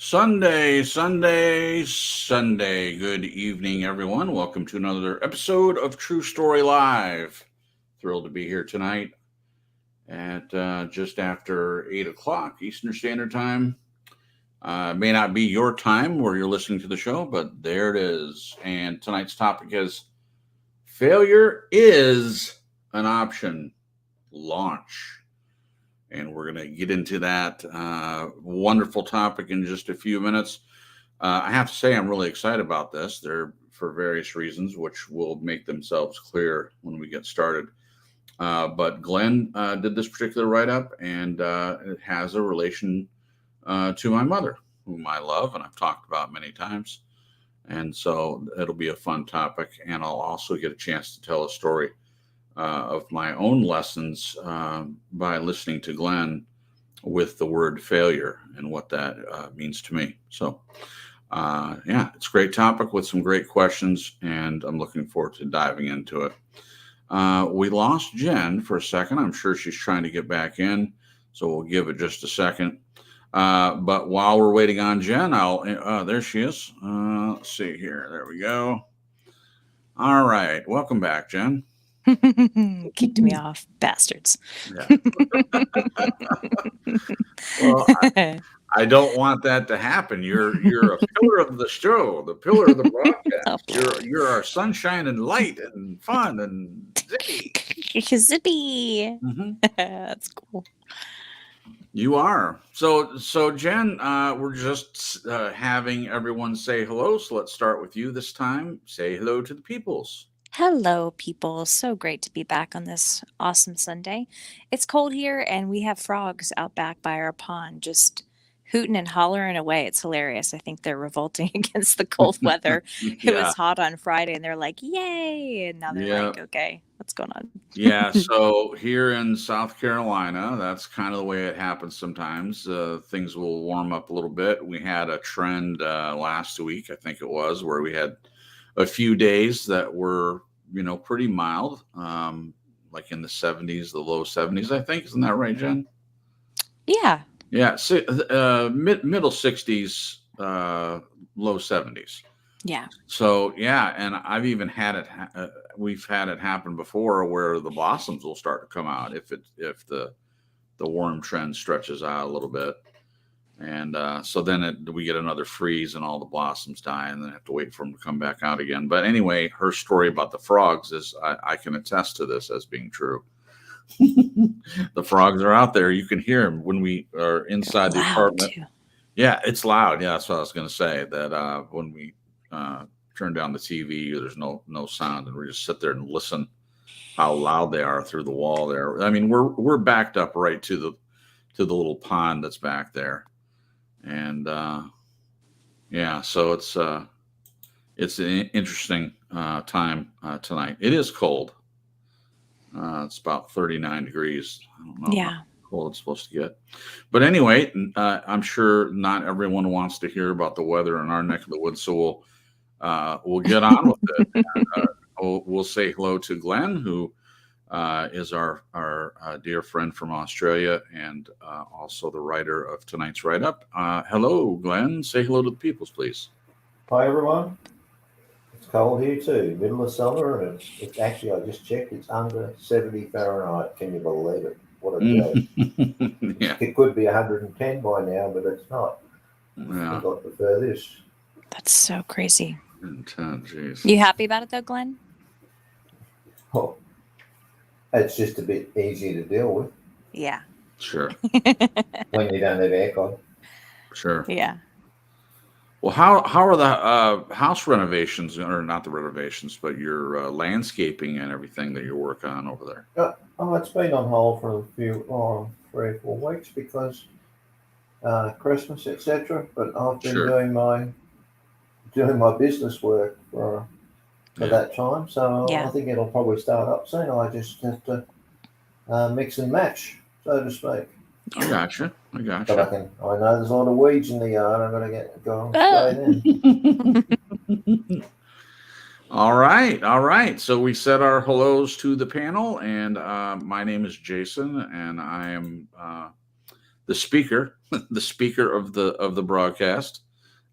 Sunday. Good evening, everyone. Welcome to another episode of True Story Live. Thrilled to be here tonight at just after 8 o'clock Eastern Standard Time. May not be your time where you're listening to the show, but there it is. And tonight's topic is failure is an option. Launch. And we're going to get into that wonderful topic in just a few minutes. I have to say, I'm really excited about this. They're for various reasons, which will make themselves clear when we get started. But Glenn did this particular write-up, and it has a relation to my mother, whom I love and I've talked about many times. And so it'll be a fun topic, and I'll also get a chance to tell a story of my own lessons by listening to Glenn with the word failure and what that means to me. So, it's a great topic with some great questions, and I'm looking forward to diving into it. We lost Jen for a second. I'm sure she's trying to get back in, so we'll give it just a second. But while we're waiting on Jen, there she is. Let's see here. There we go. All right. Welcome back, Jen. Kicked me off, bastards. Yeah. Well, I don't want that to happen. You're a pillar of the show, the pillar of the broadcast. You're our sunshine and light and fun and zippy. Zippy. Mm-hmm. That's cool. You are. So Jen, we're just having everyone say hello. So let's start with you this time. Say hello to the peoples. Hello, people. So great to be back on this awesome Sunday. It's cold here, and we have frogs out back by our pond just hooting and hollering away. It's hilarious. I think they're revolting against the cold weather. It was hot on Friday, and they're like, yay! And now they're like, okay, what's going on? Yeah, so here in South Carolina, that's kind of the way it happens sometimes. Things will warm up a little bit. We had a trend last week, I think it was, where we had a few days that were, pretty mild, like in the 70s, the low 70s, I think. Isn't that right, Jen? Yeah. Yeah, middle 60s, low 70s. Yeah. So, and I've even had it, we've had it happen before where the blossoms will start to come out if the warm trend stretches out a little bit. And so then we get another freeze and all the blossoms die and then have to wait for them to come back out again. But anyway, her story about the frogs is I can attest to this as being true. The frogs are out there. You can hear them when we are inside the apartment. Too. Yeah, it's loud. Yeah, that's what I was going to say. That when we turn down the TV, there's no sound, and we just sit there and listen how loud they are through the wall there. I mean, we're backed up right to the little pond that's back there. And so it's an interesting time tonight. It is cold. It's about 39 degrees. I don't know how cold it's supposed to get. But anyway, I'm sure not everyone wants to hear about the weather in our neck of the woods, so we'll get on with it. And, we'll say hello to Glenn, who is our dear friend from Australia and also the writer of tonight's write-up. Hello, Glenn. Say hello to the peoples, please. Hi, everyone. It's cold here too, middle of summer, and it's actually, I just checked, it's under 70 Fahrenheit. Can you believe it? What a day. Yeah. It could be 110 by now, but it's not. Yeah. I got the furthest. That's so crazy. Geez. You happy about it though, Glenn? Oh, it's just a bit easier to deal with. Yeah. Sure. When you don't have aircon. Sure. Yeah. Well, how are the house renovations, or not the renovations, but your landscaping and everything that you're working on over there? It's been on hold for 3 or 4 weeks because Christmas, etc. But I've been doing my business work for that time, so I think it'll probably start up soon. I just have to mix and match, so to speak. I gotcha. But I know there's a lot of weeds in the yard. I'm gonna go and spray them. All right. So we said our hellos to the panel, and my name is Jason, and I am the speaker, the speaker of the broadcast.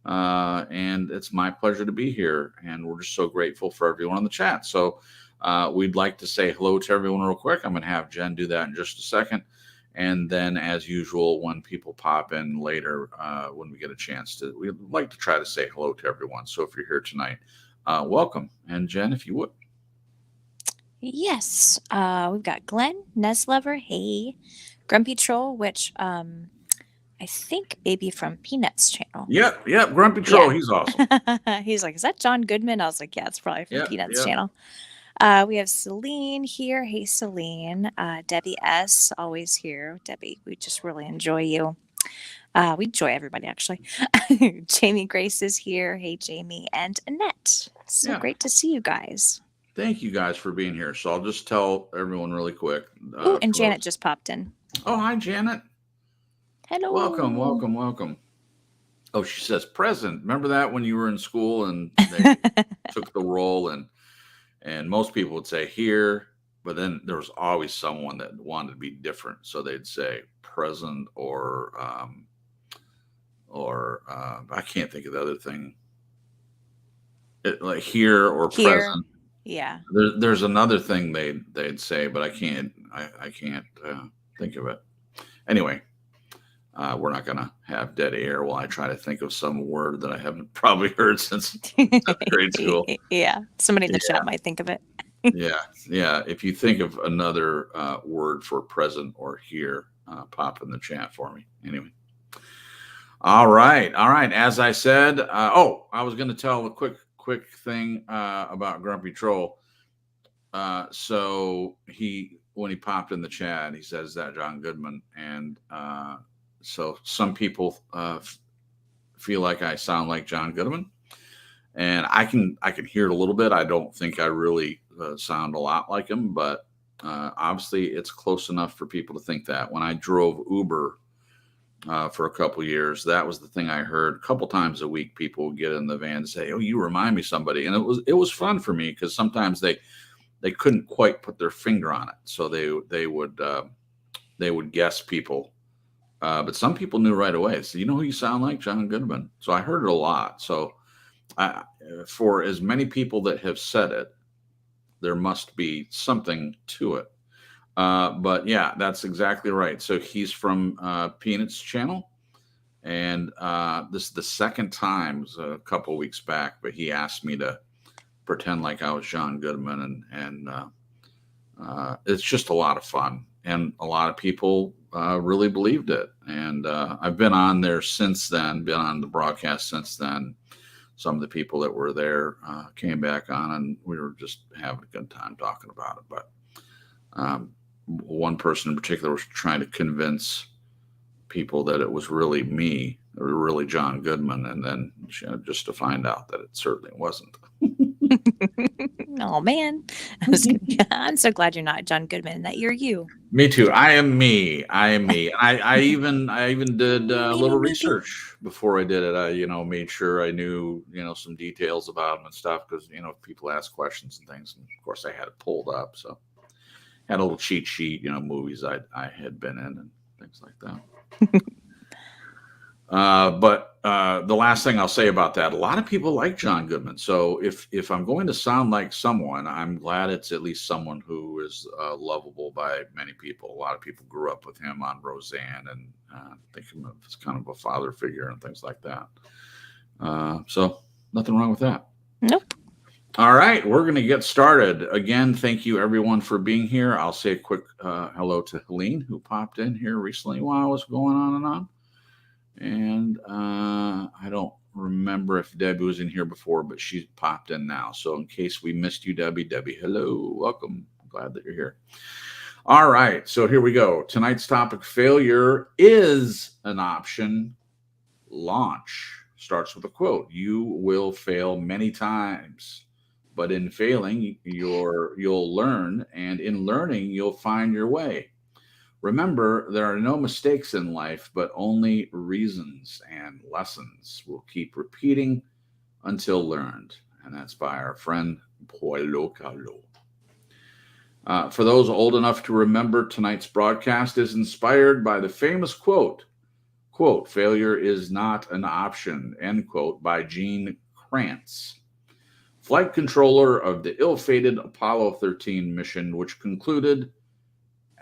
And it's my pleasure to be here. And we're just so grateful for everyone in the chat. So we'd like to say hello to everyone real quick. I'm going to have Jen do that in just a second. And then, as usual, when people pop in later, when we get a chance to, we'd like to try to say hello to everyone. So if you're here tonight, welcome. And Jen, if you would. Yes. We've got Glenn, Neslover, hey, Grumpy Troll, which I think maybe from Peanuts channel. Yep. Grumpy Troll. Yeah. He's awesome. He's like, is that John Goodman? I was like, yeah, it's probably from Peanuts channel. We have Celine here. Hey, Celine. Debbie S. always here. Debbie, we just really enjoy you. We enjoy everybody, actually. Jamie Grace is here. Hey, Jamie. And Annette. So great to see you guys. Thank you guys for being here. So I'll just tell everyone really quick. And Janet just popped in. Oh, hi, Janet. Hello. Welcome. Oh, she says present. Remember that when you were in school and they took the roll and most people would say here, but then there was always someone that wanted to be different. So they'd say present or I can't think of the other thing. Like here or present. Yeah. There's another thing they'd say, but I can't think of it. Anyway, we're not going to have dead air while I try to think of some word that I haven't probably heard since grade school. Yeah. Somebody in the chat might think of it. Yeah. If you think of another word for present or here, pop in the chat for me. Anyway. All right. As I said, I was going to tell a quick thing about Grumpy Troll. So when he popped in the chat, he says that John Goodman, and so some people feel like I sound like John Goodman, and I can hear it a little bit. I don't think I really sound a lot like him, but obviously it's close enough for people to think that. When I drove Uber for a couple years, that was the thing I heard. A couple times a week, people would get in the van and say, "Oh, you remind me of somebody," and it was fun for me because sometimes they couldn't quite put their finger on it, so they would guess people, but some people knew right away. So you know who you sound like? John Goodman. So I heard it a lot. So for as many people that have said it, there must be something to it. But yeah, that's exactly right. So he's from Peanuts channel, and this is the second time. It was a couple weeks back, but he asked me to pretend like I was John Goodman, and it's just a lot of fun, and a lot of people really believed it. And I've been on there since then, been on the broadcast since then. Some of the people that were there came back on, and we were just having a good time talking about it. But one person in particular was trying to convince people that it was really me, or really John Goodman, and then just to find out that it certainly wasn't. Oh man, I'm so glad you're not John Goodman and that you're you. Me too. I am me. I even did a little research before I did it. I made sure I knew some details about him and stuff, because if people ask questions and things, and of course I had it pulled up, so had a little cheat sheet, movies I had been in and things like that. But the last thing I'll say about that, a lot of people like John Goodman. So if I'm going to sound like someone, I'm glad it's at least someone who is lovable by many people. A lot of people grew up with him on Roseanne and think of him as kind of a father figure and things like that. So nothing wrong with that. Nope. All right, we're going to get started. Again, thank you everyone for being here. I'll say a quick hello to Helene, who popped in here recently while I was going on and on. And I don't remember if Debbie was in here before, but she's popped in now. So in case we missed you, Debbie, hello, welcome. I'm glad that you're here. All right, so here we go. Tonight's topic, failure is an option. Launch starts with a quote. You will fail many times, but in failing, you'll learn, and in learning, you'll find your way. Remember, there are no mistakes in life, but only reasons and lessons. We'll keep repeating until learned. And that's by our friend Paulo Coelho. For those old enough to remember, tonight's broadcast is inspired by the famous quote, failure is not an option, end quote, by Gene Krantz, flight controller of the ill-fated Apollo 13 mission, which concluded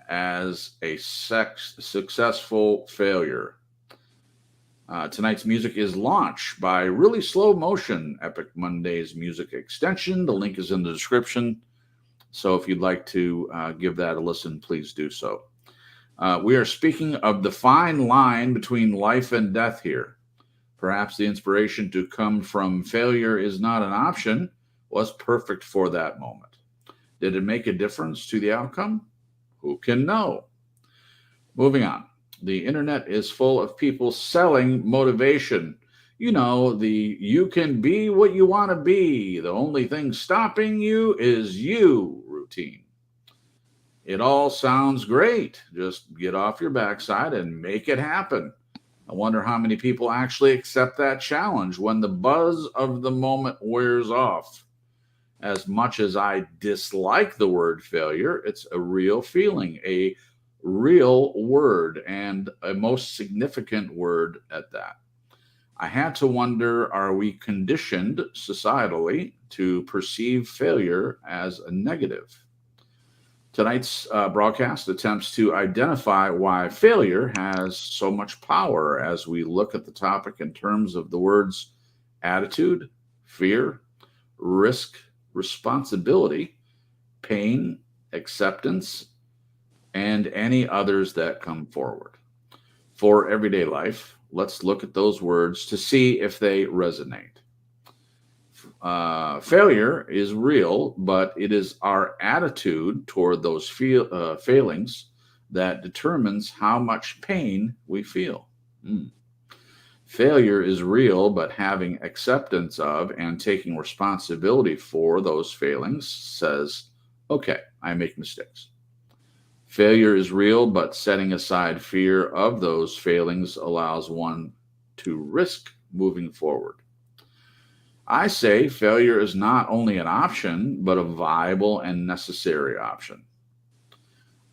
as a successful failure. Tonight's music is Launch by Really Slow Motion, Epic Monday's music extension. The link is in the description. So if you'd like to give that a listen, please do so. We are speaking of the fine line between life and death here. Perhaps the inspiration to come from failure is not an option was perfect for that moment. Did it make a difference to the outcome? Who can know? Moving on. The internet is full of people selling motivation. You know, the you can be what you want to be. The only thing stopping you is you routine. It all sounds great. Just get off your backside and make it happen. I wonder how many people actually accept that challenge when the buzz of the moment wears off. As much as I dislike the word failure, it's a real feeling, a real word, and a most significant word at that. I had to wonder, are we conditioned societally to perceive failure as a negative? Tonight's broadcast attempts to identify why failure has so much power as we look at the topic in terms of the words attitude, fear, risk, responsibility, pain, acceptance, and any others that come forward. For everyday life, let's look at those words to see if they resonate. Failure is real, but it is our attitude toward those failings that determines how much pain we feel. Failure is real, but having acceptance of and taking responsibility for those failings says, okay, I make mistakes. Failure is real, but setting aside fear of those failings allows one to risk moving forward. I say failure is not only an option, but a viable and necessary option.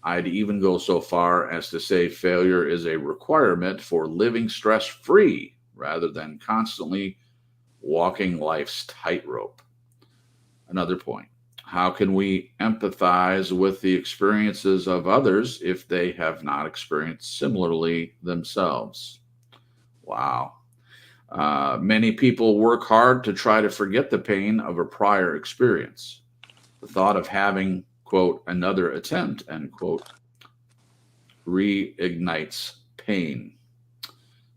I'd even go so far as to say failure is a requirement for living stress-free rather than constantly walking life's tightrope. Another point. How can we empathize with the experiences of others if they have not experienced similarly themselves? Wow. Many people work hard to try to forget the pain of a prior experience. The thought of having, quote, another attempt, end quote, reignites pain.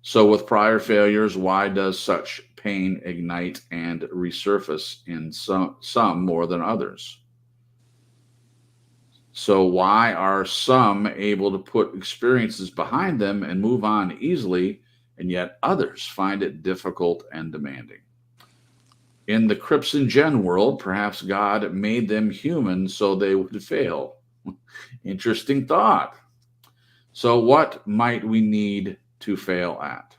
So with prior failures, why does such pain ignite and resurface in some more than others? So why are some able to put experiences behind them and move on easily, and yet others find it difficult and demanding? In the Crips and Gen world, perhaps God made them human so they would fail. Interesting thought. So what might we need to fail at?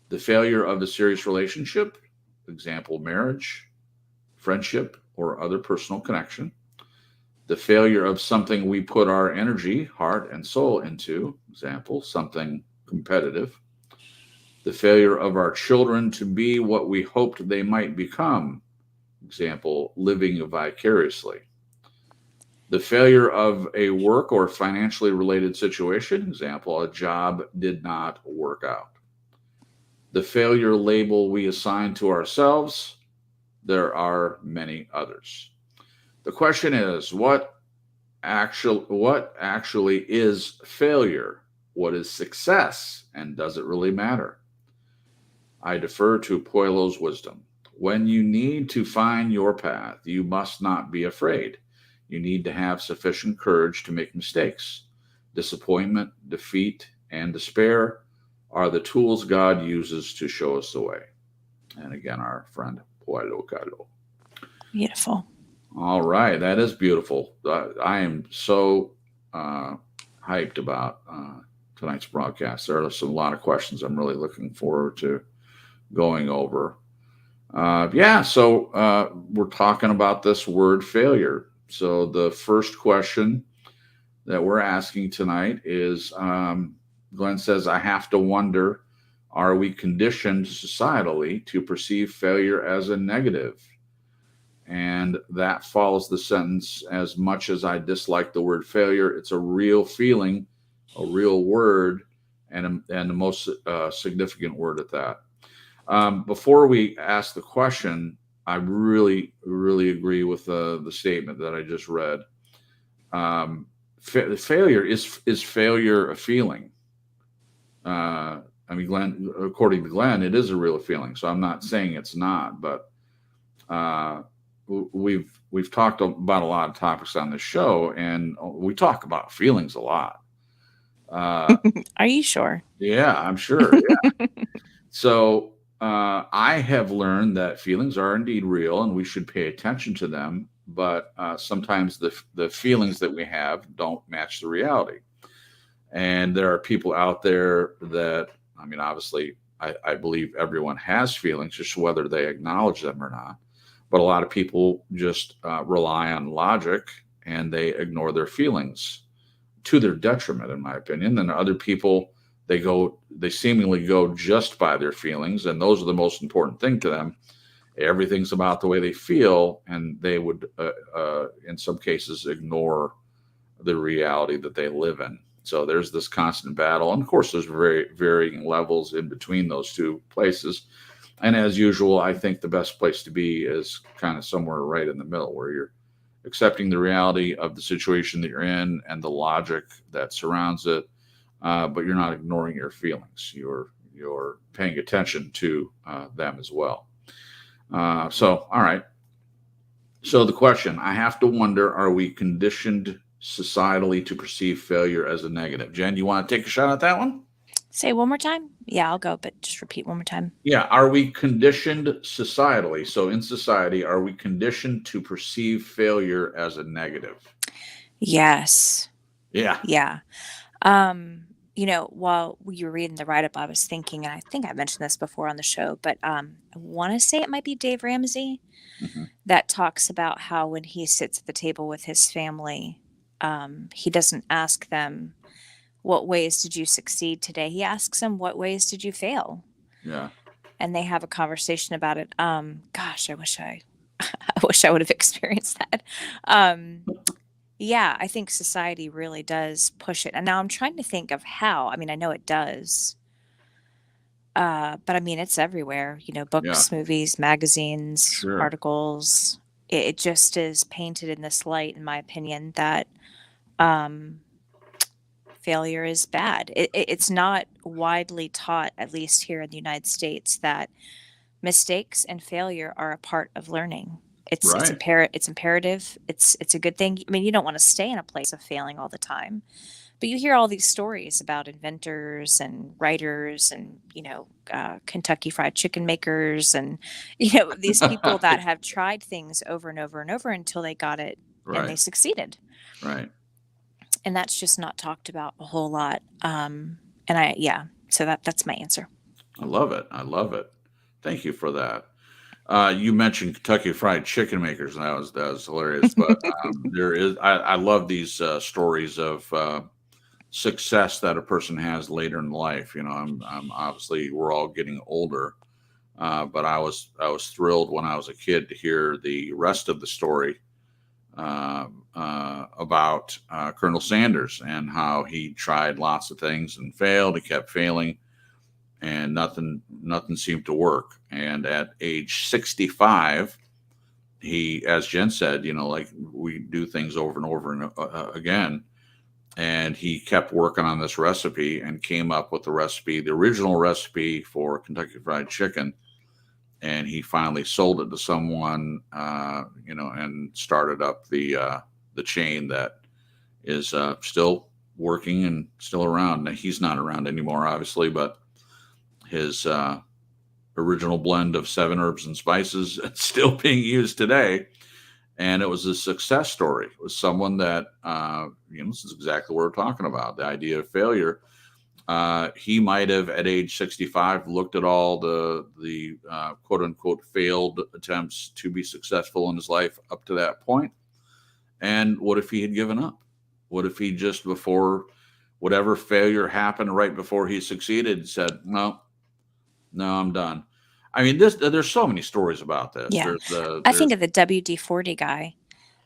The failure of a serious relationship, example, marriage, friendship, or other personal connection. The failure of something we put our energy, heart, and soul into, example, something competitive. The failure of our children to be what we hoped they might become, example, living vicariously. The failure of a work or financially related situation, example, a job did not work out. The failure label we assign to ourselves, there are many others. The question is, what actually is failure? What is success? And does it really matter? I defer to Paulo's wisdom. When you need to find your path, you must not be afraid. You need to have sufficient courage to make mistakes. Disappointment, defeat, and despair are the tools God uses to show us the way. And again, our friend Paulo Coelho. Beautiful. All right, that is beautiful. I am so hyped about tonight's broadcast. There are a lot of questions I'm really looking forward to going over. So we're talking about this word failure. So the first question that we're asking tonight is, Glenn says, I have to wonder, are we conditioned societally to perceive failure as a negative? And that follows the sentence, as much as I dislike the word failure, it's a real feeling, a real word, and the most significant word at that. Before we ask the question, I really, really agree with the statement that I just read. Failure is failure a feeling? I mean, Glenn, according to Glenn, it is a real feeling. So I'm not saying it's not, but we've talked about a lot of topics on this show, and we talk about feelings a lot. Are you sure? Yeah, I'm sure. Yeah. So I have learned that feelings are indeed real, and we should pay attention to them. But sometimes the feelings that we have don't match the reality. And there are people out there that, I mean, obviously, I believe everyone has feelings, just whether they acknowledge them or not. But a lot of people just rely on logic and they ignore their feelings to their detriment, in my opinion. Then other people, they seemingly go just by their feelings, and those are the most important thing to them. Everything's about the way they feel, and they would, in some cases, ignore the reality that they live in. So there's this constant battle. And of course, there's very varying levels in between those two places. And as usual, I think the best place to be is kind of somewhere right in the middle, where you're accepting the reality of the situation that you're in and the logic that surrounds it, but you're not ignoring your feelings. You're paying attention to them as well. So, all right. So the question, I have to wonder, are we conditioned societally to perceive failure as a negative? Jen, you want to take a shot at that one? Say it one more time. Yeah, I'll go, but just repeat one more time. Yeah. Are we conditioned societally? So in society, are we conditioned to perceive failure as a negative? Yes. Yeah. Yeah. While you were reading the write-up, I was thinking, and I think I mentioned this before on the show, but I want to say it might be Dave Ramsey that talks about how when he sits at the table with his family, he doesn't ask them, what ways did you succeed today? He asks them, what ways did you fail? Yeah. And they have a conversation about it. Gosh, I wish I would have experienced that. Yeah, I think society really does push it. And now I'm trying to think of how. I mean, I know it does. But I mean, it's everywhere, books, movies, magazines, articles. It just is painted in this light, in my opinion, that failure is bad. It's not widely taught, at least here in the United States, that mistakes and failure are a part of learning. It's imperative. It's a good thing. I mean, you don't want to stay in a place of failing all the time, but you hear all these stories about inventors and writers and Kentucky Fried Chicken makers and these people that have tried things over and over and over until they got it and they succeeded. Right. And that's just not talked about a whole lot. So that's my answer. I love it. Thank you for that. You mentioned Kentucky Fried Chicken makers, and that was hilarious. But I love these stories of success that a person has later in life. I'm obviously, we're all getting older, but I was thrilled when I was a kid to hear the rest of the story about Colonel Sanders and how he tried lots of things and failed. He kept failing, and nothing seemed to work. And at age 65, he, as Jen said, like we do things over and over and again. And he kept working on this recipe and came up with the original recipe for Kentucky Fried Chicken. And he finally sold it to someone, and started up the chain that is still working and still around. Now, he's not around anymore, obviously, but his original blend of 7 herbs and spices is still being used today. And it was a success story. It was someone that, this is exactly what we're talking about, the idea of failure. He might have, at age 65, looked at all the quote unquote failed attempts to be successful in his life up to that point, And what if he had given up? What if he just, before whatever failure happened right before he succeeded, said, no, I'm done. I mean, there's so many stories about this. Yeah. I think of the WD-40 guy.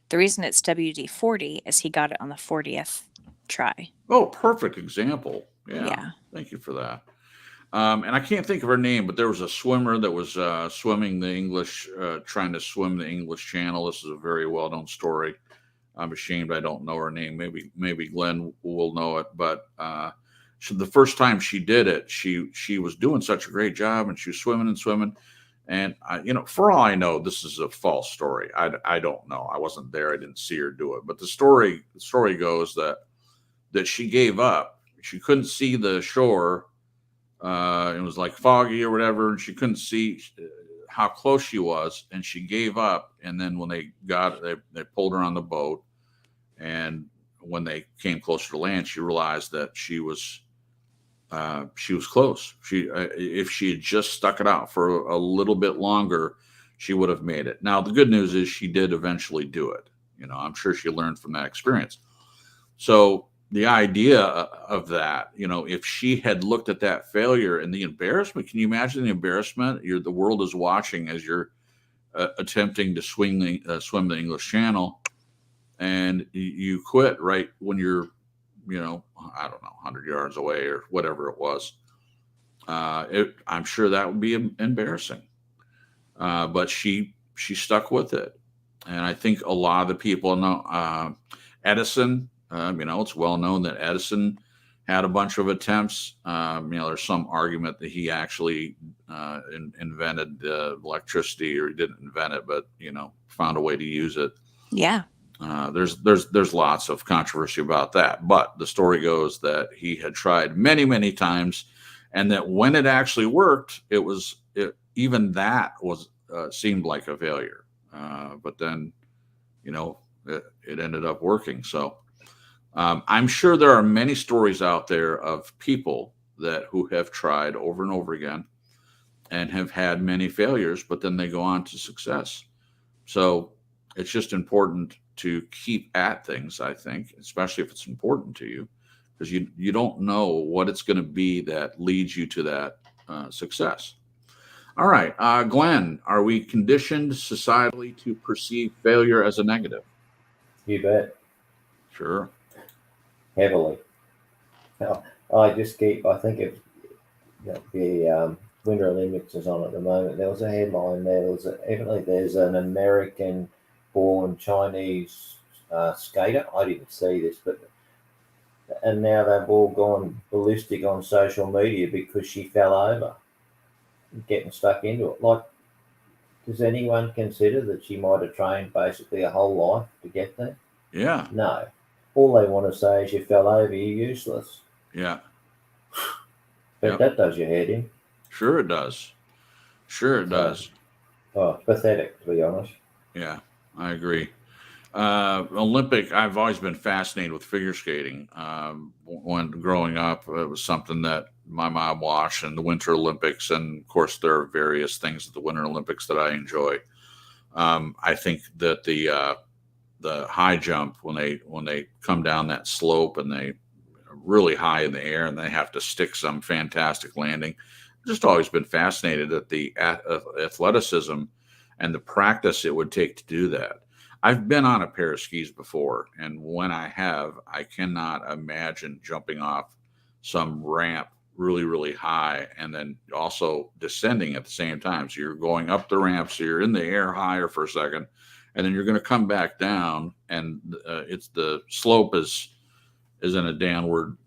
The reason it's WD-40 is he got it on the 40th try. Oh, perfect example. Yeah. Thank you for that. And I can't think of her name, but there was a swimmer that was swimming the English, trying to swim the English Channel. This is a very well-known story. I'm ashamed I don't know her name. Maybe Glenn will know it. But the first time she did it, she was doing such a great job, and she was swimming and swimming. And for all I know, this is a false story. I don't know. I wasn't there. I didn't see her do it. But the story goes that she gave up. She couldn't see the shore. It was like foggy or whatever, and she couldn't see how close she was, and she gave up. And then when they pulled her on the boat, and when they came closer to land, she realized that she was close. If she had just stuck it out for a little bit longer, she would have made it. Now, the good news is she did eventually do it. I'm sure she learned from that experience. So the idea of that, if she had looked at that failure and the embarrassment, can you imagine the embarrassment? The world is watching as you're attempting to swim the English Channel, and you quit right when you're, I don't know, 100 yards away or whatever it was. I'm sure that would be embarrassing. But she stuck with it. And I think a lot of the people know Edison. It's well known that Edison had a bunch of attempts. There's some argument that he actually invented electricity, or he didn't invent it, but found a way to use it. Yeah. There's lots of controversy about that, but the story goes that he had tried many, many times, and that when it actually worked, even that was seemed like a failure. But then, it ended up working. So I'm sure there are many stories out there of people who have tried over and over again and have had many failures, but then they go on to success. So it's just important to keep at things, I think, especially if it's important to you, because you don't know what it's going to be that leads you to that success. All right, Glenn, are we conditioned societally to perceive failure as a negative? You bet. Sure. Heavily. I think of the Winter Olympics is on at the moment. There was a headline there. There's an American-born Chinese skater. I didn't see this, and now they've all gone ballistic on social media because she fell over, getting stuck into it. Like, does anyone consider that she might have trained basically a whole life to get there? Yeah. No. All they want to say is you fell over, you're useless. Yeah. But that does your head in. Sure it does. Oh, it's pathetic, to be honest. Yeah, I agree. I've always been fascinated with figure skating. When growing up, it was something that my mom watched, and the Winter Olympics. And of course, there are various things at the Winter Olympics that I enjoy. I think that the high jump, when they come down that slope and they really high in the air and they have to stick some fantastic landing, I've just always been fascinated at the athleticism and the practice it would take to do that. I've been on a pair of skis before, and when I have, I cannot imagine jumping off some ramp really, really high and then also descending at the same time. So you're going up the ramp, so you're in the air higher for a second, and then you're going to come back down, and it's the slope is in a downward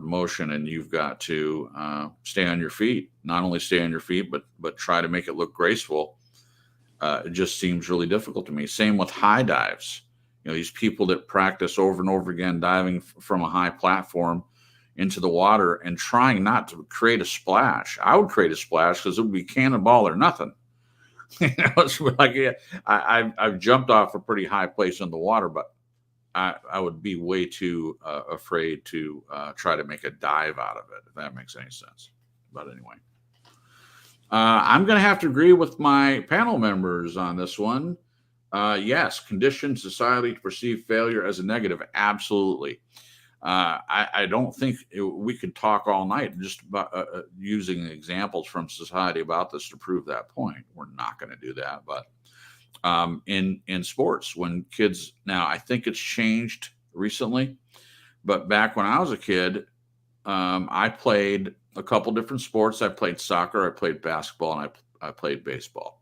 motion, and you've got to stay on your feet. Not only stay on your feet, but try to make it look graceful. It just seems really difficult to me. Same with high dives. These people that practice over and over again diving from a high platform into the water and trying not to create a splash. I would create a splash because it would be cannonball or nothing. It's like, yeah, I've jumped off a pretty high place in the water, but I would be way too afraid to try to make a dive out of it, if that makes any sense. But anyway, I'm going to have to agree with my panel members on this one. Yes, condition society to perceive failure as a negative. Absolutely. I don't think we could talk all night just about using examples from society about this to prove that point. We're not going to do that. But in sports, when kids, now I think it's changed recently, but back when I was a kid, I played a couple different sports. I played soccer, I played basketball, and I played baseball.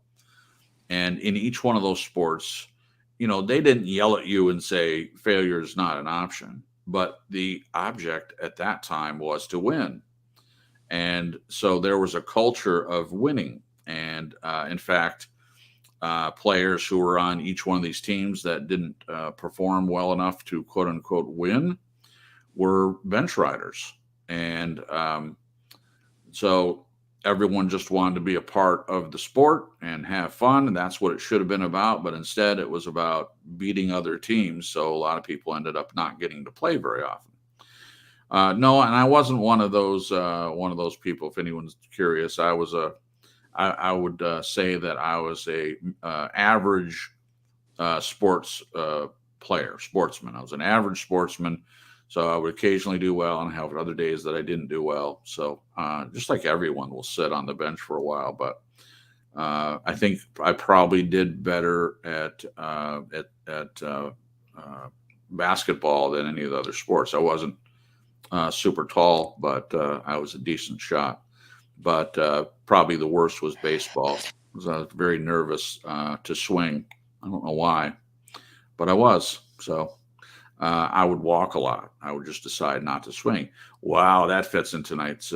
And in each one of those sports, they didn't yell at you and say failure is not an option, but the object at that time was to win. And so there was a culture of winning. And in fact, players who were on each one of these teams that didn't perform well enough to quote unquote win were bench riders. And so everyone just wanted to be a part of the sport and have fun. And that's what it should have been about. But instead, it was about beating other teams. So a lot of people ended up not getting to play very often. No, and I wasn't one of those people. If anyone's curious, I would say that I was a average sportsman. I was an average sportsman. So I would occasionally do well and have other days that I didn't do well. So just like everyone will sit on the bench for a while, but I think I probably did better at basketball than any of the other sports. I wasn't super tall, but I was a decent shot. But probably the worst was baseball, because I was very nervous to swing. I don't know why, but I was. So I would walk a lot. I would just decide not to swing. Wow, that fits in tonight's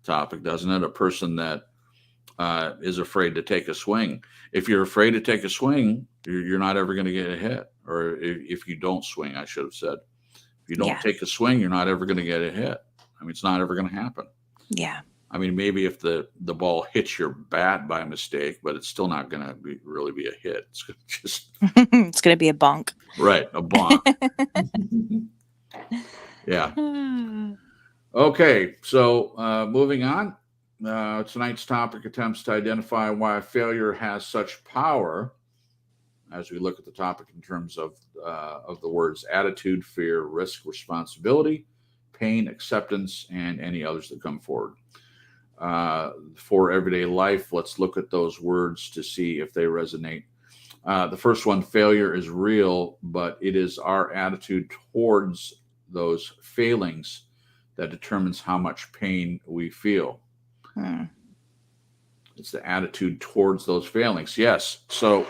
topic, doesn't it? A person that is afraid to take a swing. If you're afraid to take a swing, you're not ever going to get a hit. Or if you don't swing, I should have said. If you don't take a swing, you're not ever going to get a hit. I mean, it's not ever going to happen. Yeah. I mean, maybe if the ball hits your bat by mistake, but it's still not going to really be a hit. It's gonna just it's going to be a bonk. Right, a bonk. Yeah. Okay, so moving on. Tonight's topic attempts to identify why failure has such power. As we look at the topic in terms of the words attitude, fear, risk, responsibility, pain, acceptance, and any others that come forward. For everyday life, let's look at those words to see if they resonate. The first one, failure is real, but it is our attitude towards those failings that determines how much pain we feel. It's the attitude towards those failings. Yes. So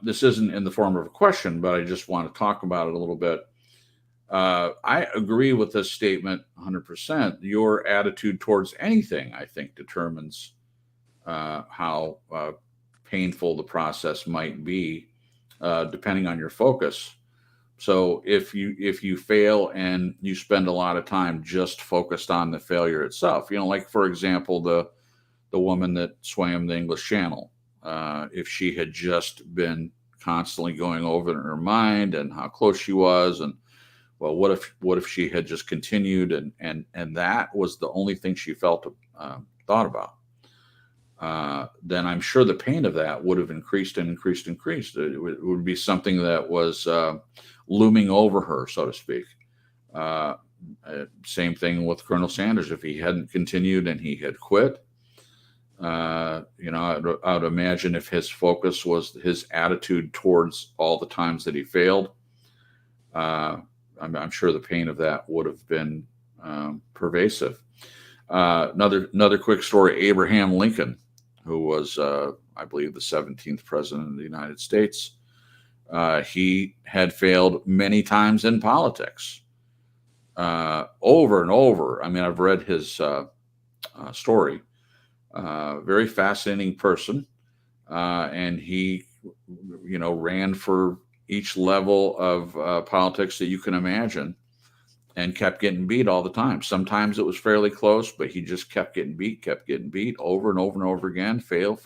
this isn't in the form of a question, but I just want to talk about it a little bit. I agree with this statement 100%. Your attitude towards anything, I think, determines how painful the process might be, depending on your focus. So if you fail and you spend a lot of time just focused on the failure itself, like for example, the woman that swam the English Channel, if she had just been constantly going over it in her mind and how close she was, and well, what if she had just continued and that was the only thing she thought about, then I'm sure the pain of that would have increased and increased. It would be something that was looming over her, so to speak. Same thing with Colonel Sanders. If he hadn't continued and he had quit, I would imagine if his focus was his attitude towards all the times that he failed, I'm sure the pain of that would have been pervasive. Another quick story, Abraham Lincoln, who was, I believe, the 17th president of the United States. He had failed many times in politics, over and over. I mean, I've read his story. Very fascinating person. And he, ran for each level of politics that you can imagine and kept getting beat all the time. Sometimes it was fairly close, but he just kept getting beat over and over and over again, fail,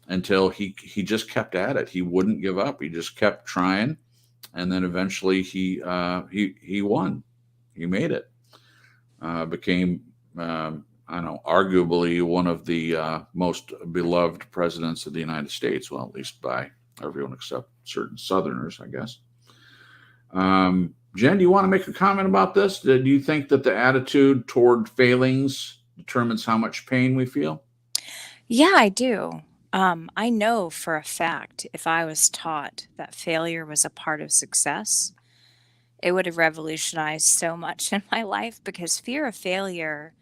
until he just kept at it. He wouldn't give up. He just kept trying. And then eventually he won. He made it. Became, I know, arguably one of the most beloved presidents of the United States. Well, at least by everyone except certain Southerners, I guess. Jen, do you want to make a comment about this? Do you think that the attitude toward failings determines how much pain we feel? Yeah, I do. I know for a fact if I was taught that failure was a part of success, it would have revolutionized so much in my life because fear of failure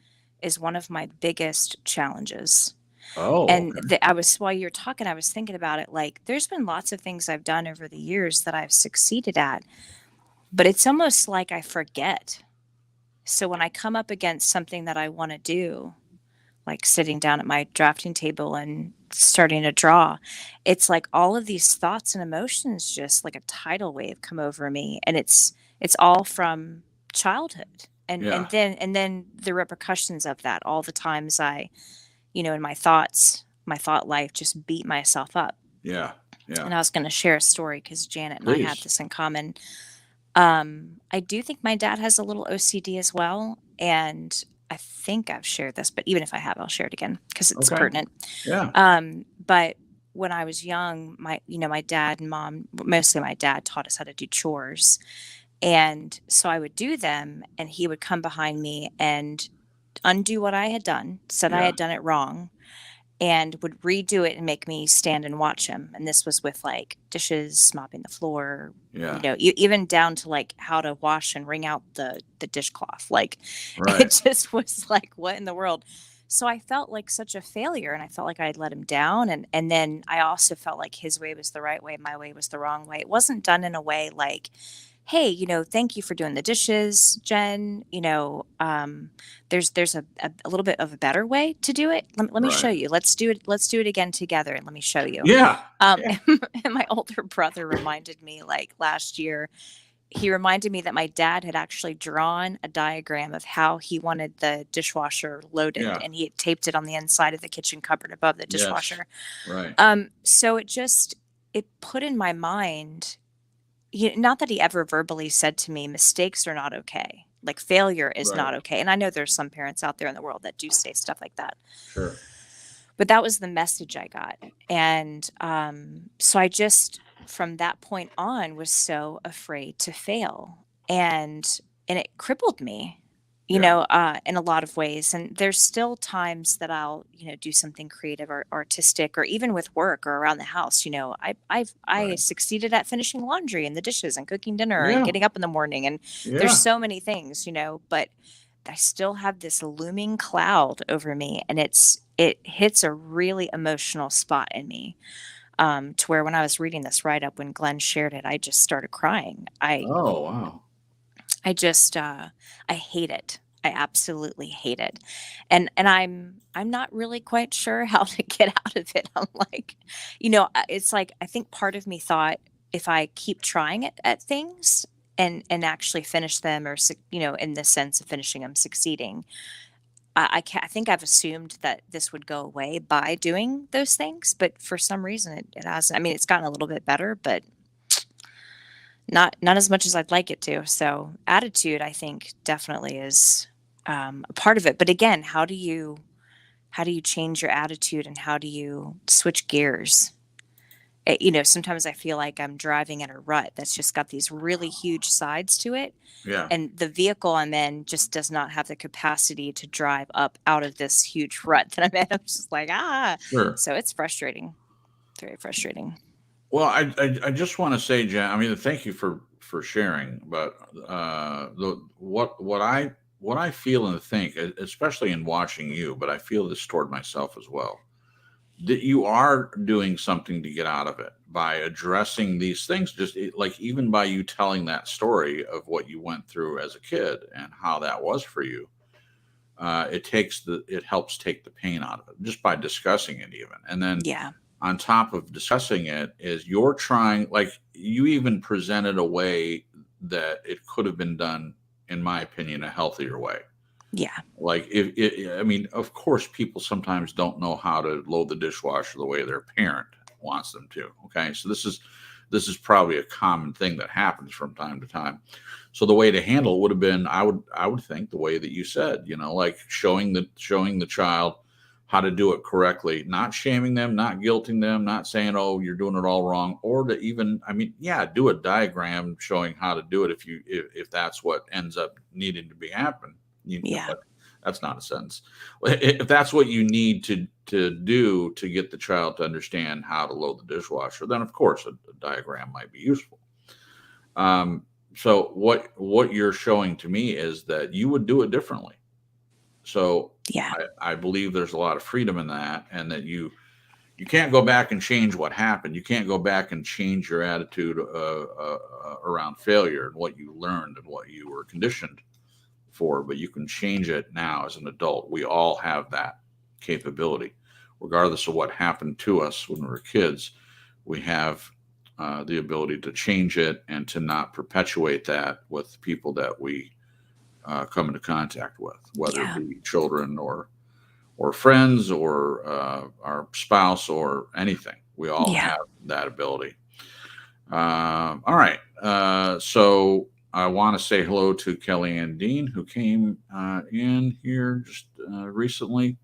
is one of my biggest challenges. Oh, And okay. while you're talking, I was thinking about it. Like, there's been lots of things I've done over the years that I've succeeded at, but it's almost like I forget. So when I come up against something that I want to do, like sitting down at my drafting table and starting to draw, it's like all of these thoughts and emotions just like a tidal wave come over me, and it's all from childhood. And Yeah, then the repercussions of that, all the times I, in my thought life just beat myself up. yeah, yeah. And I was going to share a story because Janet and I have Please. this in common. I do think my dad has a little OCD as well, and I think I've shared this, but even if I have, I'll share it again because it's Okay. pertinent. Yeah, But when I was young, my dad and mom, mostly my dad, taught us how to do chores, and so I would do them, and he would come behind me and undo what I had done, said I yeah, had done it wrong, and would redo it and make me stand and watch him. And this was with like dishes, mopping the floor, yeah. even down to like how to wash and wring out the dishcloth. Like Right. it just was like, what in the world? So I felt like such a failure, and I felt like I'd let him down. And then I also felt like his way was the right way, my way was the wrong way. It wasn't done in a way like, hey, thank you for doing the dishes, Jen. There's a little bit of a better way to do it. Let me show Right. you. Let's do it. Let's do it again together, and let me show you. Yeah. Yeah. And my older brother reminded me, like last year, he reminded me that my dad had actually drawn a diagram of how he wanted the dishwasher loaded, Yeah. and he had taped it on the inside of the kitchen cupboard above the Yes. dishwasher. Right. So it put in my mind, not that he ever verbally said to me, mistakes are not okay. Like failure is Right. not okay. And I know there's some parents out there in the world that do say stuff like that. Sure. But that was the message I got. And so I just, from that point on, was so afraid to fail. And it crippled me, in a lot of ways. And there's still times that I'll, do something creative or artistic, or even with work or around the house. I Right. succeeded at finishing laundry and the dishes and cooking dinner and Yeah. getting up in the morning. And Yeah. there's so many things, but I still have this looming cloud over me, and it hits a really emotional spot in me. To where when I was reading this write up, when Glenn shared it, I just started crying. Oh, wow. I just I hate it. I absolutely hate it. And I'm not really quite sure how to get out of it. I'm like, it's like I think part of me thought if I keep trying it at things and actually finish them, or in the sense of finishing them, succeeding, I think I've assumed that this would go away by doing those things, but for some reason it hasn't. I mean, it's gotten a little bit better, but not as much as I'd like it to. So attitude, I think, definitely is a part of it. But again, how do you change your attitude, and how do you switch gears? Sometimes I feel like I'm driving in a rut that's just got these really huge sides to it, Yeah. and the vehicle I'm in just does not have the capacity to drive up out of this huge rut that I'm in. I'm just like, Sure. So it's frustrating. It's very frustrating. Well, I just want to say, Jen, I mean, thank you for sharing, but what I feel and think, especially in watching you, but I feel this toward myself as well, that you are doing something to get out of it by addressing these things, just like even by you telling that story of what you went through as a kid and how that was for you. It helps take the pain out of it just by discussing it even. And then Yeah. on top of discussing it is you're trying, like you even presented a way that it could have been done, in my opinion, a healthier way. Yeah. Like I mean, of course, people sometimes don't know how to load the dishwasher the way their parent wants them to. Okay. So this this is probably a common thing that happens from time to time. So the way to handle it would have been, I would think the way that you said, like showing the child how to do it correctly, not shaming them, not guilting them, not saying, oh, you're doing it all wrong, or to even, do a diagram showing how to do it if that's what ends up needing to be happen. But that's not a sentence. If that's what you need to do to get the child to understand how to load the dishwasher, then of course a diagram might be useful. So what you're showing to me is that you would do it differently. So I believe there's a lot of freedom in that, and that you can't go back and change what happened. You can't go back and change your attitude around failure and what you learned and what you were conditioned for, but you can change it now as an adult. We all have that capability, regardless of what happened to us when we were kids. We have the ability to change it and to not perpetuate that with people that we come into contact with, whether it be children or friends or our spouse or anything. We all have that ability. All right. So I want to say hello to Kelly Ann Dean, who came in here just recently.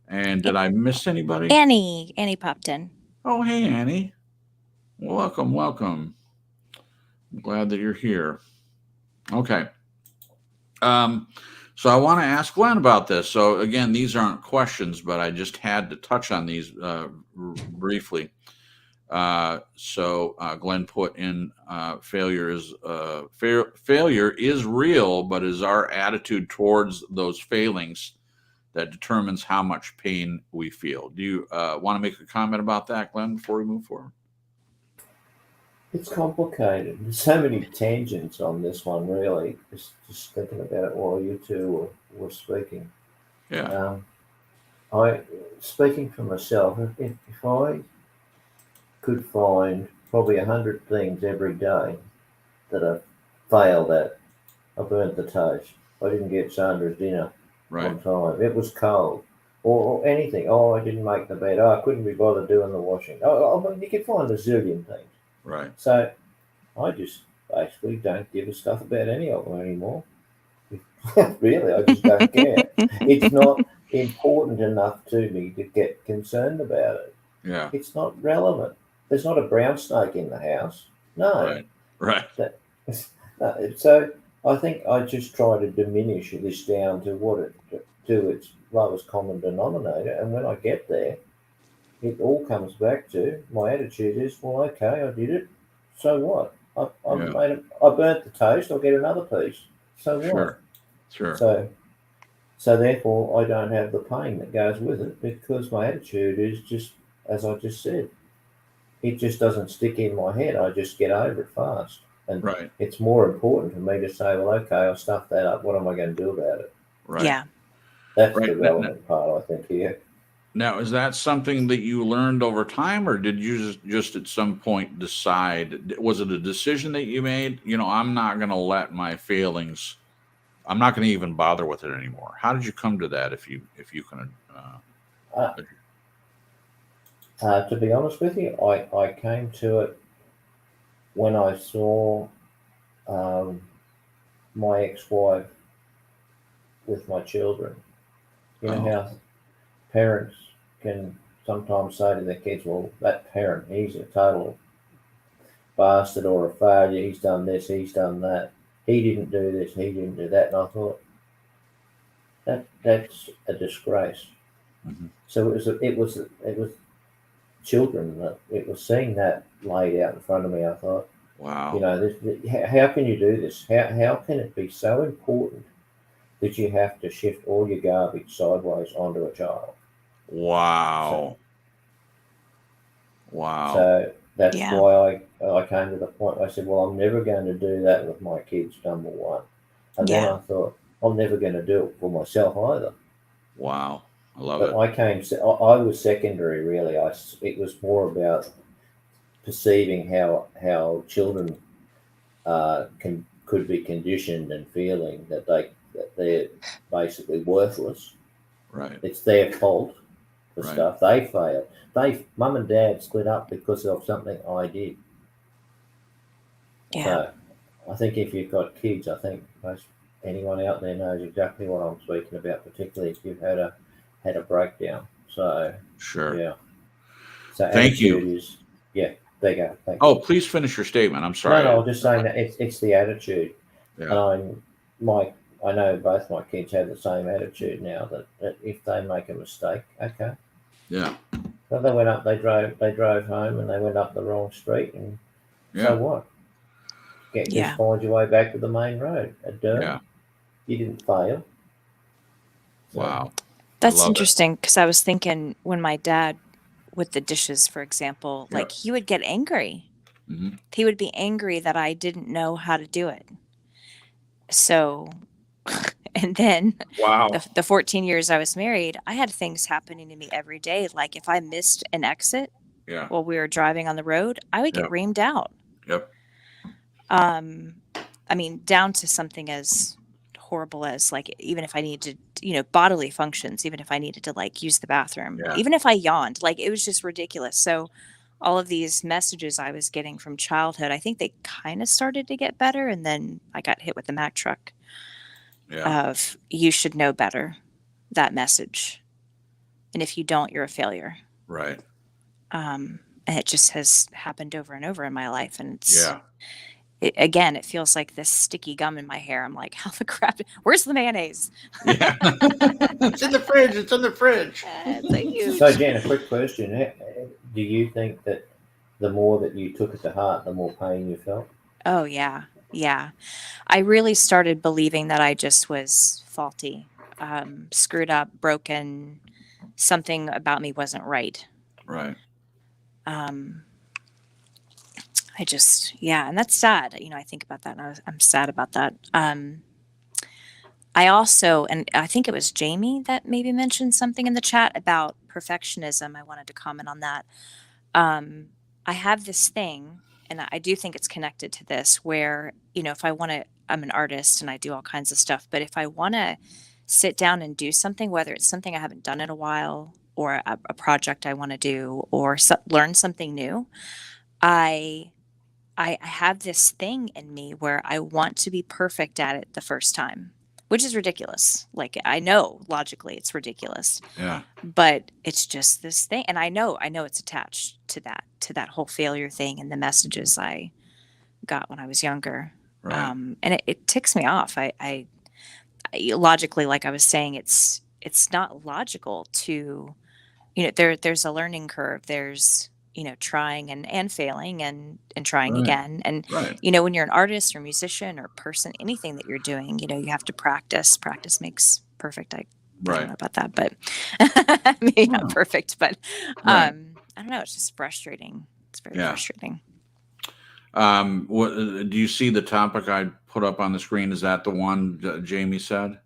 And did I miss anybody? Annie popped in. Oh, hey, Annie. Welcome. I'm glad that you're here. Okay. So I want to ask Glenn about this. So again, these aren't questions, but I just had to touch on these briefly. So Glenn put in failure is real, but is our attitude towards those failings that determines how much pain we feel. Do you want to make a comment about that, Glenn, before we move forward? It's complicated. There's so many tangents on this one, really. Just thinking about it while you two were speaking. Yeah. Speaking for myself, if I could find probably 100 things every day that I failed at, I burnt the toast. I didn't get Sandra's dinner on time. It was cold. Or anything. Oh, I didn't make the bed. Oh, I couldn't be bothered doing the washing. You could find a zillion things. Right. So I just basically don't give a stuff about any of them anymore. Really, I just don't care. It's not important enough to me to get concerned about it. Yeah. It's not relevant. There's not a brown snake in the house. No. Right. So I think I just try to diminish this down to its lowest common denominator, and when I get there, it all comes back to my attitude is, well, okay, I did it. So what? I burnt the toast. I'll get another piece. So what? Sure. So therefore, I don't have the pain that goes with it because my attitude is just, as I just said, it just doesn't stick in my head. I just get over it fast. And it's more important to me to say, well, okay, I'll stuff that up. What am I going to do about it? Right. Yeah. That's the relevant part, I think, here. Now, is that something that you learned over time, or did you just at some point decide? Was it a decision that you made? I'm not going to let my failings. I'm not going to even bother with it anymore. How did you come to that? If you can. To be honest with you, I came to it when I saw my ex-wife with my children. You know how parents can sometimes say to their kids, well, that parent, he's a total bastard or a failure. He's done this, he's done that. He didn't do this, he didn't do that. And I thought, that's a disgrace. Mm-hmm. So it was children. It was seeing that laid out in front of me. I thought, wow. How can you do this? How can it be so important that you have to shift all your garbage sideways onto a child? Wow. So that's why I came to the point where I said, well, I'm never going to do that with my kids, number one. And then I thought, I'm never going to do it for myself either. Wow. I love it. I was secondary, really. It was more about perceiving how children could be conditioned and feeling that they're basically worthless. Right. It's their fault for stuff. They failed. Mum and dad split up because of something I did. Yeah. So I think if you've got kids, I think anyone out there knows exactly what I'm speaking about, particularly if you've had a breakdown. So Sure. yeah. So Thank you. attitude is there you go. Thank Oh, you. please finish your statement. I'm sorry. No, I was just saying that it's the attitude. Yeah. And I know both my kids have the same attitude now that if they make a mistake, okay. Yeah. Well, they went up, they drove home and they went up the wrong street, and Yeah. so what? Just find your way back to the main road. Yeah. You didn't fail. So, Wow. That's interesting, because I was thinking when my dad, with the dishes, for example, like he would get angry. Mm-hmm. He would be angry that I didn't know how to do it. So, and then the 14 years I was married, I had things happening to me every day. Like if I missed an exit while we were driving on the road, I would get reamed out. Yep. I mean, down to something as horrible as, like, even if I needed to, bodily functions, even if I needed to, like, use the bathroom, even if I yawned, like, it was just ridiculous. So all of these messages I was getting from childhood, I think they kind of started to get better. And then I got hit with the Mack truck of you should know better, that message. And if you don't, you're a failure. Right. And it just has happened over and over in my life. And it's, again, it feels like this sticky gum in my hair. I'm like, how the crap? Where's the mayonnaise? Yeah. It's in the fridge. It's in the fridge. So, Jen, a quick question. Do you think that the more that you took it to heart, the more pain you felt? Oh, yeah. Yeah. I really started believing that I just was faulty, screwed up, broken. Something about me wasn't right. Right. I just, and that's sad. I think about that and I'm sad about that. I also, and I think it was Jamie that maybe mentioned something in the chat about perfectionism. I wanted to comment on that. I have this thing, and I do think it's connected to this, where, if I want to, I'm an artist and I do all kinds of stuff, but if I want to sit down and do something, whether it's something I haven't done in a while or a project I want to do or learn something new, I have this thing in me where I want to be perfect at it the first time, which is ridiculous. Like, I know logically it's ridiculous. Yeah. But it's just this thing. And I know it's attached to that whole failure thing and the messages I got when I was younger. Right. And it ticks me off. I logically, like I was saying, it's not logical to, there's a learning curve. There's, trying and failing and trying again. And, when you're an artist or musician or person, anything that you're doing, you have to practice. Practice makes perfect. I don't know about that, but maybe not perfect, but I don't know. It's just frustrating. It's very frustrating. What do you see the topic I put up on the screen? Is that the one that Jamie said?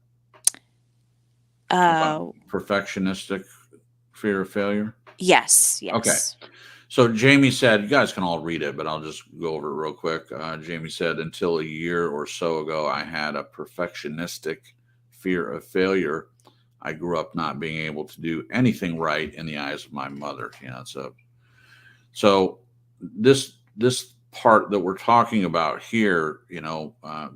Perfectionistic fear of failure? Yes. Okay. So Jamie said, you guys can all read it, but I'll just go over it real quick. Jamie said, until a year or so ago, I had a perfectionistic fear of failure. I grew up not being able to do anything right in the eyes of my mother. So this part that we're talking about here,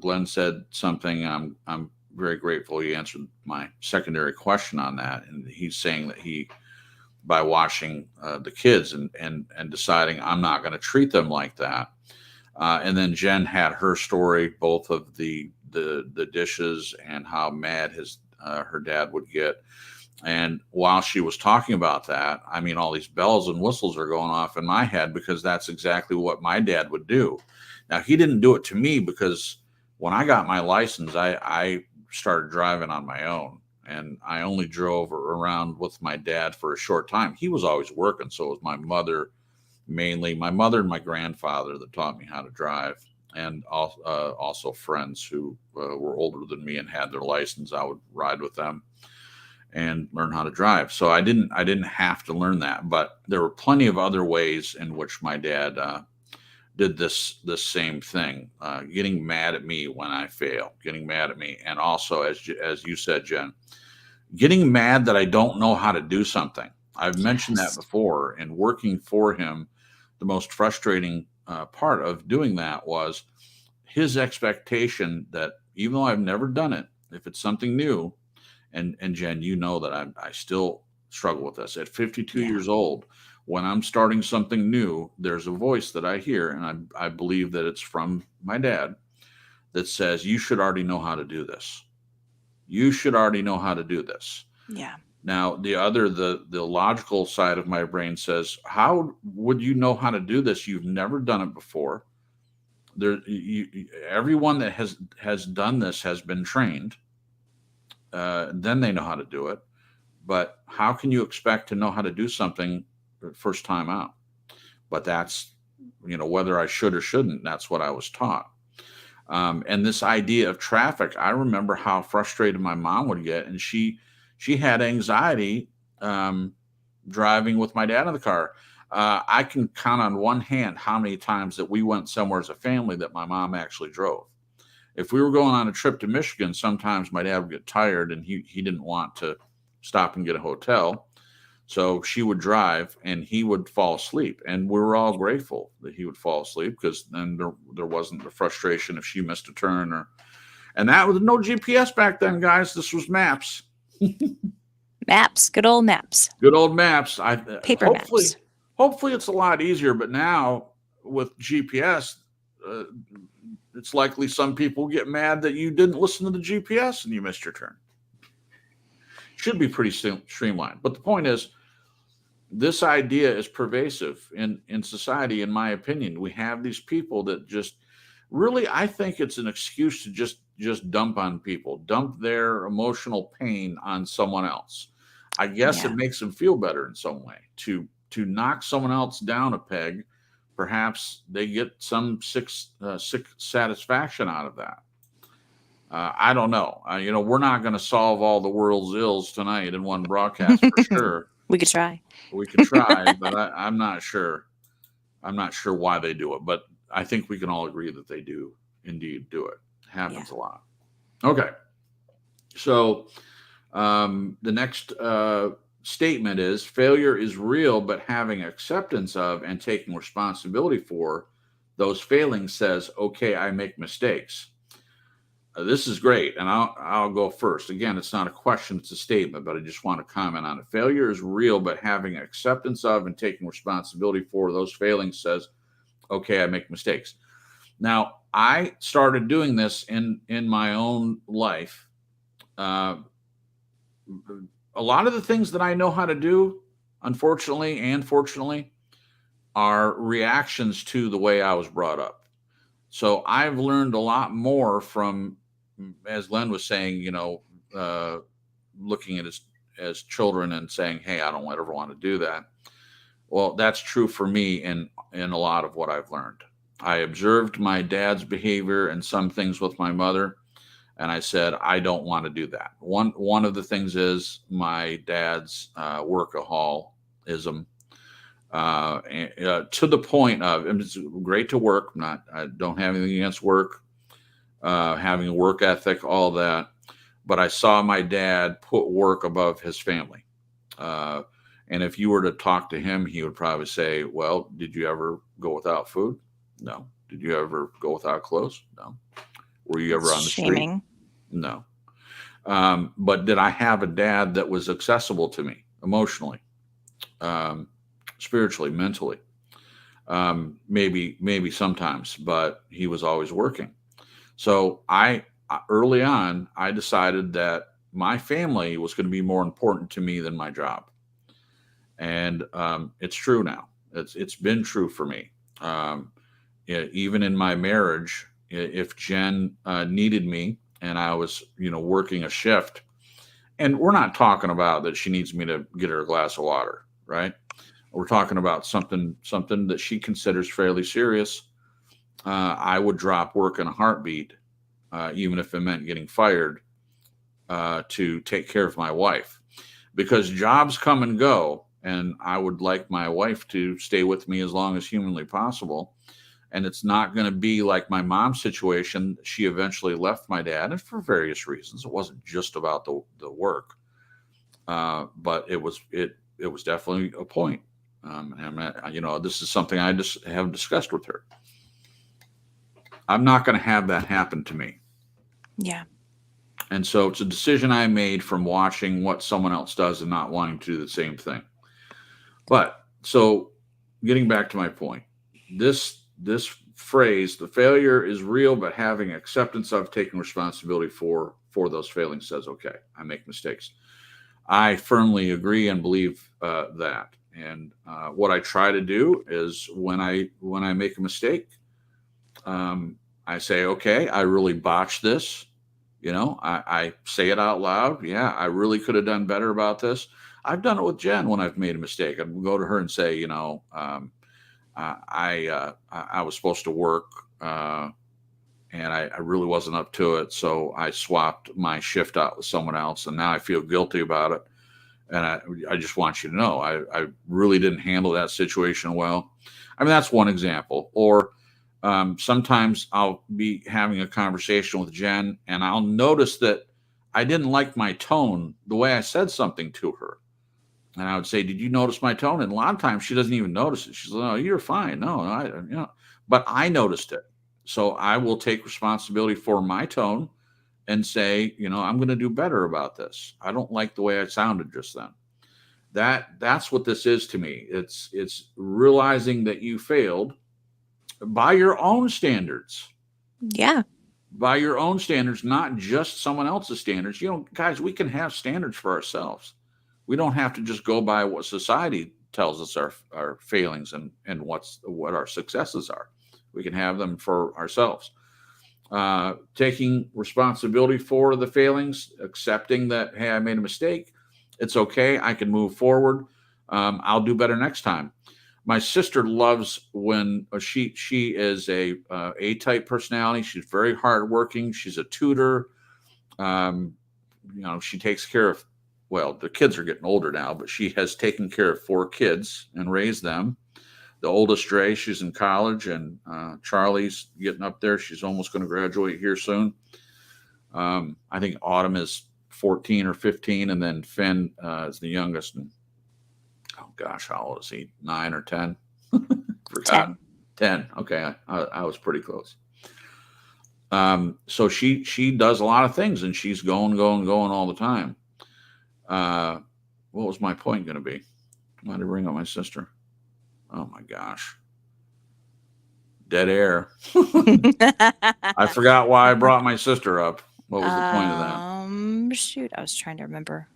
Glenn said something. I'm very grateful he answered my secondary question on that, and he's saying that by watching the kids and deciding I'm not going to treat them like that. And then Jen had her story, both of the dishes and how mad her dad would get. And while she was talking about that, I mean, all these bells and whistles are going off in my head, because that's exactly what my dad would do. Now, he didn't do it to me, because when I got my license, I started driving on my own. And I only drove around with my dad for a short time. He was always working. So it was my mother, mainly my mother and my grandfather, that taught me how to drive. And also friends who were older than me and had their license. I would ride with them and learn how to drive. So I didn't have to learn that. But there were plenty of other ways in which my dad did this same thing, getting mad at me when I fail, getting mad at me. And also, as you said, Jen, getting mad that I don't know how to do something. I've mentioned that before. And working for him, the most frustrating part of doing that was his expectation that even though I've never done it, if it's something new, and Jen, you know that I still struggle with this. At 52 years old, when I'm starting something new, there's a voice that I hear, and I believe that it's from my dad, that says, you should already know how to do this. You should already know how to do this. Yeah. Now, the logical side of my brain says, how would you know how to do this? You've never done it before. Everyone that has done this has been trained. Then they know how to do it. But how can you expect to know how to do something first time out? But that's, whether I should or shouldn't, that's what I was taught. And this idea of traffic, I remember how frustrated my mom would get, and she had anxiety driving with my dad in the car. I can count on one hand how many times that we went somewhere as a family that my mom actually drove. If we were going on a trip to Michigan, sometimes my dad would get tired and he didn't want to stop and get a hotel. So she would drive and he would fall asleep. And we were all grateful that he would fall asleep, because then there wasn't the frustration if she missed a turn and that was no GPS back then, guys. This was maps. Maps, good old maps. Good old maps. Paper maps. Hopefully it's a lot easier, but now with GPS, it's likely some people get mad that you didn't listen to the GPS and you missed your turn. Should be pretty streamlined. But the point is, this idea is pervasive in society, in my opinion. We have these people that just really, I think it's an excuse to just dump on people, dump their emotional pain on someone else. I guess it makes them feel better in some way to knock someone else down a peg. Perhaps they get some sick satisfaction out of that. I don't know. We're not going to solve all the world's ills tonight in one broadcast for sure. We could try. But I'm not sure. I'm not sure why they do it, but I think we can all agree that they do indeed do it. It happens a lot. Okay. So the next statement is, failure is real, but having acceptance of and taking responsibility for those failings says, okay, I make mistakes. This is great, and I'll go first. Again, it's not a question, it's a statement, but I just want to comment on it. Failure is real, but having acceptance of and taking responsibility for those failings says, okay, I make mistakes. Now, I started doing this in my own life. A lot of the things that I know how to do, unfortunately and fortunately, are reactions to the way I was brought up. So I've learned a lot more from, as Len was saying, looking at as children and saying, hey, I don't ever want to do that. Well, that's true for me in a lot of what I've learned. I observed my dad's behavior and some things with my mother, and I said, I don't want to do that. One of the things is my dad's workaholism, to the point of, it's great to work. I don't have anything against work, having a work ethic, all that. But I saw my dad put work above his family. And if you were to talk to him, he would probably say, well, did you ever go without food? No. Did you ever go without clothes? No. Were you ever on the street? No. But did I have a dad that was accessible to me emotionally, spiritually, mentally? Maybe sometimes, but he was always working. So early on, I decided that my family was going to be more important to me than my job. And it's true now. It's been true for me. Even in my marriage, if Jen needed me and I was, working a shift, and we're not talking about that she needs me to get her a glass of water, right? We're talking about something that she considers fairly serious. I would drop work in a heartbeat, even if it meant getting fired, to take care of my wife, because jobs come and go. And I would like my wife to stay with me as long as humanly possible. And it's not going to be like my mom's situation. She eventually left my dad, and for various reasons. It wasn't just about the work, but it was definitely a point. And this is something I just have discussed with her. I'm not going to have that happen to me. Yeah. And so it's a decision I made from watching what someone else does and not wanting to do the same thing. But so getting back to my point, this phrase, the failure is real, but having acceptance of taking responsibility for those failings says, okay, I make mistakes. I firmly agree and believe that. And what I try to do is when I make a mistake, I say, okay, I really botched this. I say it out loud. Yeah, I really could have done better about this. I've done it with Jen when I've made a mistake. I go to her and say, I was supposed to work and I really wasn't up to it. So I swapped my shift out with someone else, and now I feel guilty about it. And I just want you to know, I really didn't handle that situation well. I mean, that's one example. Or sometimes I'll be having a conversation with Jen, and I'll notice that I didn't like my tone, the way I said something to her. And I would say, "Did you notice my tone?" And a lot of times she doesn't even notice it. She's like, "Oh, you're fine." No, but I noticed it. So I will take responsibility for my tone and say, I'm going to do better about this. I don't like the way I sounded just then. That's what this is to me. It's realizing that you failed by your own standards. Yeah. By your own standards, not just someone else's standards. Guys, we can have standards for ourselves. We don't have to just go by what society tells us our failings and what our successes are. We can have them for ourselves. Taking responsibility for the failings, accepting that, hey, I made a mistake. It's okay. I can move forward. I'll do better next time. My sister loves when she is a A-type personality. She's very hardworking. She's a tutor. She takes care of, well, the kids are getting older now, but she has taken care of 4 kids and raised them. The oldest, Dre, she's in college, and Charlie's getting up there. She's almost going to graduate here soon. I think Autumn is 14 or 15, and then Finn is the youngest. And, oh gosh, how old is he? 9 or 10? Forgot. 10. Okay, I was pretty close. So she does a lot of things, and she's going all the time. What was my point going to be? I had to bring up my sister. Oh my gosh. Dead air. I forgot why I brought my sister up. What was the point of that? Shoot, I was trying to remember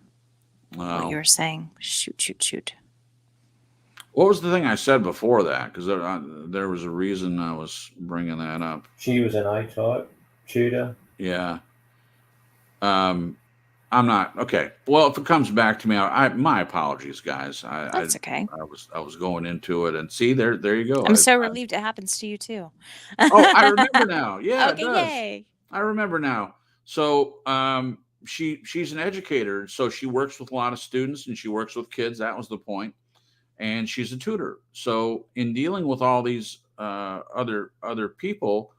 what you were saying. Shoot. What was the thing I said before that? Because there was a reason I was bringing that up. She was an A-type tutor. Yeah. I'm not okay. Well, if it comes back to me, my apologies, guys. That's okay. I was going into it, and see there you go. I'm so relieved it happens to you too. Oh, I remember now. Yeah, okay, it does. yay. I remember now. So she's an educator, so she works with a lot of students and she works with kids. That was the point. And she's a tutor. So in dealing with all these other people,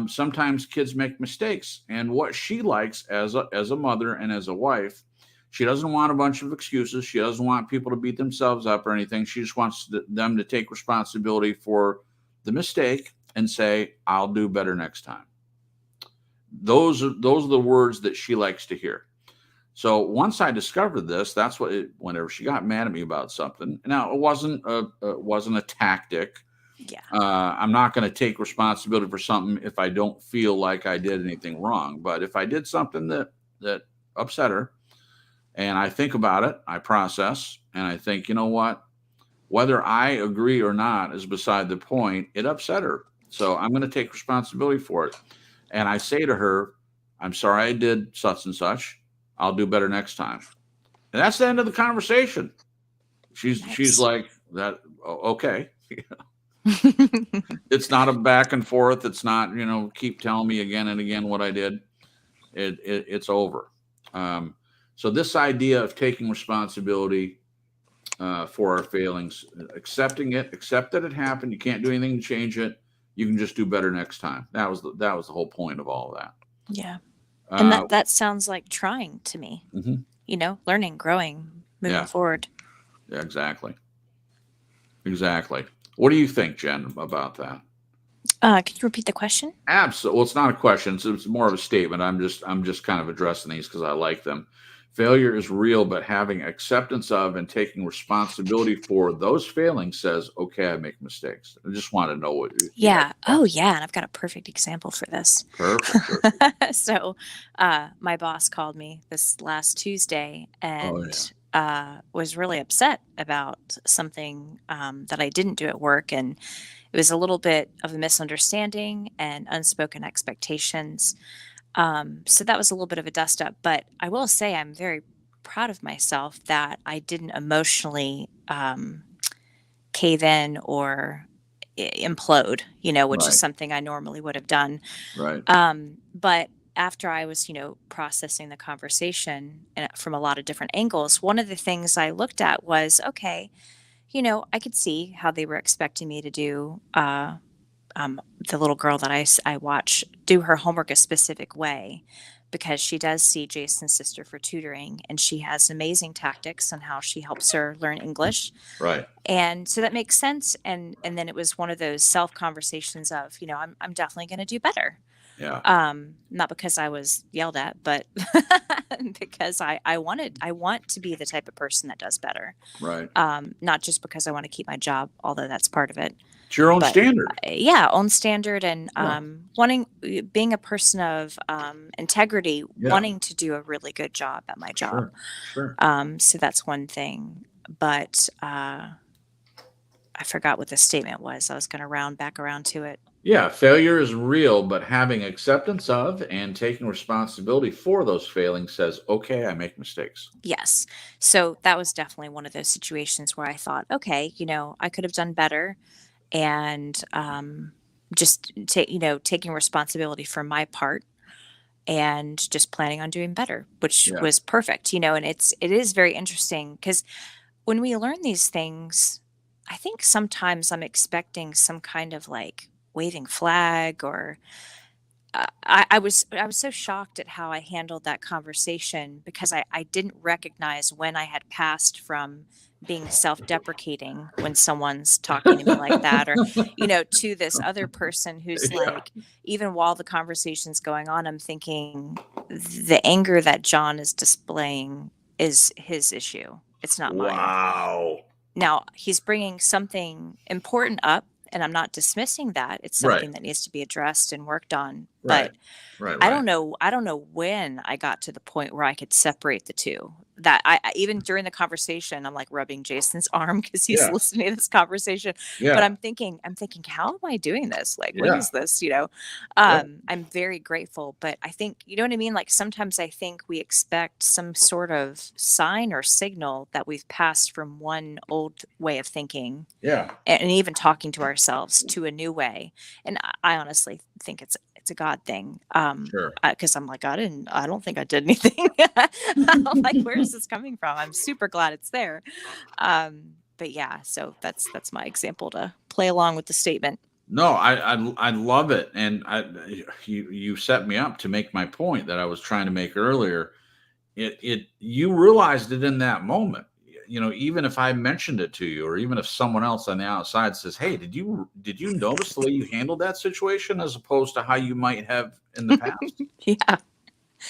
sometimes kids make mistakes. And what she likes as a mother and as a wife, she doesn't want a bunch of excuses. She doesn't want people to beat themselves up or anything. She just wants them to take responsibility for the mistake and say, I'll do better next time. Those are the words that she likes to hear. So once I discovered this, that's whenever she got mad at me about something. Now it wasn't a tactic. Yeah. I'm not going to take responsibility for something if I don't feel like I did anything wrong. But if I did something that upset her, and I think about it, I process, and I think, you know what? Whether I agree or not is beside the point. It upset her. So I'm going to take responsibility for it. And I say to her, I'm sorry I did such and such. I'll do better next time. And that's the end of the conversation. She's like that. Okay. It's not a back and forth. It's not, keep telling me again and again what I did. It's over. So this idea of taking responsibility for our failings, accepting it, accept that it happened. You can't do anything to change it. You can just do better next time. That was the whole point of all of that. Yeah. And that sounds like trying to me, mm-hmm. Learning, growing, moving forward. Yeah, exactly. Exactly. What do you think, Jen, about that? Can you repeat the question? Absolutely. Well, it's not a question. It's more of a statement. I'm just kind of addressing these because I like them. Failure is real, but having acceptance of and taking responsibility for those failings says, okay, I make mistakes. I just want to know what you have. Yeah. Oh, yeah. And I've got a perfect example for this. Perfect. So, my boss called me this last Tuesday and was really upset about something that I didn't do at work. And it was a little bit of a misunderstanding and unspoken expectations. So that was a little bit of a dust up. But I will say I'm very proud of myself that I didn't emotionally cave in or implode, which is Right. something I normally would have done. Right. But after I was, processing the conversation from a lot of different angles, one of the things I looked at was, okay, I could see how they were expecting me to do the little girl that I watch do her homework a specific way because she does see Jason's sister for tutoring and she has amazing tactics on how she helps her learn English. Right. And so that makes sense. And then it was one of those self conversations of, I'm definitely going to do better. Yeah. Not because I was yelled at, but because I want to be the type of person that does better. Right. Not just because I want to keep my job, although that's part of it. It's your own standard. Yeah, own standard and being a person of integrity, wanting to do a really good job at my job. Sure. So that's one thing. But I forgot what the statement was. I was going to round back around to it. Yeah, failure is real, but having acceptance of and taking responsibility for those failings says, okay, I make mistakes. Yes. So that was definitely one of those situations where I thought, okay, I could have done better. And just taking responsibility for my part and just planning on doing better, which was perfect, and it is very interesting because when we learn these things, I think sometimes I'm expecting some kind of like waving flag or I was so shocked at how I handled that conversation because I didn't recognize when I had passed from being self-deprecating when someone's talking to me like that or to this other person who's like, even while the conversation's going on, I'm thinking the anger that John is displaying is his issue. It's not mine. Wow. Now he's bringing something important up. And I'm not dismissing that. It's something that needs to be addressed and worked on. But I don't know when I got to the point where I could separate the two. That I even during the conversation, I'm like rubbing Jason's arm because he's listening to this conversation. Yeah. But I'm thinking, how am I doing this? Like, what is this? I'm very grateful. But I think, you know what I mean? Like sometimes I think we expect some sort of sign or signal that we've passed from one old way of thinking. Yeah. And even talking to ourselves to a new way. And I honestly think it's a God thing. Because I'm like, I don't think I did anything. I'm like, where is this coming from? I'm super glad it's there. But yeah, so that's my example to play along with the statement. No, I love it. And you set me up to make my point that I was trying to make earlier. You realized it in that moment. Even if I mentioned it to you, or even if someone else on the outside says, hey, did you notice the way you handled that situation as opposed to how you might have in the past? Yeah.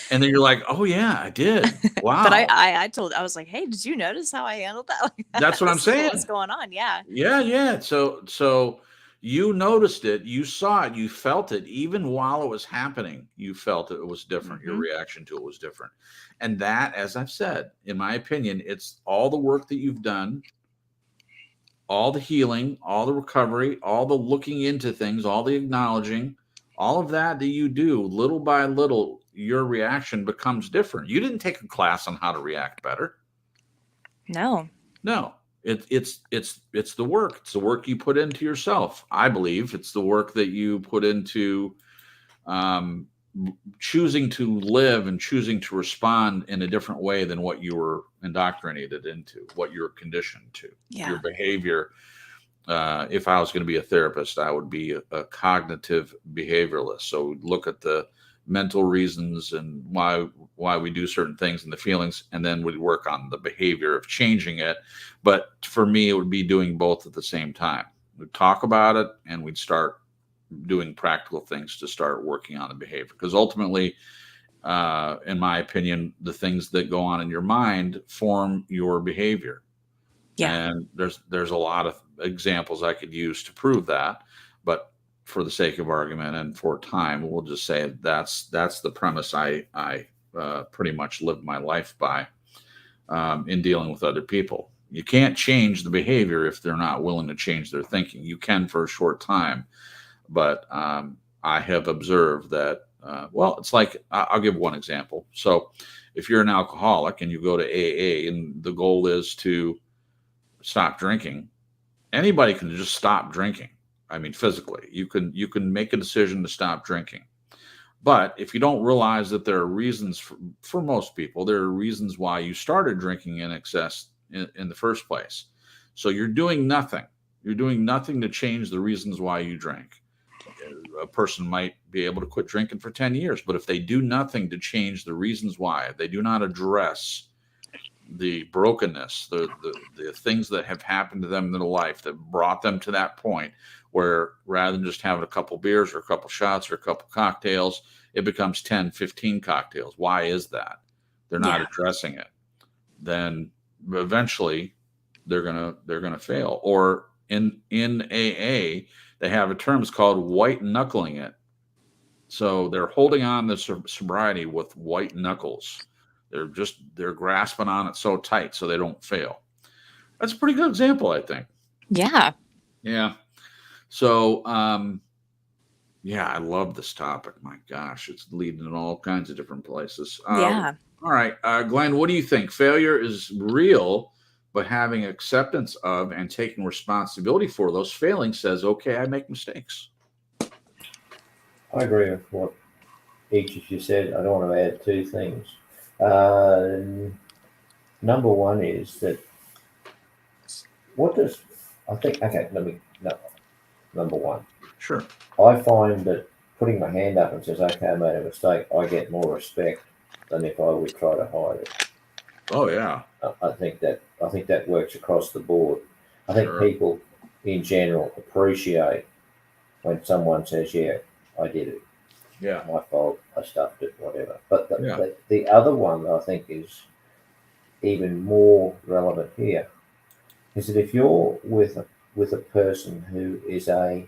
And then you're like, oh yeah, I did. Wow. But I was like, hey, did you notice how I handled that? Like, that's what I'm saying. What's going on? Yeah. Yeah. So you noticed it, you saw it, you felt it, even while it was happening, you felt it was different. Your reaction to it was different. And that, as I've said, in my opinion, it's all the work that you've done, all the healing, all the recovery, all the looking into things, all the acknowledging, all of that you do little by little, your reaction becomes different. You didn't take a class on how to react better. No. It's the work. It's the work you put into yourself. I believe it's the work that you put into choosing to live and choosing to respond in a different way than what you were indoctrinated into, what you were conditioned to. Your behavior. If I was going to be a therapist, I would be a cognitive behavioralist. So look at the mental reasons and why we do certain things and the feelings, and then we'd work on the behavior of changing it. But for me, it would be doing both at the same time. We'd talk about it and we'd start doing practical things to start working on the behavior. Because ultimately, in my opinion, the things that go on in your mind form your behavior. Yeah. And there's a lot of examples I could use to prove that, but for the sake of argument and for time, we'll just say that's the premise I pretty much live my life by in dealing with other people. You can't change the behavior if they're not willing to change their thinking. You can for a short time, but I have observed that, well, it's like, I'll give one example. So if you're an alcoholic and you go to AA and the goal is to stop drinking, anybody can just stop drinking. I mean, physically, you can make a decision to stop drinking. But if you don't realize that there are reasons for most people, there are reasons why you started drinking in excess in the first place. So you're doing nothing. You're doing nothing to change the reasons why you drink. A person might be able to quit drinking for 10 years, but if they do nothing to change the reasons why, they do not address the brokenness, the things that have happened to them in their life that brought them to that point where rather than just having a couple beers or a couple shots or a couple cocktails, it becomes 10, 15 cocktails. Why is that? They're not addressing it. Then eventually they're gonna fail. Or in AA, they have a term, it's called white knuckling it. So they're holding on to sobriety with white knuckles. They're grasping on it so tight so they don't fail. That's a pretty good example, I think. Yeah. Yeah. So, yeah, I love this topic. My gosh, it's leading in all kinds of different places. Yeah. All right, Glenn, what do you think? Failure is real, but having acceptance of and taking responsibility for those failings says, okay, I make mistakes. I agree with what each of you said. I don't want to add two things. Number one is that number one. Sure. I find that putting my hand up and says, okay, I made a mistake, I get more respect than if I would try to hide it. Oh yeah. I think that works across the board. I think people in general appreciate when someone says, yeah, I did it. Yeah. My fault, I stuffed it, whatever. But the other one I think is even more relevant here is that if you're with a person who is a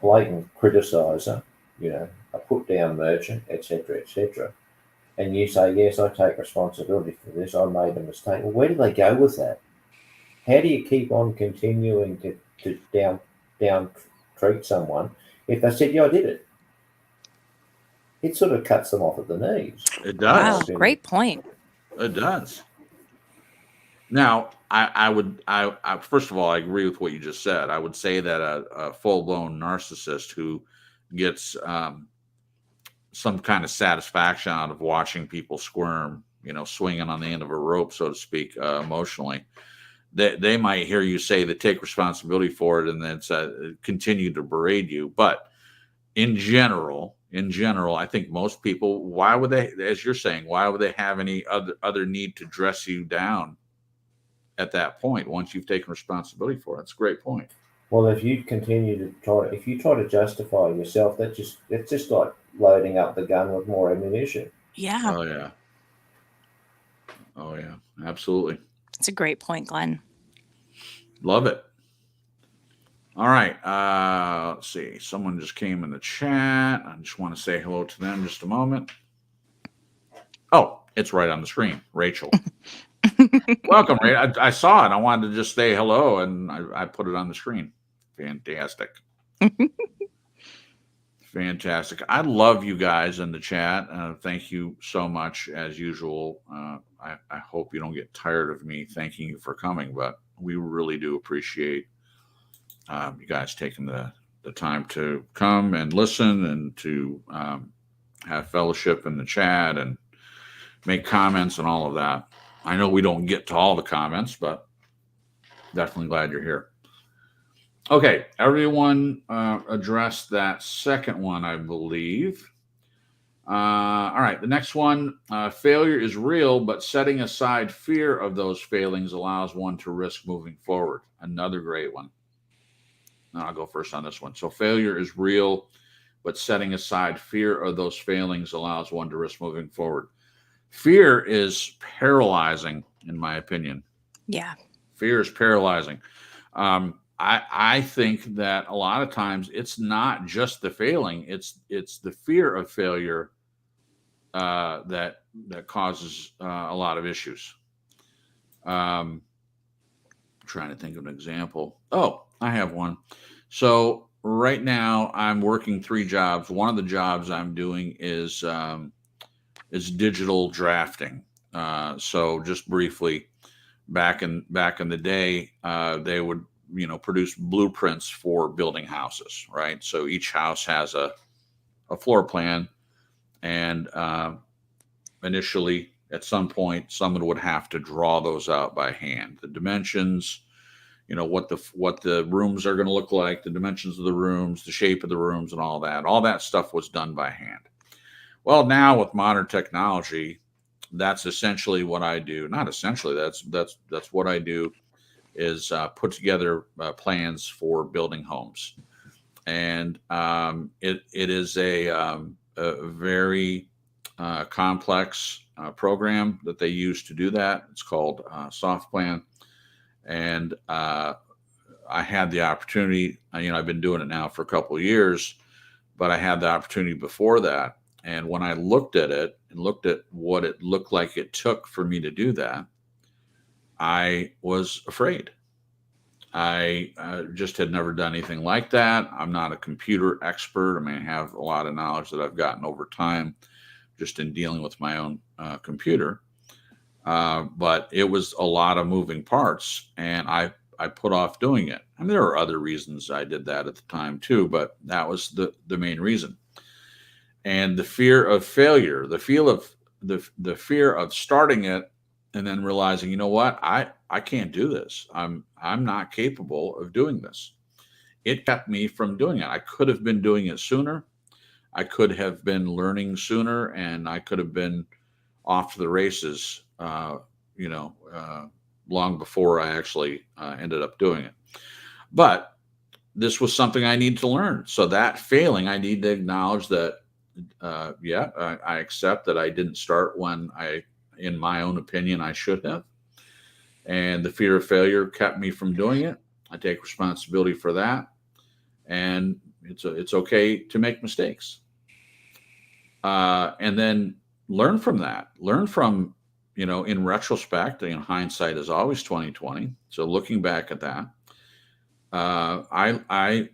blatant criticizer, a put down merchant, etc., and you say, yes, I take responsibility for this, I made a mistake. Well, where do they go with that? How do you keep on continuing to down treat someone if they said, yeah, I did it? It sort of cuts them off at the knees. It does. Wow, great point. It does. Now, I would first of all, I agree with what you just said. I would say that a full-blown narcissist who gets some kind of satisfaction out of watching people squirm, swinging on the end of a rope, so to speak, emotionally, they might hear you say that take responsibility for it and then continue to berate you. But in general, I think most people, why would they, as you're saying, why would they have any other need to dress you down at that point once you've taken responsibility for it? That's a great point. Well, if you continue to try to justify yourself, it's just like loading up the gun with more ammunition. Yeah. Oh yeah, absolutely. It's a great point, Glenn. Love it. All right. Let's see. Someone just came in the chat. I just want to say hello to them just a moment. Oh, it's right on the screen. Rachel. Welcome, Ray. I saw it. I wanted to just say hello, and I put it on the screen. Fantastic. Fantastic. I love you guys in the chat. Thank you so much, as usual. I hope you don't get tired of me thanking you for coming, but we really do appreciate you guys taking the time to come and listen and to have fellowship in the chat and make comments and all of that. I know we don't get to all the comments, but definitely glad you're here. Okay, everyone addressed that second one, I believe. All right, the next one, failure is real, but setting aside fear of those failings allows one to risk moving forward. Another great one. I'll go first on this one. So failure is real, but setting aside fear of those failings allows one to risk moving forward. Fear is paralyzing, in my opinion. Yeah. Fear is paralyzing. I think that a lot of times it's not just the failing; it's the fear of failure that causes a lot of issues. Um, trying to think of an example. Oh, I have one. So right now I'm working 3 jobs. One of the jobs I'm doing is digital drafting. So just briefly, back in the day, they would produce blueprints for building houses, right? So each house has a floor plan, and initially at some point someone would have to draw those out by hand, the dimensions, what the rooms are going to look like, the dimensions of the rooms, the shape of the rooms, and all that stuff was done by hand. Well, now with modern technology, that's essentially what I do. Not essentially, that's what I do, is put together plans for building homes. And it is a very complex program that they use to do that. It's called SoftPlan. And I had the opportunity, I've been doing it now for a couple of years, but I had the opportunity before that. And when I looked at it and looked at what it looked like it took for me to do that, I was afraid. I just had never done anything like that. I'm not a computer expert. I mean, I have a lot of knowledge that I've gotten over time just in dealing with my own computer. But it was a lot of moving parts, and I put off doing it. I mean, there are other reasons I did that at the time too, but that was the main reason. And the fear of failure, the fear of starting it and then realizing, you know what, I can't do this. I'm not capable of doing this. It kept me from doing it. I could have been doing it sooner. I could have been learning sooner, and I could have been off to the races, long before I actually ended up doing it. But this was something I need to learn. So that failing, I need to acknowledge that, I accept that I didn't start when in my own opinion, I should have. And the fear of failure kept me from doing it. I take responsibility for that. And it's okay to make mistakes. And then learn from that. Learn from, in retrospect, hindsight is always 20/20. So looking back at that, I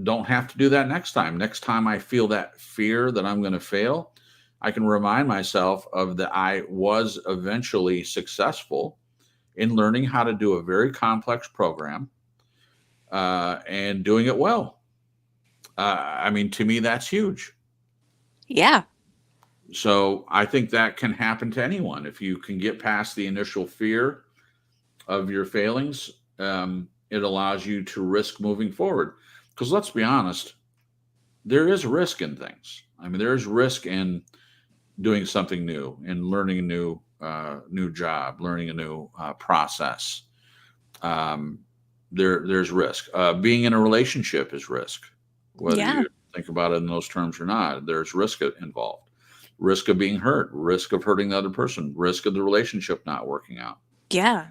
don't have to do that next time. Next time I feel that fear that I'm going to fail, I can remind myself of that I was eventually successful in learning how to do a very complex program and doing it well. To me, that's huge. Yeah. So I think that can happen to anyone. If you can get past the initial fear of your failings, it allows you to risk moving forward. Because let's be honest, there is risk in things. There is risk in doing something new, in learning a new job, learning a new process. There's risk. Being in a relationship is risk, whether you think about it in those terms or not. There's risk involved. Risk of being hurt, risk of hurting the other person, risk of the relationship not working out. Yeah.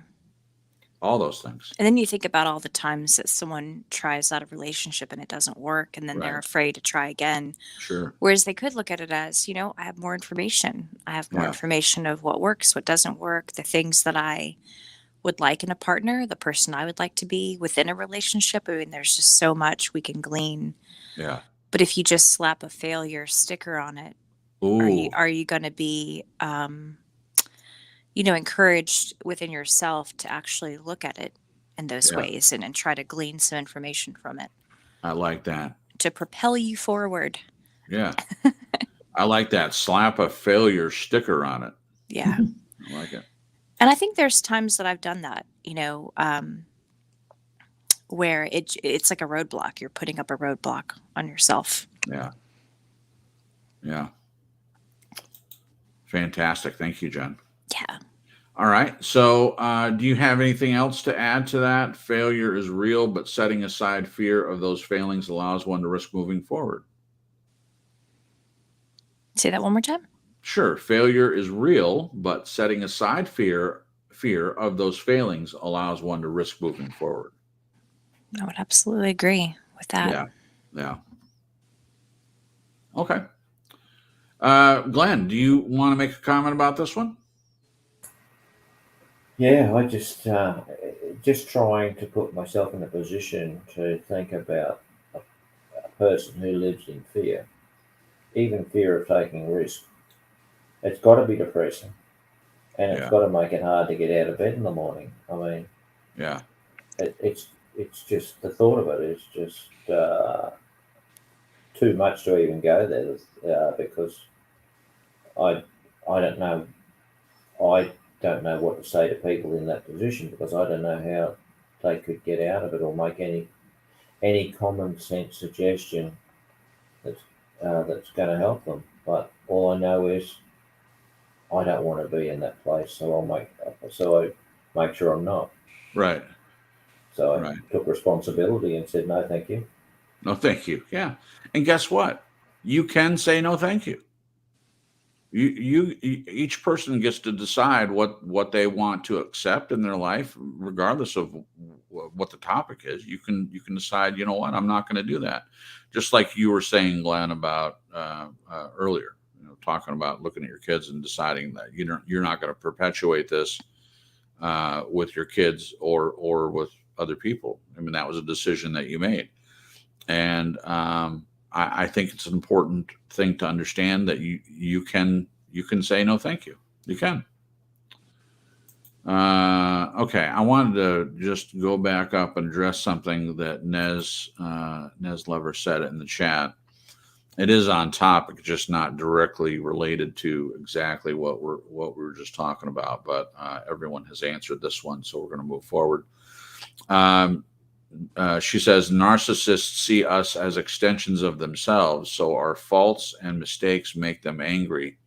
All those things. And then you think about all the times that someone tries out a relationship and it doesn't work, and then they're afraid to try again. Sure. Whereas they could look at it as, I have more information. I have more information of what works, what doesn't work, the things that I would like in a partner, the person I would like to be within a relationship. There's just so much we can glean. Yeah. But if you just slap a failure sticker on it, are you going to be, encouraged within yourself to actually look at it in those ways and try to glean some information from it? I like that. To propel you forward. Yeah. I like that. Slap a failure sticker on it. Yeah. I like it. And I think there's times that I've done that, where it's like a roadblock. You're putting up a roadblock on yourself. Yeah. Yeah. Fantastic. Thank you, Jen. Yeah. All right. So, do you have anything else to add to that? Failure is real, but setting aside fear of those failings allows one to risk moving forward. Say that one more time. Sure. Failure is real, but setting aside fear of those failings allows one to risk moving forward. I would absolutely agree with that. Yeah. Yeah. Okay. Glenn, do you want to make a comment about this one? Yeah, I just trying to put myself in a position to think about a person who lives in fear, even fear of taking risk. It's got to be depressing, and it's Yeah. got to make it hard to get out of bed in the morning. I mean, Yeah. it's just the thought of it is just too much to even go there because I I don't know I don't know what to say to people in that position because I don't know how they could get out of it or make any common sense suggestion that's going to help them. But all I know is I don't want to be in that place, so I make sure I'm not. Right. So Right. I took responsibility and said no, thank you. No, thank you. Yeah. And guess what? You can say no, thank you. Each person gets to decide what they want to accept in their life, regardless of what the topic is. You can decide, you know what, I'm not going to do that. Just like you were saying, Glenn, about earlier, talking about looking at your kids and deciding that you're not going to perpetuate this with your kids or with other people. I mean, that was a decision that you made, and I think it's an important thing to understand that you can say no, thank you. You can. Okay, I wanted to just go back up and address something that Nez Lever said in the chat. It is on topic, just not directly related to exactly what we were just talking about. But everyone has answered this one, so we're going to move forward. She says, narcissists see us as extensions of themselves, so our faults and mistakes make them angry,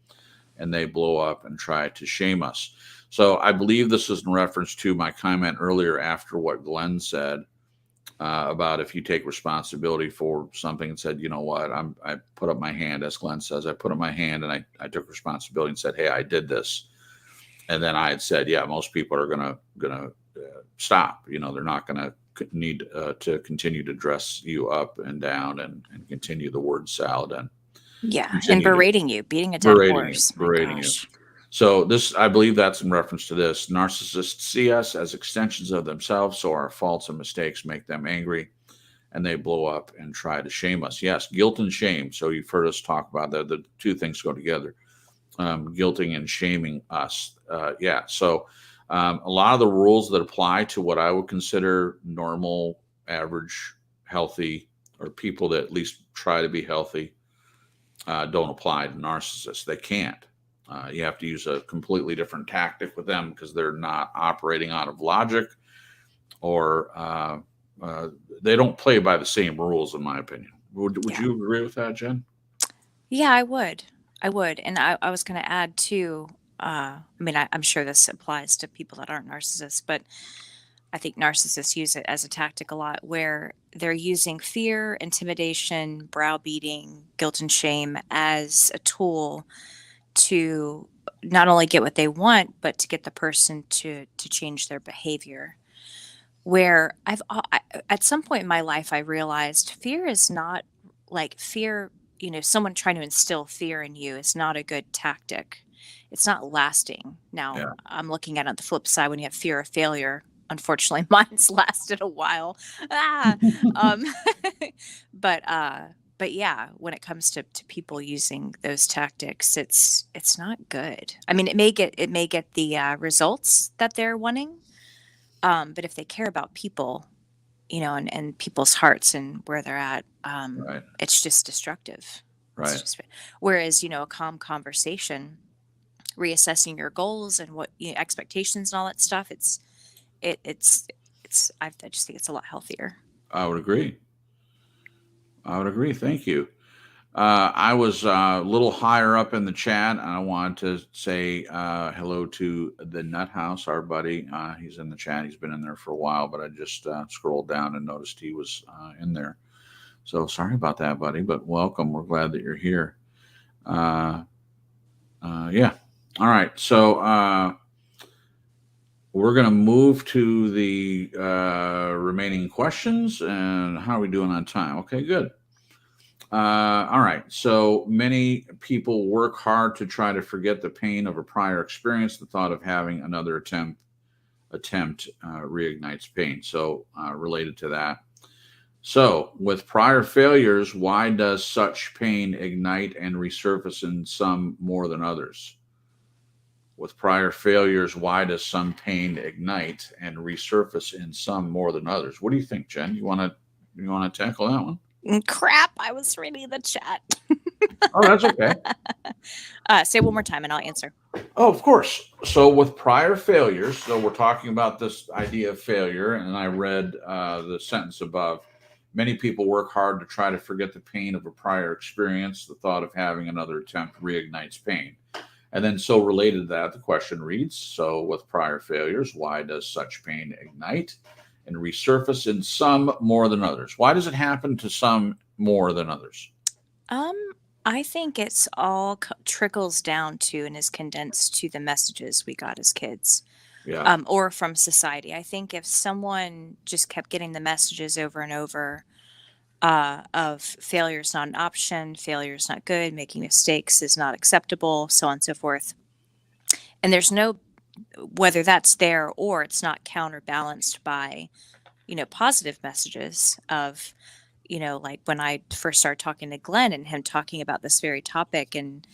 and they blow up and try to shame us. So I believe this is in reference to my comment earlier after what Glenn said about if you take responsibility for something and said, you know what, I put up my hand, as Glenn says, I put up my hand and I took responsibility and said, hey, I did this. And then I had said, yeah, most people are gonna stop. They're not gonna need to continue to dress you up and down and continue the word salad and and berating you, beating a dead horse. Berating you. So this, I believe that's in reference to this. Narcissists see us as extensions of themselves, so our faults and mistakes make them angry, and they blow up and try to shame us. Yes, guilt and shame. So you've heard us talk about that. The two things go together. Guilting and shaming us. So a lot of the rules that apply to what I would consider normal, average, healthy, or people that at least try to be healthy don't apply to narcissists. They can't. You have to use a completely different tactic with them because they're not operating out of logic, or they don't play by the same rules, in my opinion. Would you agree with that, Jen? Yeah, I would. And I was going to add too, I'm sure this applies to people that aren't narcissists, but I think narcissists use it as a tactic a lot where they're using fear, intimidation, browbeating, guilt and shame as a tool to not only get what they want, but to get the person to change their behavior. Where at some point in my life, I realized fear is not like fear, someone trying to instill fear in you is not a good tactic. It's not lasting. Now, I'm looking at it on the flip side when you have fear of failure. Unfortunately, mine's lasted a while. But yeah, when it comes to people using those tactics, it's not good. I mean, it may get the results that they're wanting, but if they care about people, and people's hearts and where they're at, Right. it's just destructive. Right. Whereas, a calm conversation, reassessing your goals and what expectations and all that stuff, I just think it's a lot healthier. I would agree. Thank you. I was a little higher up in the chat, and I wanted to say hello to the Nut House, our buddy. He's in the chat. He's been in there for a while, but I just scrolled down and noticed he was in there. So sorry about that, buddy, but welcome. We're glad that you're here. Yeah. All right. So we're going to move to the remaining questions. And how are we doing on time? Okay, good. All right. So many people work hard to try to forget the pain of a prior experience. The thought of having another attempt reignites pain. So related to that. So with prior failures, why does such pain ignite and resurface in some more than others? With prior failures, why does some pain ignite and resurface in some more than others? What do you think, Jen? You want to tackle that one? Crap! I was reading the chat. Oh, that's okay. Say one more time, and I'll answer. Oh, of course. So with prior failures, so we're talking about this idea of failure, and I read the sentence above. Many people work hard to try to forget the pain of a prior experience. The thought of having another attempt reignites pain. And then, so related to that, the question reads, so with prior failures, why does such pain ignite and resurface in some more than others? Why does it happen to some more than others? I think it's all trickles down to and is condensed to the messages we got as kids. Yeah. Or from society. I think if someone just kept getting the messages over and over of failure is not an option, failure is not good, making mistakes is not acceptable, so on and so forth. And there's no, whether that's there or it's not counterbalanced by, positive messages of, like when I first started talking to Glenn and him talking about this very topic. And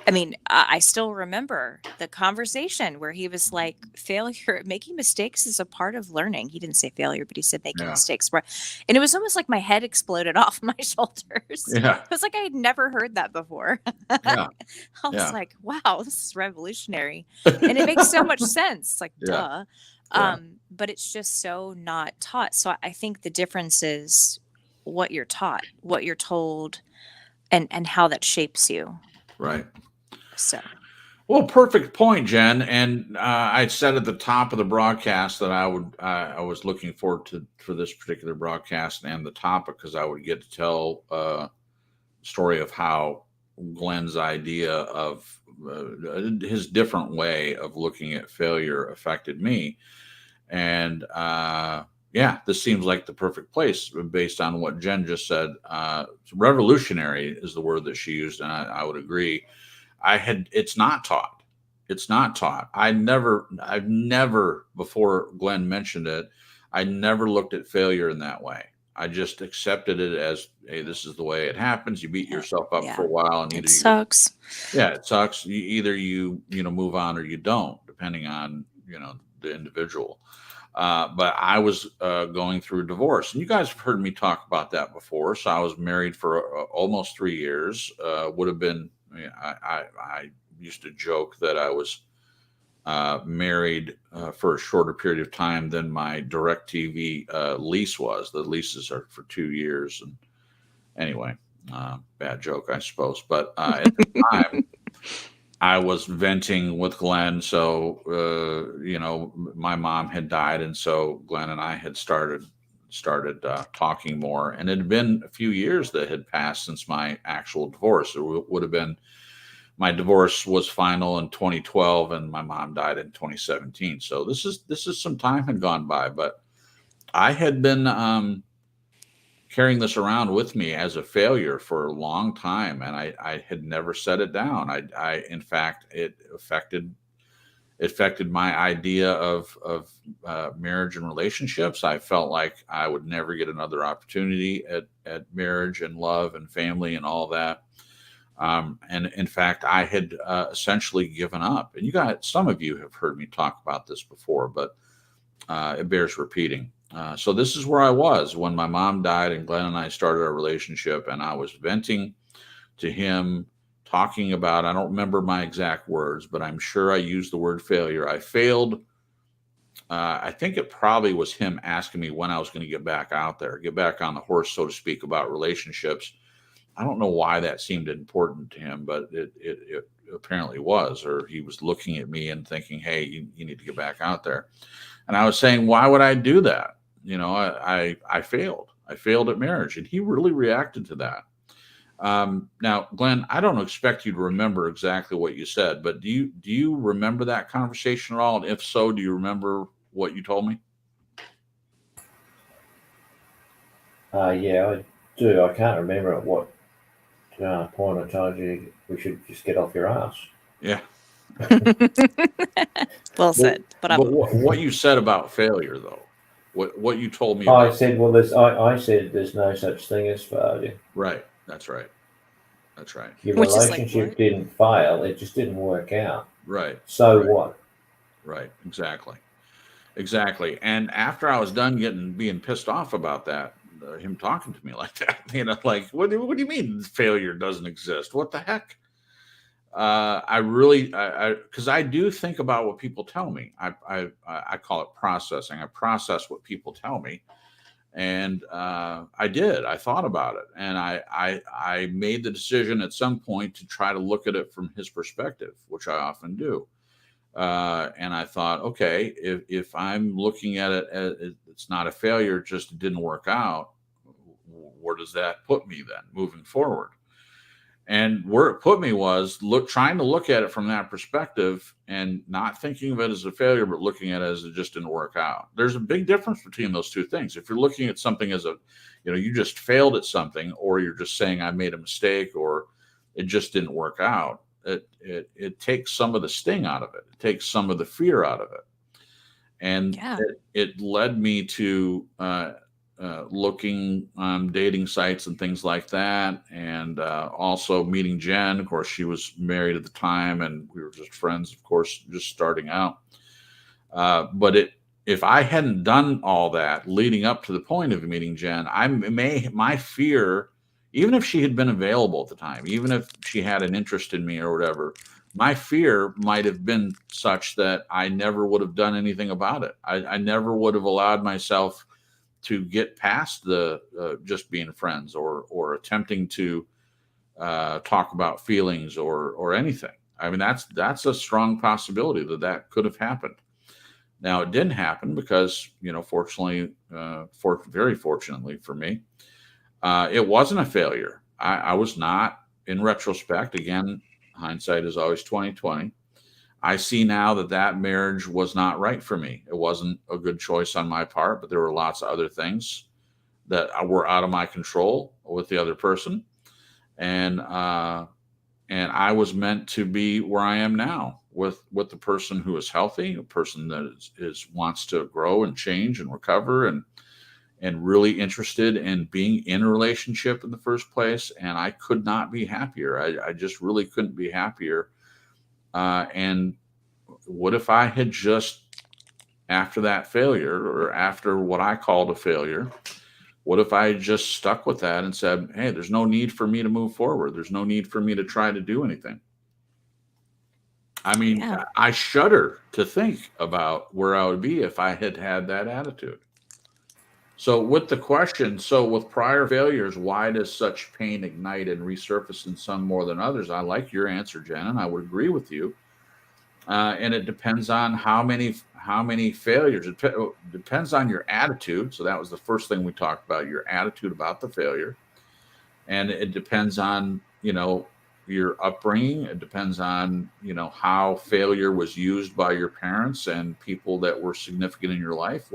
I mean, I still remember the conversation where he was like, failure, making mistakes is a part of learning. He didn't say failure, but he said making mistakes. And it was almost like my head exploded off my shoulders. Yeah. It was like I had never heard that before. Yeah. I was like, wow, this is revolutionary. And it makes so much sense. It's like, duh. Yeah. But it's just so not taught. So I think the difference is what you're taught, what you're told, and how that shapes you. Right. So, well, perfect point, Jen. And I said at the top of the broadcast that I was looking forward for this particular broadcast and the topic because I would get to tell a story of how Glenn's idea of his different way of looking at failure affected me. And yeah, this seems like the perfect place based on what Jen just said. Revolutionary is the word that she used, and I would agree. It's not taught. It's not taught. I've never, before Glenn mentioned it, I never looked at failure in that way. I just accepted it as, hey, this is the way it happens. You beat yourself up for a while, and it sucks. It sucks. Either you move on or you don't, depending on the individual. But I was going through a divorce, and you guys have heard me talk about that before. So I was married for almost 3 years. Would have been. I used to joke that I was married for a shorter period of time than my DirecTV lease was. The leases are for 2 years, and anyway, bad joke, I suppose. But at the time, I was venting with Glenn. So my mom had died, and so Glenn and I had started talking more, and it had been a few years that had passed since my actual divorce. It would have been, my divorce was final in 2012 and my mom died in 2017. So this is some time had gone by, but I had been carrying this around with me as a failure for a long time, and I had never set it down. I in fact, it affected my idea of marriage and relationships. I felt like I would never get another opportunity at marriage and love and family and all that. And in fact, I had essentially given up. And some of you have heard me talk about this before, but it bears repeating. So this is where I was when my mom died and Glenn and I started our relationship, and I was venting to him, talking about, I don't remember my exact words, but I'm sure I used the word failure. I failed. I think it probably was him asking me when I was going to get back out there, get back on the horse, so to speak, about relationships. I don't know why that seemed important to him, but it apparently was, or he was looking at me and thinking, hey, you need to get back out there. And I was saying, why would I do that? You know, I failed. I failed at marriage. And he really reacted to that. Now, Glenn, I don't expect you to remember exactly what you said, but do you remember that conversation at all? And if so, do you remember what you told me? Yeah, I do. I can't remember at what point I told you we should just get off your ass. Yeah. Well said. But what you said about failure, though, what you told me. I said, well, I said there's no such thing as failure. Right. That's right. That's right. Your relationship didn't fail; it just didn't work out. Right. So what? Right. Exactly. Exactly. And after I was done being pissed off about that, him talking to me like that, you know, like, what do you mean failure doesn't exist? What the heck? I really, because I do think about what people tell me. I call it processing. I process what people tell me, and I did. I thought about it, and I made the decision at some point to try to look at it from his perspective, which I often do. And I thought, okay, if I'm looking at it as it's not a failure, just it didn't work out, where does that put me then moving forward? And where it put me was trying to look at it from that perspective and not thinking of it as a failure, but looking at it as it just didn't work out. There's a big difference between those two things. If you're looking at something as you just failed at something, or you're just saying I made a mistake, or it just didn't work out, it takes some of the sting out of it. It takes some of the fear out of it. And it led me to looking on dating sites and things like that. And also meeting Jen. Of course, she was married at the time, and we were just friends, of course, just starting out. But if I hadn't done all that leading up to the point of meeting Jen, my fear, even if she had been available at the time, even if she had an interest in me or whatever, my fear might have been such that I never would have done anything about it. I never would have allowed myself to get past the just being friends or attempting to talk about feelings or anything. I mean, that's a strong possibility that could have happened. Now, it didn't happen because, fortunately, very fortunately for me, it wasn't a failure. I was not, in retrospect, again, hindsight is always 20/20. I see now that marriage was not right for me. It wasn't a good choice on my part, but there were lots of other things that were out of my control with the other person. And I was meant to be where I am now with the person who is healthy, a person that wants to grow and change and recover and really interested in being in a relationship in the first place. And I could not be happier. I just really couldn't be happier. And what if I had just, after that failure, or after what I called a failure, what if I had just stuck with that and said, hey, there's no need for me to move forward. There's no need for me to try to do anything. I mean, I shudder to think about where I would be if I had had that attitude. So with the question, with prior failures, why does such pain ignite and resurface in some more than others? I like your answer, Jen, and I would agree with you. And it depends on how many failures. It depends on your attitude. So that was the first thing we talked about, your attitude about the failure. And it depends on, your upbringing. It depends on, how failure was used by your parents and people that were significant in your life,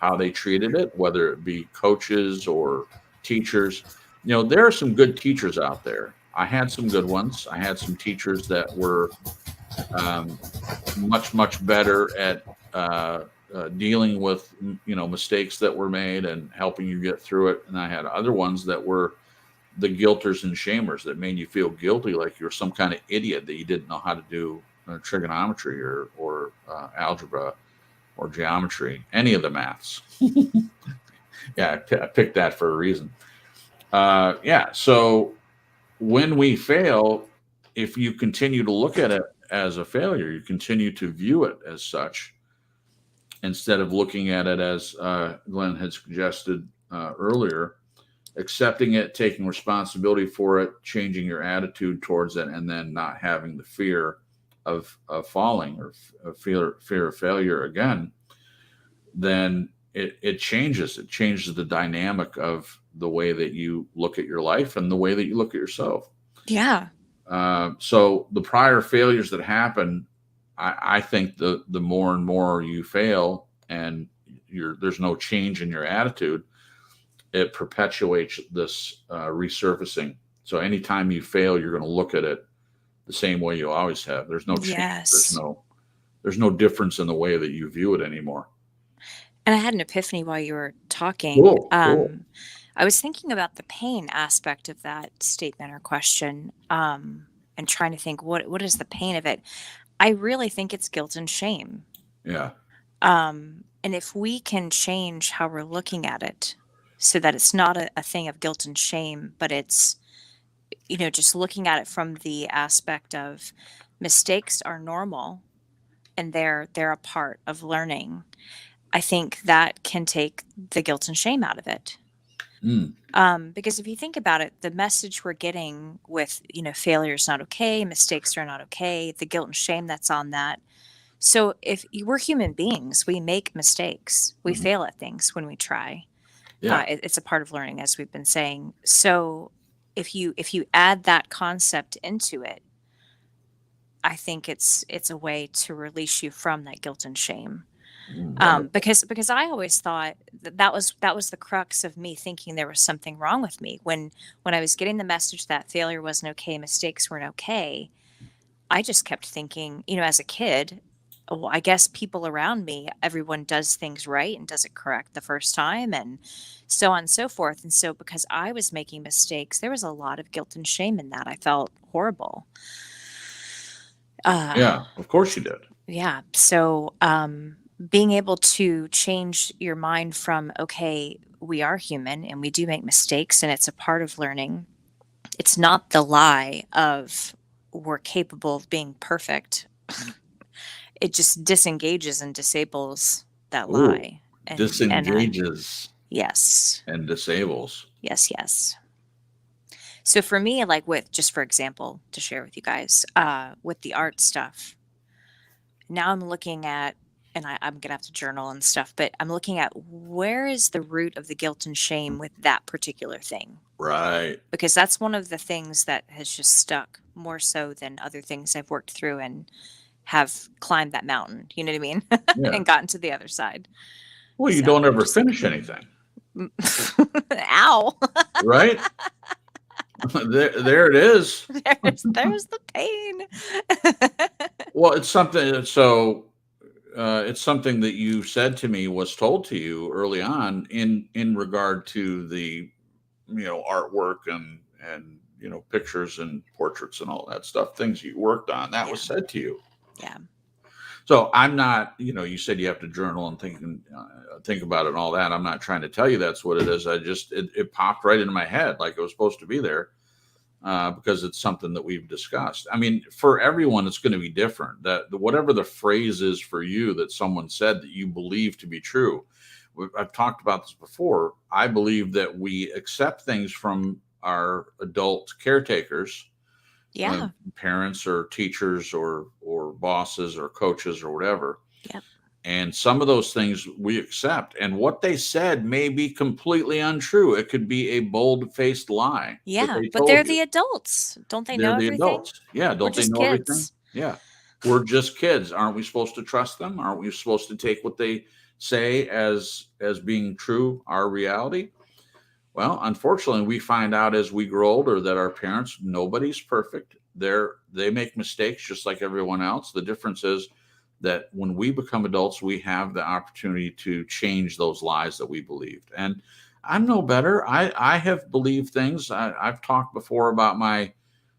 how they treated it, whether it be coaches or teachers. There are some good teachers out there. I had some good ones. I had some teachers that were much, much better at dealing with, mistakes that were made and helping you get through it. And I had other ones that were the guilters and shamers that made you feel guilty, like you're some kind of idiot that you didn't know how to do trigonometry or algebra or geometry, any of the maths. Yeah, I picked that for a reason. So when we fail, if you continue to look at it as a failure, you continue to view it as such, instead of looking at it as Glenn had suggested earlier, accepting it, taking responsibility for it, changing your attitude towards it, and then not having the fear of falling or fear of failure again, then it changes. It changes the dynamic of the way that you look at your life and the way that you look at yourself. Yeah. So the prior failures that happen, I think the more and more you fail and there's no change in your attitude, it perpetuates this resurfacing. So anytime you fail, you're going to look at it the same way you always have. There's no change. Yes. There's no difference in the way that you view it anymore. And I had an epiphany while you were talking. Cool. I was thinking about the pain aspect of that statement or question, and trying to think what is the pain of it. I really think it's guilt and shame. Yeah. And if we can change how we're looking at it so that it's not a thing of guilt and shame, but it's, just looking at it from the aspect of mistakes are normal and they're a part of learning, I think that can take the guilt and shame out of it. Because if you think about it, the message we're getting with, failure is not okay, mistakes are not okay, the guilt and shame that's on that. So if we're human beings, we make mistakes, we fail at things when we try. Yeah. It's a part of learning, as we've been saying. So if you add that concept into it, I think it's a way to release you from that guilt and shame. Because I always thought that was the crux of me thinking there was something wrong with me when I was getting the message that failure wasn't okay, mistakes weren't okay. I just kept thinking, as a kid, well, I guess people around me, everyone does things right and does it correct the first time, and so on and so forth. And so because I was making mistakes, there was a lot of guilt and shame in that. I felt horrible. Yeah, of course you did. Yeah. So being able to change your mind from, okay, we are human and we do make mistakes and it's a part of learning. It's not the lie of we're capable of being perfect. It just disengages and disables that lie. Disengages. Yes. And disables. Yes. So for me, like just for example, to share with you guys, with the art stuff, now I'm looking at, and I'm going to have to journal and stuff, but I'm looking at where is the root of the guilt and shame with that particular thing. Right. Because that's one of the things that has just stuck more so than other things I've worked through and have climbed that mountain. You know what I mean? Yeah. And gotten to the other side. Well, you don't ever finish anything. Ow. Right? There it is. There's the pain. Well, it's something. So it's something that you said to me, was told to you early on in regard to the artwork and pictures and portraits and all that stuff, things you worked on. That was said to you. Yeah. So I'm not, you said you have to journal and think about it and all that. I'm not trying to tell you that's what it is. It popped right into my head like it was supposed to be there, because it's something that we've discussed. I mean, for everyone, it's going to be different. Whatever the phrase is for you that someone said that you believe to be true. I've talked about this before. I believe that we accept things from our adult caretakers. Yeah. Parents or teachers or bosses or coaches or whatever. Yep. And some of those things we accept. And what they said may be completely untrue. It could be a bold-faced lie. Yeah, but they're the adults. Don't they know everything? They're the adults. Yeah, don't they know everything? Yeah. We're just kids. Aren't we supposed to trust them? Aren't we supposed to take what they say as being true, our reality? Well, unfortunately, we find out as we grow older that our parents, nobody's perfect. They make mistakes just like everyone else. The difference is that when we become adults, we have the opportunity to change those lies that we believed. And I'm no better. I have believed things. I've talked before about my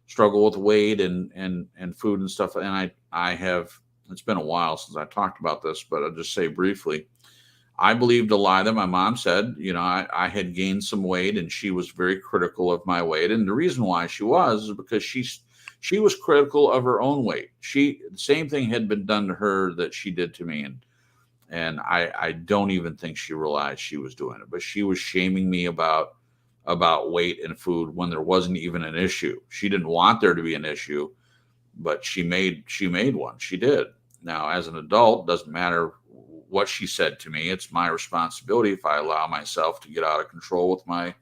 struggle with weight and food and stuff. And I have, it's been a while since I talked about this, but I'll just say briefly, I believed a lie that my mom said. I had gained some weight and she was very critical of my weight. And the reason why she was is because she was critical of her own weight. The same thing had been done to her that she did to me. And I don't even think she realized she was doing it, but she was shaming me about about weight and food when there wasn't even an issue. She didn't want there to be an issue, but she made one. She did. Now, as an adult, doesn't matter what she said to me. It's my responsibility if I allow myself to get out of control with my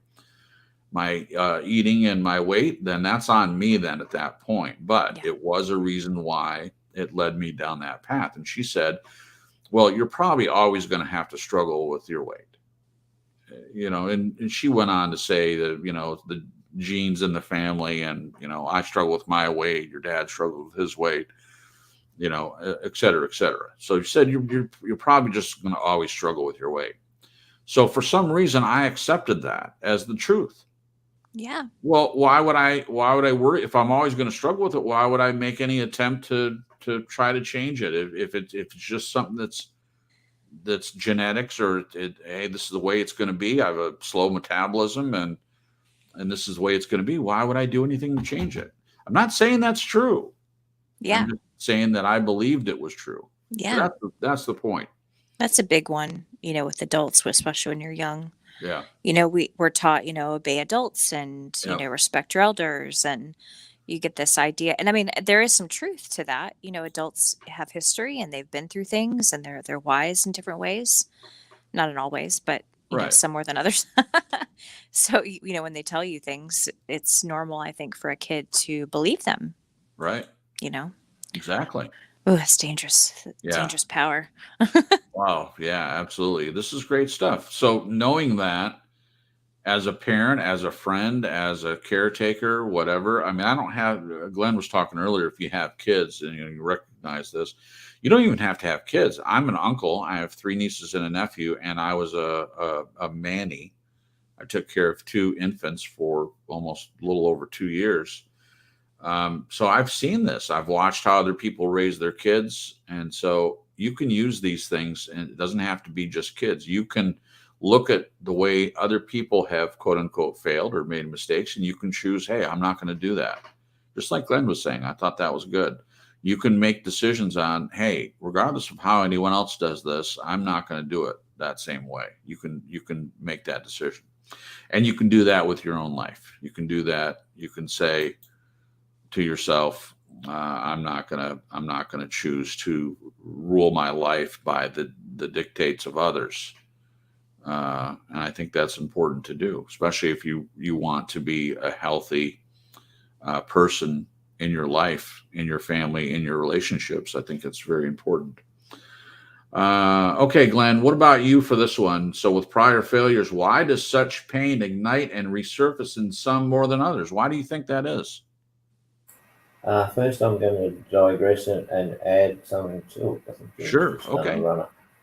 eating and my weight, then that's on me then at that point. But it was a reason why it led me down that path. And she said, well, you're probably always going to have to struggle with your weight. And she went on to say that, the genes in the family, and, I struggle with my weight, your dad struggled with his weight, et cetera, et cetera. So she said, you're probably just going to always struggle with your weight. So for some reason, I accepted that as the truth. Yeah. Well, why would I worry if I'm always going to struggle with it? Why would I make any attempt to try to change it? If it's just something that's genetics, or hey, this is the way it's going to be. I have a slow metabolism, and this is the way it's going to be. Why would I do anything to change it? I'm not saying that's true. Yeah. I'm just saying that I believed it was true. Yeah. So that's the point. That's a big one, with adults, especially when you're young. Yeah. We're taught, obey adults and, respect your elders, and you get this idea. And I mean, there is some truth to that. Adults have history and they've been through things, and they're wise in different ways. Not in all ways, but some more than others. So, when they tell you things, it's normal, I think, for a kid to believe them. Right. Exactly. Oh, that's dangerous. Dangerous power. Wow. Yeah, absolutely. This is great stuff. So knowing that as a parent, as a friend, as a caretaker, whatever, I mean, I don't have, Glenn was talking earlier, if you have kids and you recognize this, you don't even have to have kids. I'm an uncle. I have 3 nieces and a nephew, and I was a manny. I took care of 2 infants for almost a little over 2 years. So I've seen this. I've watched how other people raise their kids. And so you can use these things, and it doesn't have to be just kids. You can look at the way other people have, quote unquote, failed or made mistakes, and you can choose, hey, I'm not going to do that. Just like Glenn was saying, I thought that was good. You can make decisions on, hey, regardless of how anyone else does this, I'm not going to do it that same way. You can make that decision, and you can do that with your own life. You can do that. You can say to yourself, I'm not gonna choose to rule my life by the dictates of others. And I think that's important to do, especially if you want to be a healthy person in your life, in your family, in your relationships. I think it's very important. Okay, Glenn, what about you for this one? So with prior failures, why does such pain ignite and resurface in some more than others? Why do you think that is? First, I'm going to digress and add something to it. Sure. Okay.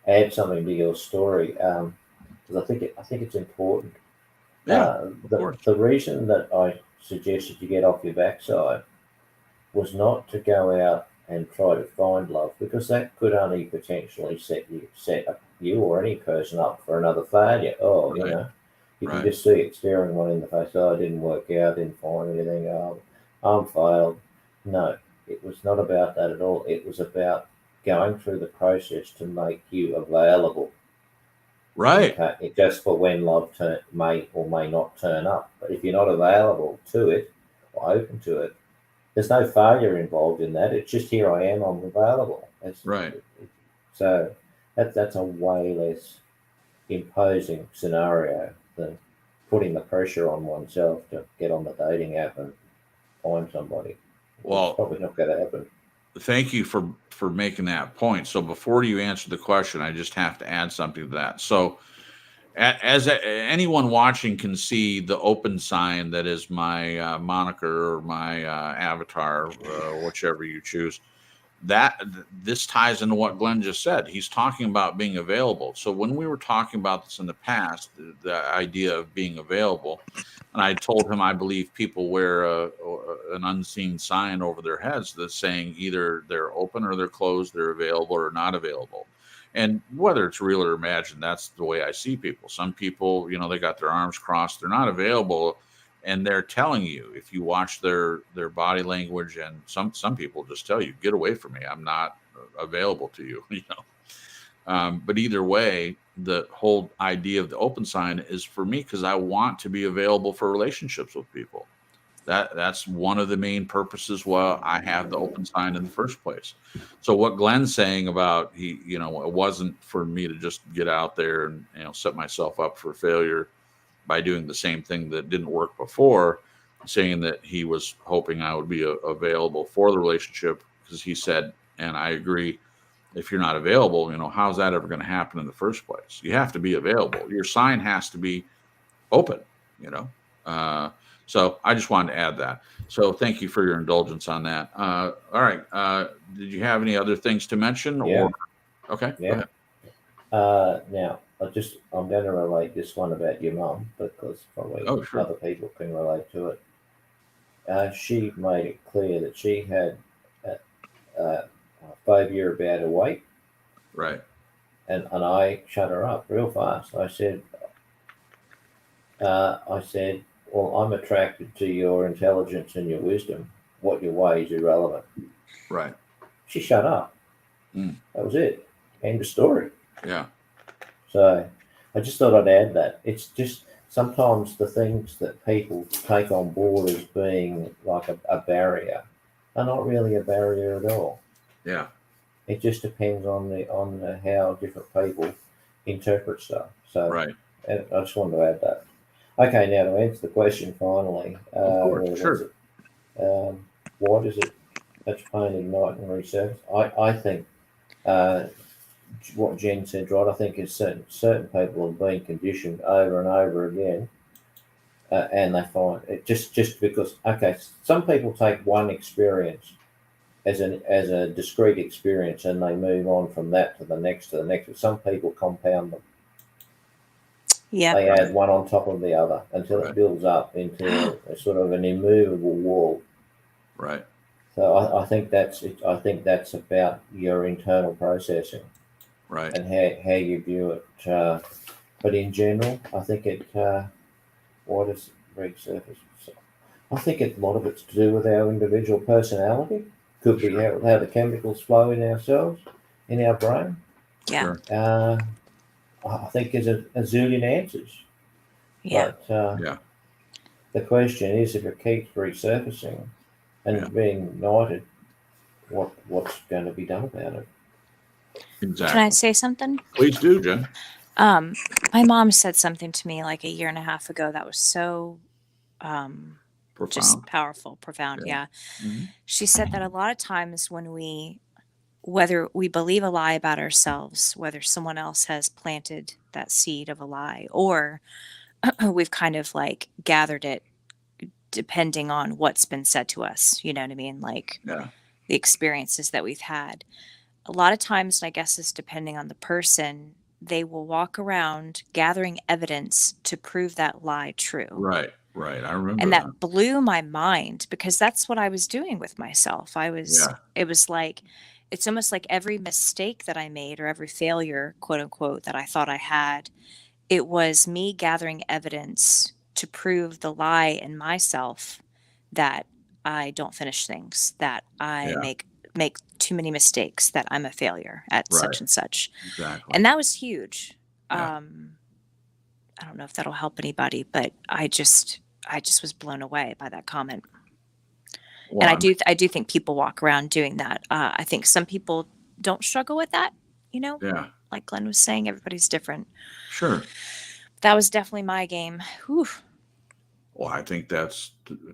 Add something to your story, because I think it's important. Yeah. The reason that I suggested you get off your backside was not to go out and try to find love, because that could only potentially set you or any person up for another failure. You can just see it staring one in the face. Oh, it didn't work out. Didn't find anything. Oh, I'm failed. No, it was not about that at all. It was about going through the process to make you available. Right. Just for when love may or may not turn up. But if you're not available to it or open to it, there's no failure involved in that. It's just, here I am, I'm available. Right. So that's a way less imposing scenario than putting the pressure on oneself to get on the dating app and find somebody. Well, it's probably not going to happen. Thank you for making that point. So before you answer the question, I just have to add something to that. So as anyone watching can see, the open sign that is my moniker or my avatar, whichever you choose, this ties into what Glenn just said. He's talking about being available. So when we were talking about this in the past, the idea of being available, and I told him I believe people wear an unseen sign over their heads that's saying either they're open or they're closed, they're available or not available. And whether it's real or imagined, that's the way I see people. Some people, they got their arms crossed, they're not available, and they're telling you, if you watch their body language, and some people just tell you, get away from me, I'm not available to you. But either way, the whole idea of the open sign is for me because I want to be available for relationships with people. That's one of the main purposes why I have the open sign in the first place. So what Glenn's saying about it wasn't for me to just get out there and set myself up for failure by doing the same thing that didn't work before, saying that he was hoping I would be available for the relationship because he said, and I agree, if you're not available, how's that ever going to happen in the first place? You have to be available. Your sign has to be open, so I just wanted to add that. So thank you for your indulgence on that. All right. Did you have any other things to mention? Yeah. Okay. Yeah. Now, I'm going to relate this one about your mum because probably other people can relate to it. She made it clear that she had a phobia about her weight. Right. And I shut her up real fast. I said, well, I'm attracted to your intelligence and your wisdom. What you weigh is irrelevant. Right. She shut up. That was it. End of story. Yeah. So I just thought I'd add that. It's just sometimes the things that people take on board as being like a barrier are not really a barrier at all. Yeah. It just depends on how different people interpret stuff. So right. And I just wanted to add that. Okay, now to answer the question finally. Of course, sure. Why does it touch pain, ignite, and resurface? I think what Jen said, right? I think is certain people have been conditioned over and over again, and they find it just because. Okay, some people take one experience as a discrete experience, and they move on from that to the next to the next. But some people compound them. Yeah. They add one on top of the other until it builds up into a sort of an immovable wall. Right. So I think that's it. I think that's about your internal processing, right, and how you view it. But in general, I think why does it resurface? I think a lot of it's to do with our individual personality. Could be how the chemicals flow in ourselves, in our brain. Yeah. Sure. I think there's a zillion answers. Yeah. But the question is, if it keeps resurfacing and being ignited, what's going to be done about it? Exactly. Can I say something? Please do, Jen. My mom said something to me like a year and a half ago that was so just powerful, profound. Yeah. Mm-hmm. She said that a lot of times whether we believe a lie about ourselves, whether someone else has planted that seed of a lie, or we've kind of like gathered it depending on what's been said to us, you know what I mean? Like the experiences that we've had. A lot of times, I guess it's depending on the person, they will walk around gathering evidence to prove that lie true. Right. I remember and that blew my mind because that's what I was doing with myself. It was like, it's almost like every mistake that I made or every failure, quote unquote, that I thought I had, it was me gathering evidence to prove the lie in myself that I don't finish things, that I make too many mistakes, that I'm a failure at such and such. Exactly. And that was huge. I don't know if that'll help anybody, but I just was blown away by that comment. Well, and I do think people walk around doing that. I think some people don't struggle with that, Yeah. Like Glenn was saying, everybody's different. Sure. That was definitely my game. Whew. Well, I think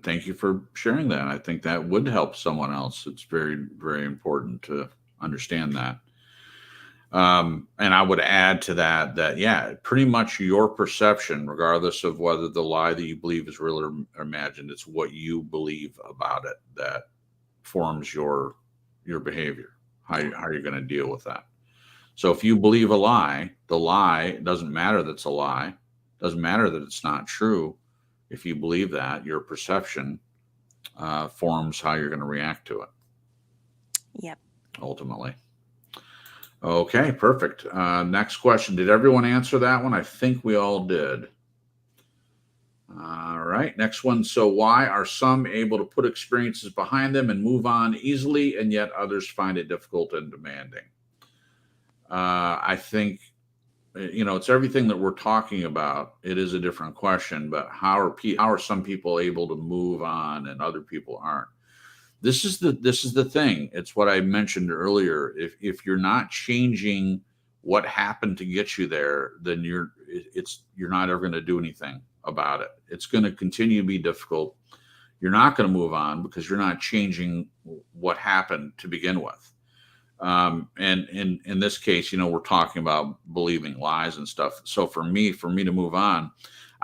thank you for sharing that. I think that would help someone else. It's very, very important to understand that. And I would add to that, pretty much your perception, regardless of whether the lie that you believe is real or imagined, it's what you believe about it that forms your behavior, how you're going to deal with that. So if you believe a lie, the lie doesn't matter that it's a lie, doesn't matter that it's not true. If you believe that, your perception forms how you're going to react to it. Yep. Ultimately. Okay, perfect. Next question. Did everyone answer that one? I think we all did. All right, next one. So why are some able to put experiences behind them and move on easily, and yet others find it difficult and demanding? I think it's everything that we're talking about. It is a different question, but how are some people able to move on and other people aren't? This is the thing. It's what I mentioned earlier. If you're not changing what happened to get you there, then you're not ever going to do anything about it. It's going to continue to be difficult. You're not going to move on because you're not changing what happened to begin with. And in this case, we're talking about believing lies and stuff. So for me to move on,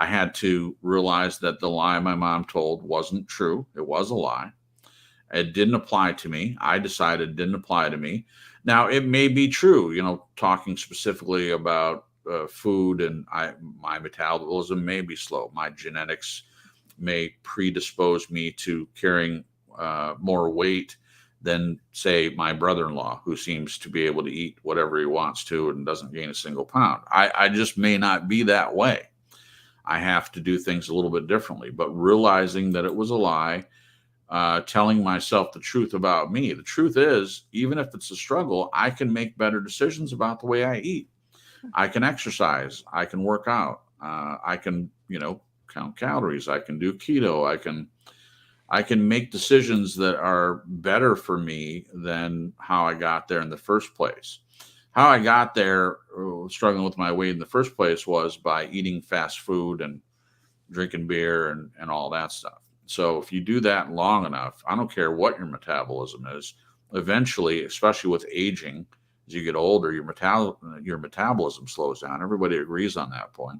I had to realize that the lie my mom told wasn't true. It was a lie. It didn't apply to me. I decided it didn't apply to me. Now, it may be true, talking specifically about food, and my metabolism may be slow. My genetics may predispose me to carrying more weight than, say, my brother-in-law, who seems to be able to eat whatever he wants to and doesn't gain a single pound. I just may not be that way. I have to do things a little bit differently, but realizing that it was a lie, telling myself the truth about me. The truth is, even if it's a struggle, I can make better decisions about the way I eat. I can exercise. I can work out. I can, count calories. I can do keto. I can make decisions that are better for me than how I got there in the first place. How I got there, struggling with my weight in the first place, was by eating fast food and drinking beer and all that stuff. So if you do that long enough, I don't care what your metabolism is, eventually, especially with aging, as you get older, your metabolism slows down. Everybody agrees on that point.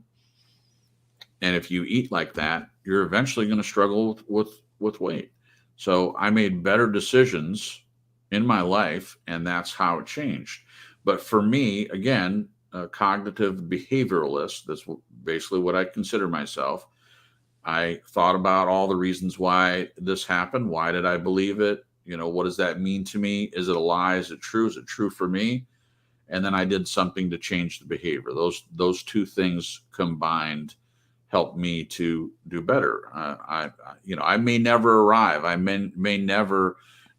And if you eat like that, you're eventually going to struggle with weight. So I made better decisions in my life, and that's how it changed. But for me, again, a cognitive behavioralist, that's basically what I consider myself. I thought about all the reasons why this happened. Why did I believe it? What does that mean to me? Is it a lie? Is it true? Is it true for me? And then I did something to change the behavior. Those two things combined helped me to do better. I may never arrive. I may never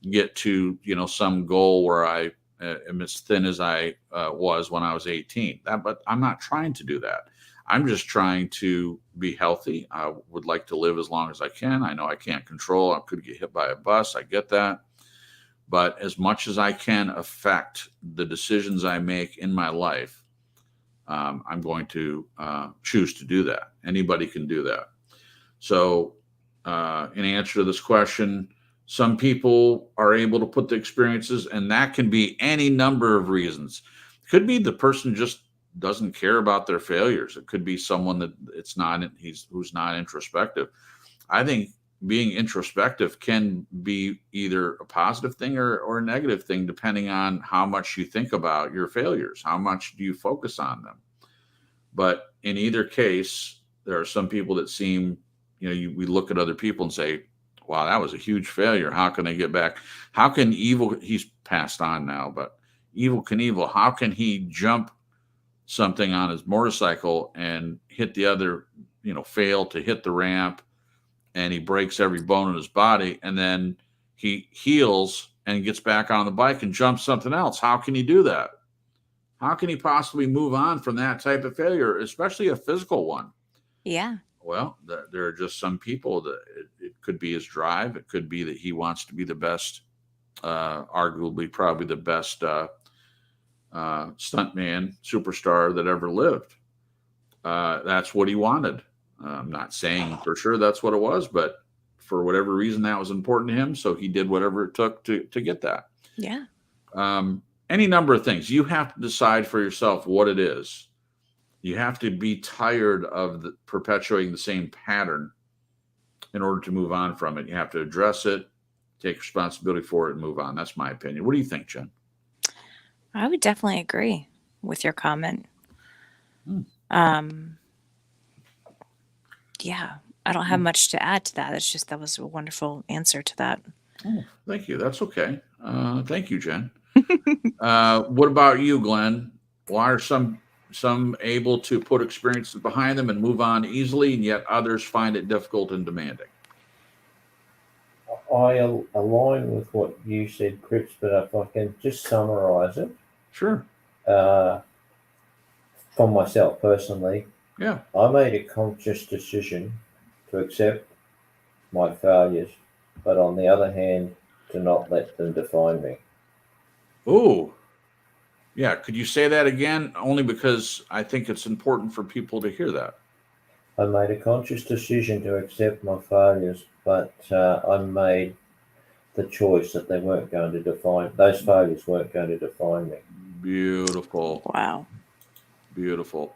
get to some goal where I am as thin as I was when I was 18. But I'm not trying to do that. I'm just trying to be healthy. I would like to live as long as I can. I know I can't control. I could get hit by a bus. I get that. But as much as I can affect the decisions I make in my life, I'm going to choose to do that. Anybody can do that. So in answer to this question, some people are able to put the experiences, and that can be any number of reasons. It could be the person just doesn't care about their failures. It could be someone that who's not introspective. I think being introspective can be either a positive thing or a negative thing, depending on how much you think about your failures. How much do you focus on them? But in either case, there are some people that seem, we look at other people and say, wow, that was a huge failure. How can they get back? How can evil, he's passed on now, but Evel Knievel, how can he jump something on his motorcycle and hit the other, fail to hit the ramp, and he breaks every bone in his body, and then he heals and gets back on the bike and jumps something else? How can he do that? How can he possibly move on from that type of failure, especially a physical one? Yeah. Well, there are just some people that it could be his drive. It could be that he wants to be the best, arguably probably the best stuntman, superstar that ever lived. That's what he wanted. I'm not saying for sure that's what it was, but for whatever reason that was important to him, so he did whatever it took to get that. Yeah. Any number of things. You have to decide for yourself what it is. You have to be tired of perpetuating the same pattern in order to move on from it. You have to address it, take responsibility for it, and move on. That's my opinion. What do you think, Jen? I would definitely agree with your comment. Yeah, I don't have much to add to that. It's just that was a wonderful answer to that. Oh, thank you. That's okay. Thank you, Jen. What about you, Glenn? Why are some able to put experiences behind them and move on easily, and yet others find it difficult and demanding? I align with what you said, Cripps, but if I can just summarize it. Sure. for myself personally, Yeah. I made a conscious decision to accept my failures, but on the other hand, to not let them define me. Oh, yeah. Could you say that again? Only because I think it's important for people to hear that. I made a conscious decision to accept my failures, but I made the choice that they weren't going to define, those failures weren't going to define me. Beautiful. Wow. Beautiful.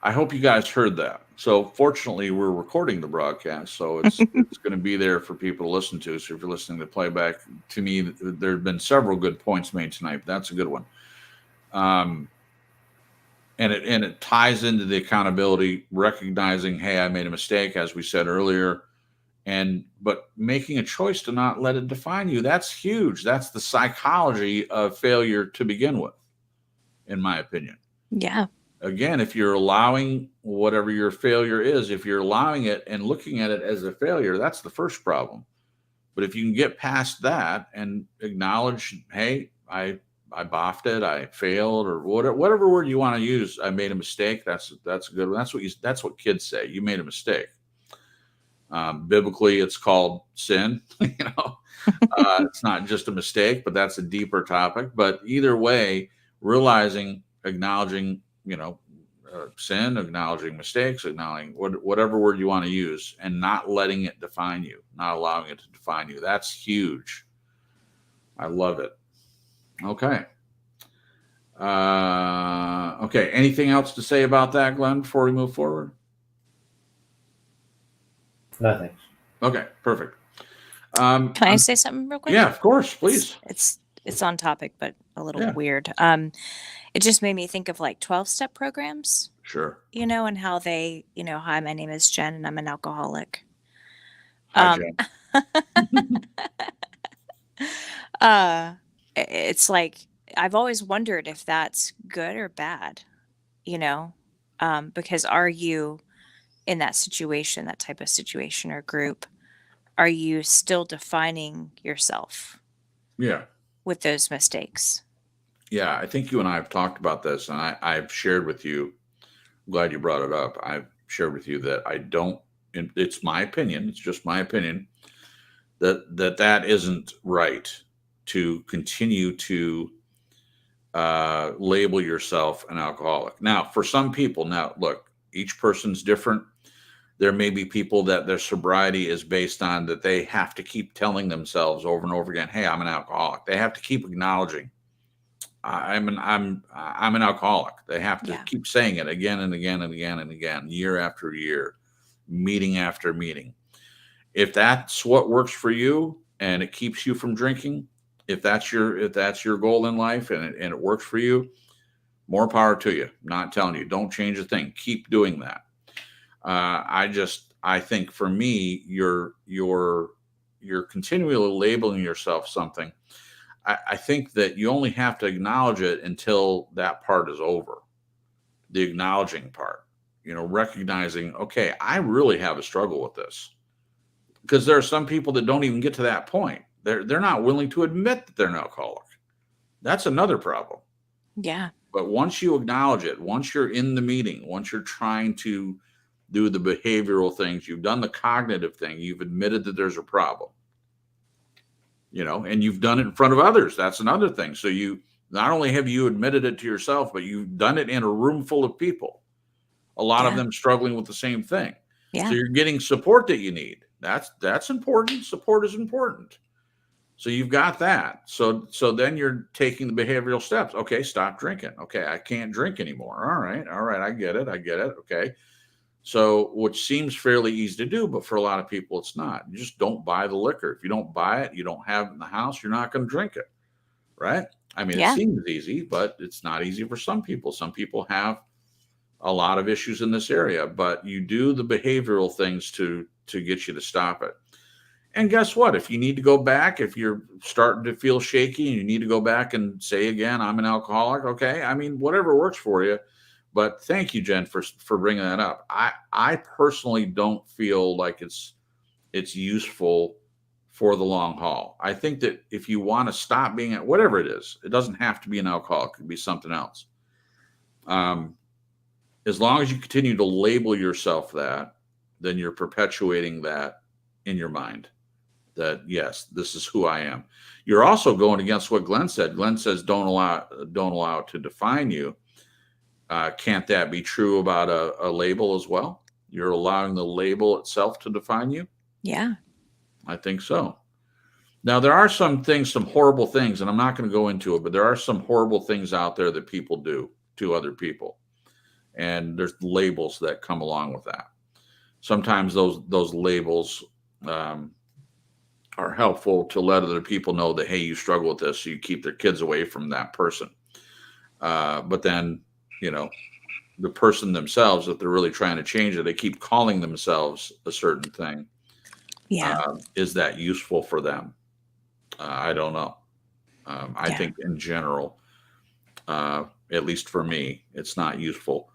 I hope you guys heard that. So fortunately, we're recording the broadcast, so it's going to be there for people to listen to. So if you're listening to playback, to me, there have been several good points made tonight. But that's a good one. And it ties into the accountability, recognizing, hey, I made a mistake, as we said earlier, but making a choice to not let it define you. That's huge. That's the psychology of failure to begin with, in my opinion. Yeah. Again, if you're allowing whatever your failure is, if you're allowing it and looking at it as a failure, that's the first problem. But if you can get past that and acknowledge, hey, I boffed it, I failed, or whatever word you want to use, I made a mistake. That's a good one. That's what kids say. You made a mistake. Biblically, it's called sin. It's not just a mistake, but that's a deeper topic. But either way, realizing, acknowledging, sin, acknowledging mistakes, acknowledging whatever word you want to use, and not letting it define you, not allowing it to define you. That's huge. I love it. Okay. Okay. Anything else to say about that, Glenn, before we move forward? No thanks. Okay, perfect. Can I say something real quick? Yeah, of course, please. It's on topic, but a little weird. It just made me think of like 12-step programs. Sure. And how they, hi, my name is Jen and I'm an alcoholic. Hi, Jen. It's like, I've always wondered if that's good or bad, because are you in that situation, that type of situation or group, are you still defining yourself? Yeah. With those mistakes? Yeah, I think you and I have talked about this, and I've shared with you. I'm glad you brought it up. I've shared with you that I don't. It's my opinion. It's just my opinion that isn't right to continue to label yourself an alcoholic. Now, for some people, look, each person's different. There may be people that their sobriety is based on that they have to keep telling themselves over and over again, "Hey, I'm an alcoholic." They have to keep acknowledging, I'm an alcoholic. They have to keep saying it again and again and again and again, year after year, meeting after meeting. If that's what works for you and it keeps you from drinking, if that's your goal in life and it works for you, more power to you. I'm not telling you, don't change a thing. Keep doing that. I think for me, you're continually labeling yourself something. I think that you only have to acknowledge it until that part is over. The acknowledging part, recognizing, okay, I really have a struggle with this, because there are some people that don't even get to that point. They're not willing to admit that they're an alcoholic. That's another problem. Yeah. But once you acknowledge it, once you're in the meeting, once you're trying to do the behavioral things, you've done the cognitive thing, you've admitted that there's a problem, and you've done it in front of others. That's another thing. So you not only have you admitted it to yourself, but you've done it in a room full of people, a lot of them struggling with the same thing. Yeah. So you're getting support that you need. That's important. Support is important. So you've got that. So then you're taking the behavioral steps. Okay, stop drinking. Okay, I can't drink anymore. All right. I get it. Okay. So, which seems fairly easy to do, but for a lot of people, it's not. You just don't buy the liquor. If you don't buy it, you don't have it in the house, you're not going to drink it. Right? I mean, it seems easy, but it's not easy for some people. Some people have a lot of issues in this area, but you do the behavioral things to get you to stop it. And guess what? If you need to go back, if you're starting to feel shaky and you need to go back and say again, I'm an alcoholic. Okay. I mean, whatever works for you. But thank you, Jen, for bringing that up. I personally don't feel like it's useful for the long haul. I think that if you want to stop being whatever it is, it doesn't have to be an alcoholic. It could be something else. as long as you continue to label yourself that, then you're perpetuating that in your mind. That yes, this is who I am. You're also going against what Glenn said. Glenn says don't allow it to define you. Can't that be true about a label as well? You're allowing the label itself to define you? Yeah. I think so. Now, there are some horrible things, and I'm not going to go into it, but there are some horrible things out there that people do to other people. And there's labels that come along with that. Sometimes those labels are helpful to let other people know that, hey, you struggle with this, so you keep their kids away from that person. But then, the person themselves, if they're really trying to change it, they keep calling themselves a certain thing. Yeah. Is that useful for them? I don't know. I think in general, at least for me, it's not useful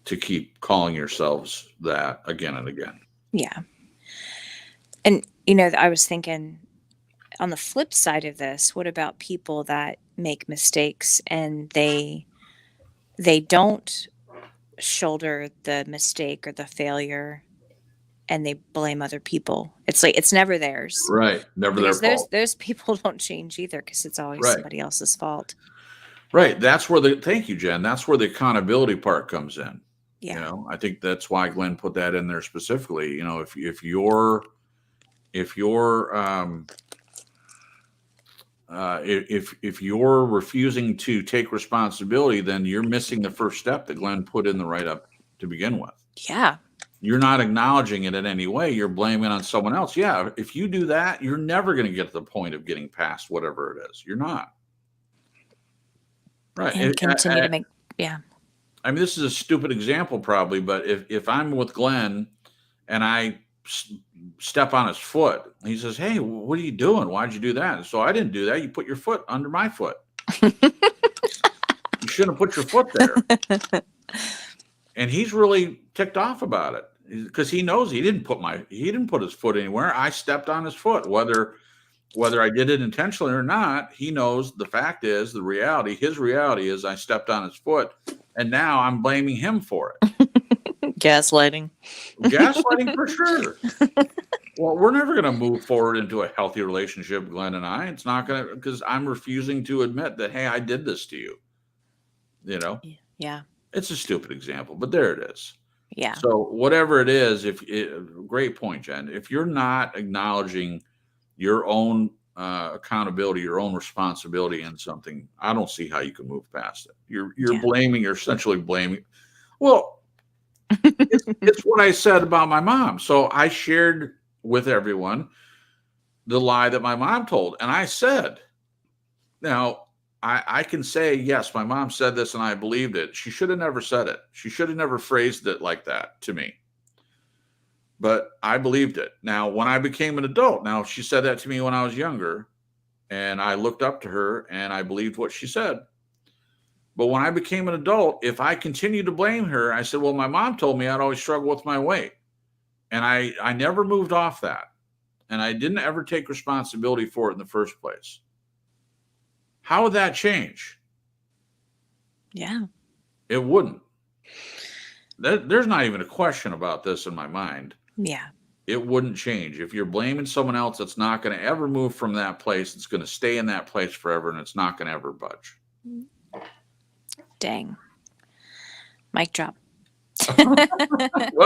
to keep calling yourselves that again and again. Yeah. And, I was thinking on the flip side of this, what about people that make mistakes and they don't shoulder the mistake or the failure and they blame other people? It's like, it's never theirs. Right. Never because their fault. Those people don't change either because it's always somebody else's fault. Right. That's where thank you, Jen. That's where the accountability part comes in. Yeah. I think that's why Glenn put that in there specifically. If you're refusing to take responsibility, then you're missing the first step that Glenn put in the write-up to begin with. Yeah. You're not acknowledging it in any way. You're blaming it on someone else. Yeah. If you do that, you're never going to get to the point of getting past whatever it is. You're not. Right. And continue to make, yeah. I mean, this is a stupid example probably, but if I'm with Glenn and I step on his foot, he says, hey, what are you doing? Why'd you do that? And so I didn't do that. You put your foot under my foot. You shouldn't have put your foot there. And he's really ticked off about it because he knows he didn't put his foot anywhere. I stepped on his foot, whether I did it intentionally or not. He knows the fact is his reality is I stepped on his foot, and now I'm blaming him for it. Gaslighting For sure. Well, we're never going to move forward into a healthy relationship, Glenn and I. It's not going to, because I'm refusing to admit that, hey, I did this to you. Yeah. It's a stupid example, but there it is. Yeah. So whatever it is, great point, Jen. If you're not acknowledging your own accountability, your own responsibility in something, I don't see how you can move past it. You're essentially blaming. Well, it's what I said about my mom. So I shared with everyone the lie that my mom told. And I said, now I can say, yes, my mom said this and I believed it. She should have never said it. She should have never phrased it like that to me. But I believed it. Now, when I became an adult, now she said that to me when I was younger, and I looked up to her and I believed what she said. But when I became an adult, if I continued to blame her, I said, well, my mom told me I'd always struggle with my weight. And I never moved off that. And I didn't ever take responsibility for it in the first place. How would that change? Yeah. It wouldn't. There's not even a question about this in my mind. Yeah. It wouldn't change. If you're blaming someone else, it's not going to ever move from that place. It's going to stay in that place forever, and it's not going to ever budge. Dang. Mic drop. Well,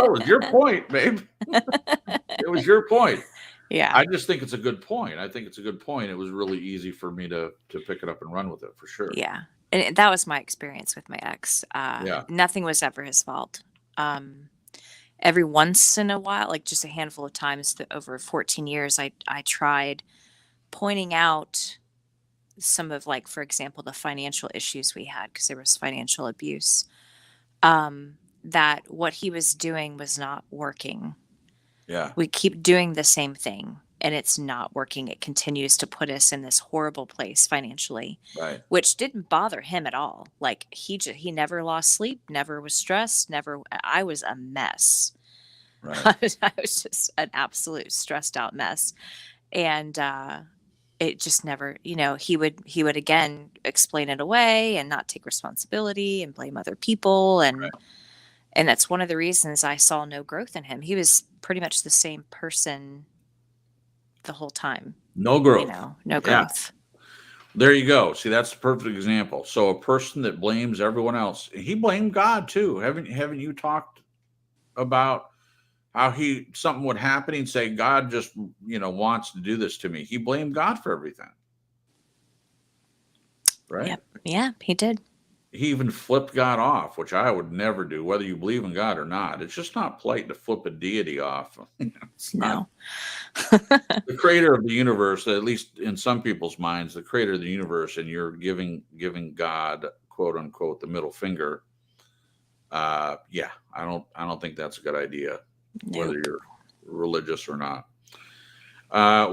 it was your point, babe. It was your point. Yeah. I just think it's a good point. I think it's a good point. It was really easy for me to pick it up and run with it, for sure. Yeah. And that was my experience with my ex. Yeah. Nothing was ever his fault. Every once in a while, like just a handful of times over 14 years, I tried pointing out some of, like, for example, the financial issues we had because there was financial abuse, that what he was doing was not working. Yeah. We keep doing the same thing and it's not working. It continues to put us in this horrible place financially, Right. which didn't bother him at all. Like he never lost sleep, never was stressed, I was a mess. Right. I was just an absolute stressed out mess. And, it just never, he would again explain it away and not take responsibility and blame other people. And, Right. And that's one of the reasons I saw no growth in him. He was pretty much the same person the whole time. No growth. You know, no Yeah. growth. There you go. See, that's the perfect example. So a person that blames everyone else, he blamed God too. Haven't you talked about how something would happen and say, God just, wants to do this to me. He blamed God for everything. Right? Yep. Yeah, he did. He even flipped God off, which I would never do, whether you believe in God or not. It's just not polite to flip a deity off. No. The creator of the universe, at least in some people's minds, the creator of the universe, and you're giving God, quote unquote, the middle finger. Yeah, I don't think that's a good idea, whether you're religious or not.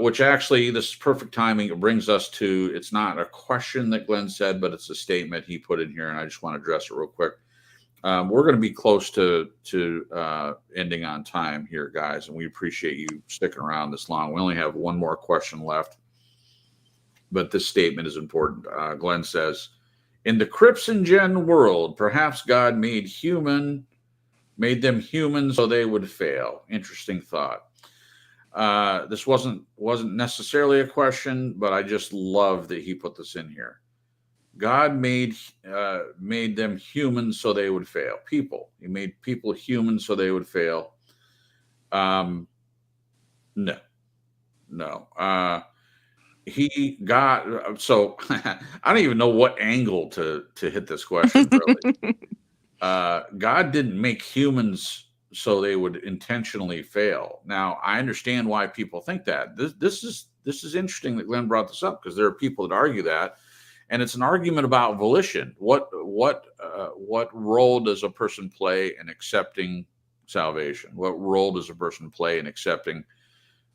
Which actually, this is perfect timing. It brings us to, it's not a question that Glenn said, but it's a statement he put in here, and I just want to address it real quick. We're going to be close to ending on time here, guys, and we appreciate you sticking around this long. We only have one more question left, but this statement is important. Glenn says, in the Crips and Gen world, perhaps God made them human so they would fail. Interesting thought. This wasn't necessarily a question, but I just love that he put this in here. God made them human so they would fail. People. He made people human so they would fail. No. So I don't even know what angle to hit this question, really. God didn't make humans so they would intentionally fail. Now, I understand why people think that. This is interesting that Glenn brought this up, because there are people that argue that. And it's an argument about volition. What role does a person play in accepting salvation? What role does a person play in accepting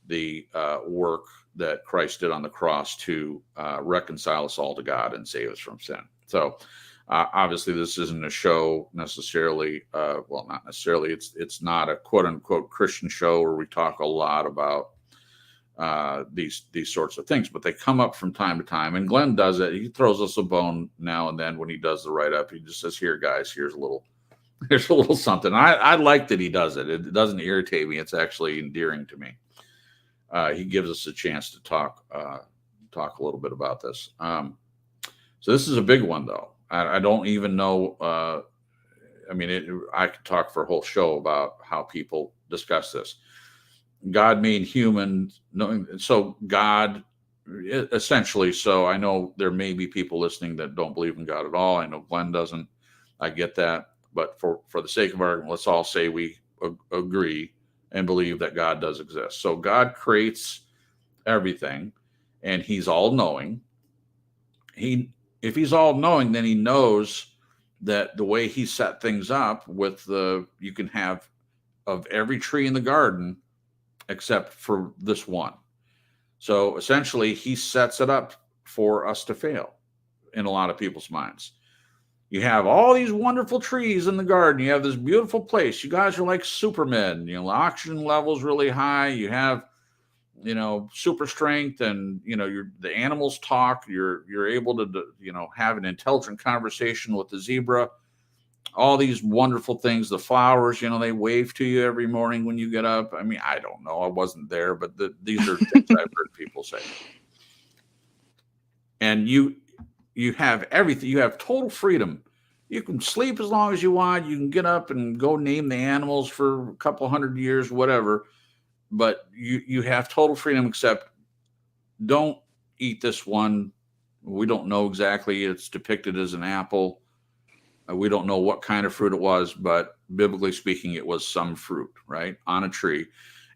the work that Christ did on the cross to reconcile us all to God and save us from sin? So obviously, this isn't a show necessarily. Well, not necessarily. It's not a quote unquote Christian show where we talk a lot about these sorts of things, but they come up from time to time, and Glenn does it. He throws us a bone now and then when he does the write-up. He just says, here, guys, here's a little something. I like that he does it. It doesn't irritate me. It's actually endearing to me. He gives us a chance to talk a little bit about this. So this is a big one, though. I don't even know. I could talk for a whole show about how people discuss this. God made humans, so God essentially. So I know there may be people listening that don't believe in God at all. I know Glenn doesn't. I get that, but for the sake of argument, let's all say we agree and believe that God does exist. So God creates everything, and He's all knowing. If He's all knowing, then He knows that the way He set things up you can have of every tree in the garden except for this one. So essentially, He sets it up for us to fail in a lot of people's minds. You have all these wonderful trees in the garden. You have this beautiful place. You guys are like supermen. Oxygen levels really high. You have, super strength, and the animals talk. You're able to have an intelligent conversation with the zebra. All these wonderful things, the flowers, they wave to you every morning when you get up. I mean, I don't know. I wasn't there, but these are things I've heard people say. And you have everything. You have total freedom. You can sleep as long as you want. You can get up and go name the animals for a couple hundred years, whatever. But you have total freedom, except don't eat this one. We don't know exactly. It's depicted as an apple. We don't know what kind of fruit it was, but biblically speaking, it was some fruit, right, on a tree.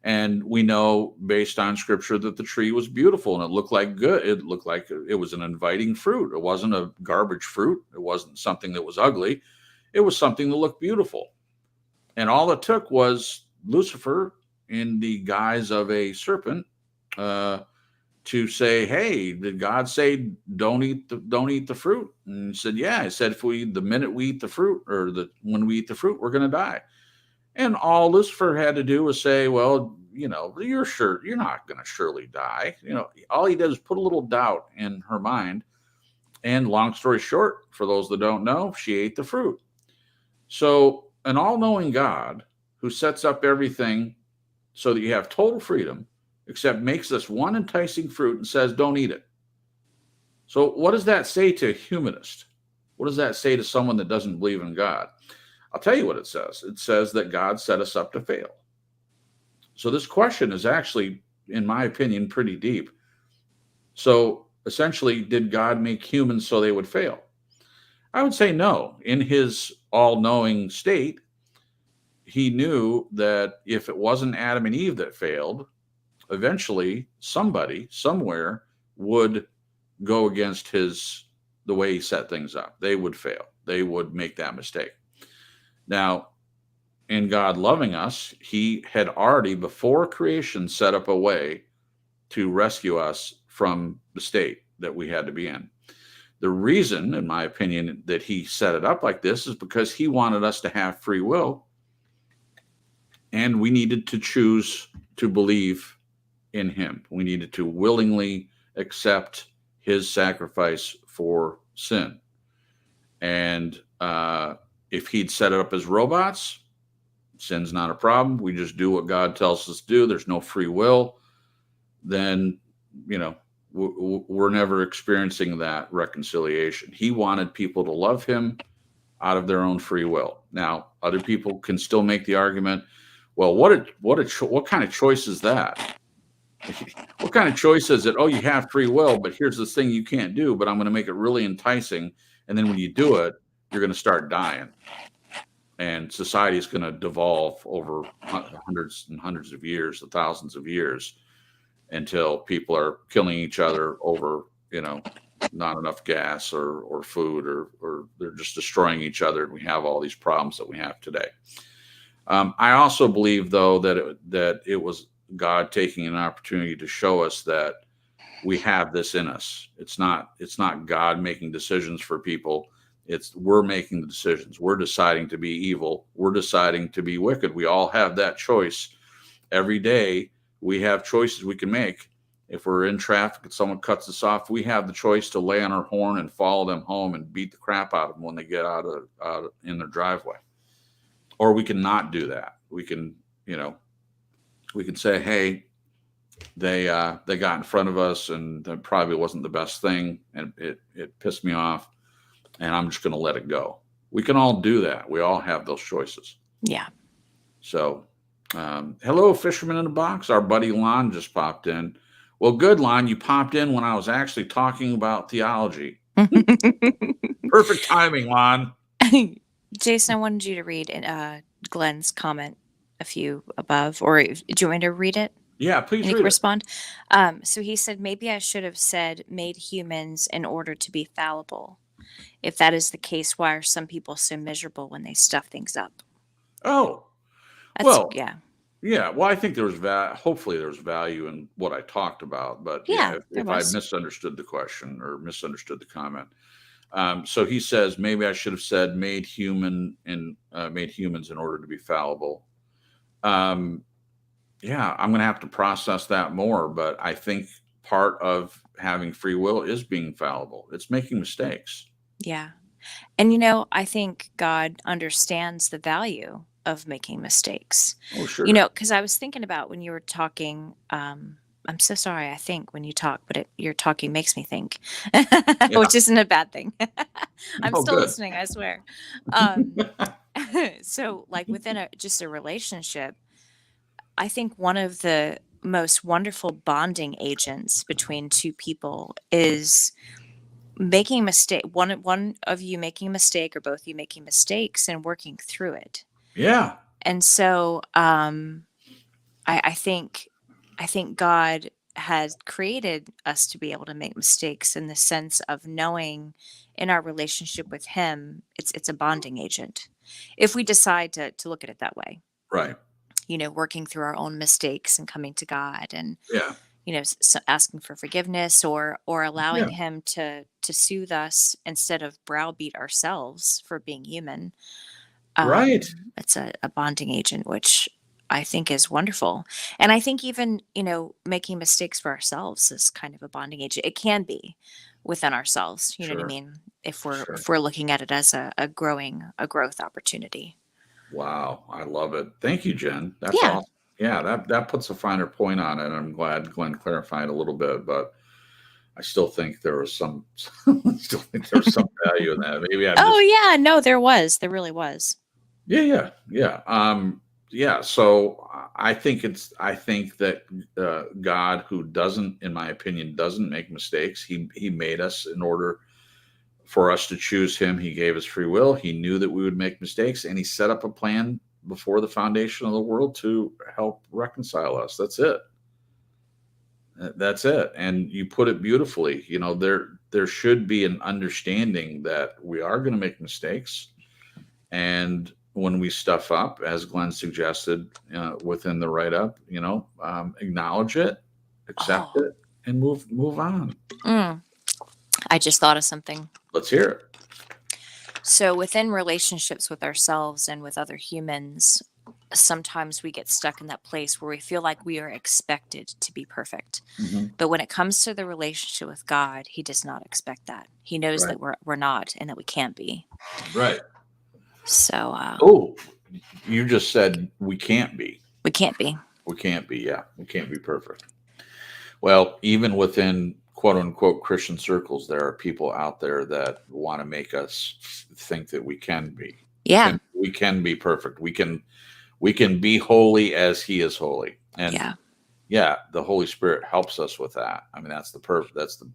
And we know, based on scripture, that the tree was beautiful and it looked like good. It looked like it was an inviting fruit. It wasn't a garbage fruit. It wasn't something that was ugly. It was something that looked beautiful. And all it took was Lucifer, in the guise of a serpent, to say, hey, did God say don't eat the fruit? And he said, yeah. He said, the minute we eat the fruit, or when we eat the fruit, we're going to die. And all Lucifer had to do was say, well, you're sure you're not going to surely die. All he did is put a little doubt in her mind. And long story short, for those that don't know, she ate the fruit. So an all-knowing God who sets up everything so that you have total freedom, except makes this one enticing fruit and says, don't eat it. So what does that say to a humanist? What does that say to someone that doesn't believe in God? I'll tell you what it says. It says that God set us up to fail. So this question is actually, in my opinion, pretty deep. So essentially, did God make humans so they would fail? I would say no. In his all-knowing state, he knew that if it wasn't Adam and Eve that failed, eventually somebody somewhere would go against the way he set things up. They would fail. They would make that mistake. Now, in God loving us, he had already, before creation, set up a way to rescue us from the state that we had to be in. The reason, in my opinion, that he set it up like this is because he wanted us to have free will, and we needed to choose to believe in him. We needed to willingly accept his sacrifice for sin. And if he'd set it up as robots, sin's not a problem. We just do what God tells us to do. There's no free will. Then, we're never experiencing that reconciliation. He wanted people to love him out of their own free will. Now, other people can still make the argument, well, what kind of choice is that? What kind of choice is it? Oh, you have free will, but here's this thing you can't do, but I'm going to make it really enticing. And then when you do it, you're going to start dying. And society is going to devolve over hundreds and hundreds of years, thousands of years, until people are killing each other over, not enough gas or food, or they're just destroying each other. And we have all these problems that we have today. I also believe, though, that it was God taking an opportunity to show us that we have this in us. It's not God making decisions for people. We're making the decisions. We're deciding to be evil. We're deciding to be wicked. We all have that choice. Every day we have choices we can make. If we're in traffic and someone cuts us off, we have the choice to lay on our horn and follow them home and beat the crap out of them when they get out in their driveway. Or we can not do that. We can say, hey, they got in front of us and that probably wasn't the best thing, and it pissed me off, and I'm just going to let it go. We can all do that. We all have those choices. Yeah. So, hello, Fisherman in a Box. Our buddy Lon just popped in. Well, good, Lon. You popped in when I was actually talking about theology. Perfect timing, Lon. Jason, I wanted you to read Glenn's comment a few above, or do you want me to read it? Yeah, please read it. Respond. So he said, maybe I should have said made humans in order to be fallible. If that is the case, why are some people so miserable when they stuff things up? Oh, yeah. Well, I think hopefully there's value in what I talked about, but if I misunderstood the question or misunderstood the comment. So he says, maybe I should have said made humans in order to be fallible. I'm going to have to process that more, but I think part of having free will is being fallible. It's making mistakes. Yeah. And, I think God understands the value of making mistakes. Oh, sure. Because I was thinking about when you were talking, I'm so sorry, I think when you talk, but your talking makes me think, which isn't a bad thing. I'm still listening, I swear. So like within just a relationship, I think one of the most wonderful bonding agents between two people is making a mistake, one of you making a mistake or both of you making mistakes and working through it. Yeah. And so I think God has created us to be able to make mistakes in the sense of knowing in our relationship with him, it's a bonding agent. If we decide to look at it that way. Right. Working through our own mistakes and coming to God and, yeah. Asking for forgiveness or allowing him to soothe us instead of browbeat ourselves for being human. Right. It's a bonding agent, which I think is wonderful. And I think even, making mistakes for ourselves is kind of a bonding agent. It can be within ourselves. You know what I mean? If we're looking at it as a growth opportunity. Wow, I love it. Thank you, Jen. That's Yeah. awesome. Yeah, that puts a finer point on it. I'm glad Glenn clarified a little bit, but I still think there was some value in that. Maybe I'm Oh just yeah, no, there was. There really was. yeah. So I think that God, who doesn't, in my opinion, doesn't make mistakes. He made us in order for us to choose him. He gave us free will. He knew that we would make mistakes, and he set up a plan before the foundation of the world to help reconcile us. That's it. That's it. And you put it beautifully. There should be an understanding that we are going to make mistakes, and when we stuff up, as Glenn suggested within the write up, acknowledge it, accept Oh. it, and move on. I just thought of something. Let's hear it. So within relationships with ourselves and with other humans, sometimes we get stuck in that place where we feel like we are expected to be perfect. Mm-hmm. But when it comes to the relationship with God, he does not expect that. He knows Right. that we're not and that we can't be. Right. So You just said we can't be. We can't be. We can't be, yeah. We can't be perfect. Well, even within quote unquote Christian circles, there are people out there that want to make us think that we can be. Yeah. We can be perfect. We can be holy as he is holy. And yeah, the Holy Spirit helps us with that. I mean, that's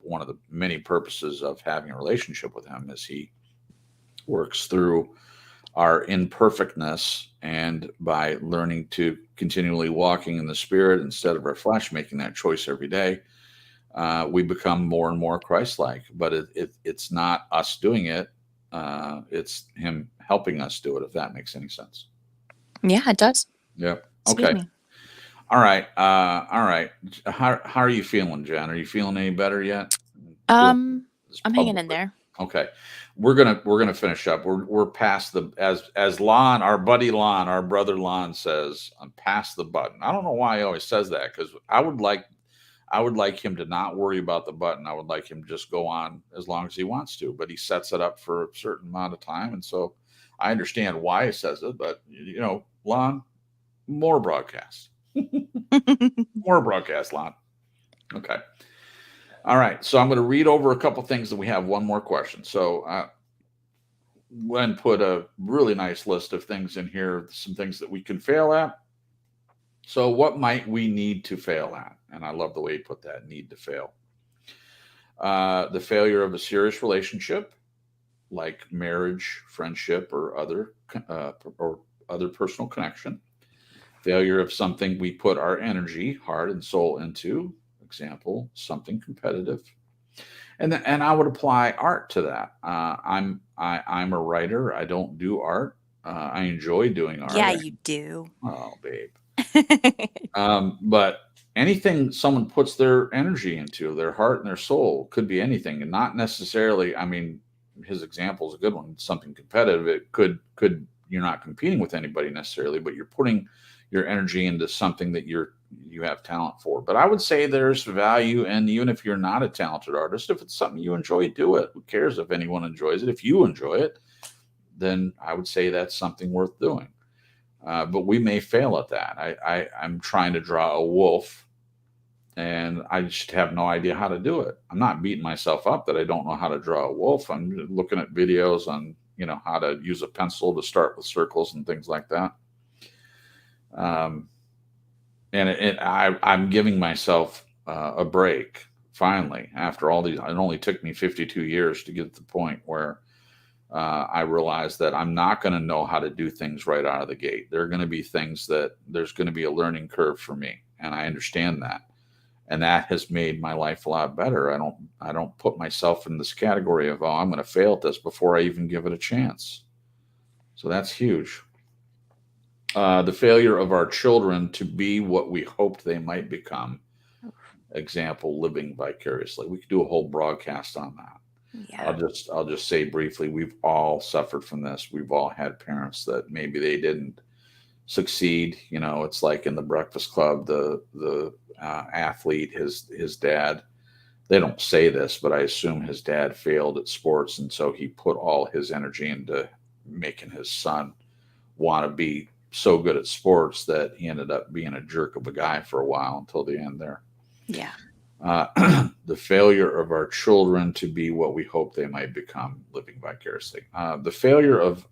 one of the many purposes of having a relationship with him, is he works through our imperfectness, and by learning to continually walking in the Spirit instead of our flesh, making that choice every day, we become more and more Christ-like. But it's not us doing it; it's him helping us do it. If that makes any sense. Yeah, it does. Yeah. Excuse Okay. me. All right. All right. How are you feeling, Jen? Are you feeling any better yet? I'm hanging in there. Okay. We're gonna finish up. We're past the, as Lon, our buddy Lon, our brother Lon says, I'm past the button. I don't know why he always says that, because I would like him to not worry about the button. I would like him to just go on as long as he wants to, but he sets it up for a certain amount of time, and so I understand why he says it. But Lon, more broadcasts. More broadcast, Lon. Okay. All right. So I'm going to read over a couple things, that we have one more question. So Glenn put a really nice list of things in here, some things that we can fail at. So what might we need to fail at? And I love the way he put that, need to fail. The failure of a serious relationship, like marriage, friendship, or other personal connection. Failure of something we put our energy, heart, and soul into. Example, something competitive. And I would apply art to that. I'm a writer. I don't do art. I enjoy doing art. Yeah, you do. Oh, babe. But anything someone puts their energy into, their heart and their soul, could be anything, and not necessarily. I mean, his example is a good one. Something competitive. It could you're not competing with anybody necessarily, but you're putting your energy into something that you have talent for. But I would say there's value, and even if you're not a talented artist, if it's something you enjoy, do it. Who cares if anyone enjoys it? If you enjoy it, then I would say that's something worth doing. But we may fail at that. I'm trying to draw a wolf, and I just have no idea how to do it. I'm not beating myself up that I don't know how to draw a wolf. I'm looking at videos on how to use a pencil to start with circles and things like that. And I'm giving myself a break finally after all these. It only took me 52 years to get to the point where I realized that I'm not going to know how to do things right out of the gate. There are going to be things that there's going to be a learning curve for me, and I understand that. And that has made my life a lot better. I don't put myself in this category of, I'm going to fail at this before I even give it a chance. So that's huge. The failure of our children to be what we hoped they might become. Example, living vicariously. We could do a whole broadcast on that. Yeah. I'll just say briefly, we've all suffered from this. We've all had parents that maybe they didn't succeed. It's like in the Breakfast Club, the athlete, his dad. They don't say this, but I assume his dad failed at sports, and so he put all his energy into making his son want to be so good at sports that he ended up being a jerk of a guy for a while until the end there. Yeah. The failure of our children to be what we hope they might become, living vicariously. The failure of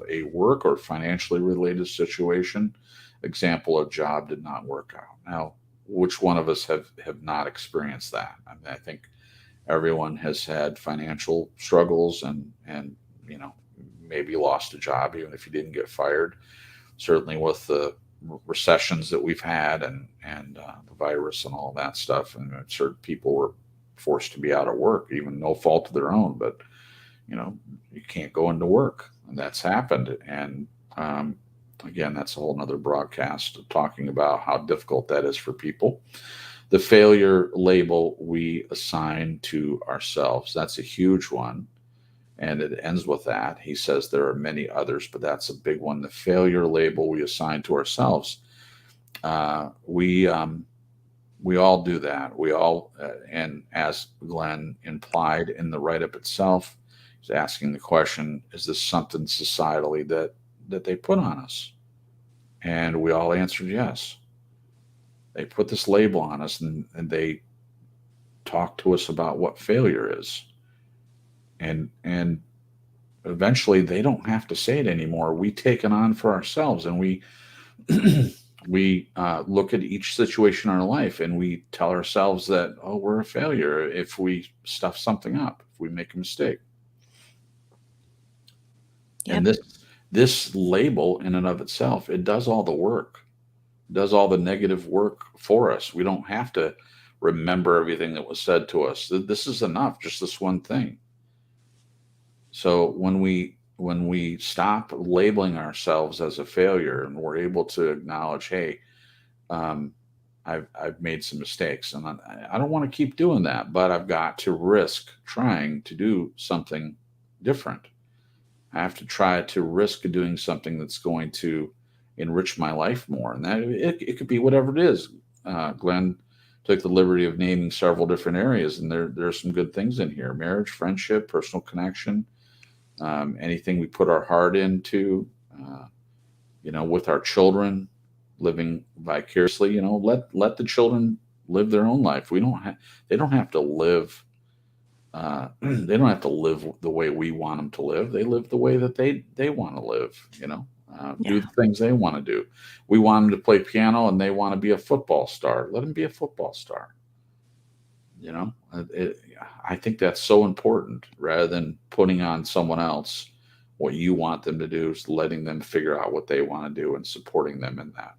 a work or financially related situation, example, a job did not work out. Now, which one of us have not experienced that? I mean, I think everyone has had financial struggles and maybe lost a job, even if you didn't get fired. Certainly with the recessions that we've had and the virus and all that stuff, and certain people were forced to be out of work, even no fault of their own. But you can't go into work, and that's happened. And again, that's a whole nother broadcast talking about how difficult that is for people. The failure label we assign to ourselves, that's a huge one. And it ends with that. He says there are many others, but that's a big one. The failure label we assign to ourselves. We all do that. We all, and as Glenn implied in the write-up itself, he's asking the question: is this something societally that they put on us? And we all answered yes. They put this label on us, and they talk to us about what failure is. And eventually they don't have to say it anymore. We take it on for ourselves, and we look at each situation in our life, and we tell ourselves that, oh, we're a failure if we stuff something up, if we make a mistake. Yep. And this label in and of itself, it does all the work. It does all the negative work for us. We don't have to remember everything that was said to us. This is enough, just this one thing. So when we stop labeling ourselves as a failure, and we're able to acknowledge, hey, I've made some mistakes, and I don't want to keep doing that, but I've got to risk trying to do something different. I have to try to risk doing something that's going to enrich my life more, and that it could be whatever it is. Glenn took the liberty of naming several different areas, and there's some good things in here: marriage, friendship, personal connection. Anything we put our heart into, with our children, living vicariously, let the children live their own life. They don't have to live. They don't have to live the way we want them to live. They live the way that they want to live, do the things they want to do. We want them to play piano, and they want to be a football star. Let them be a football star. I think that's so important, rather than putting on someone else what you want them to do, is letting them figure out what they want to do and supporting them in that.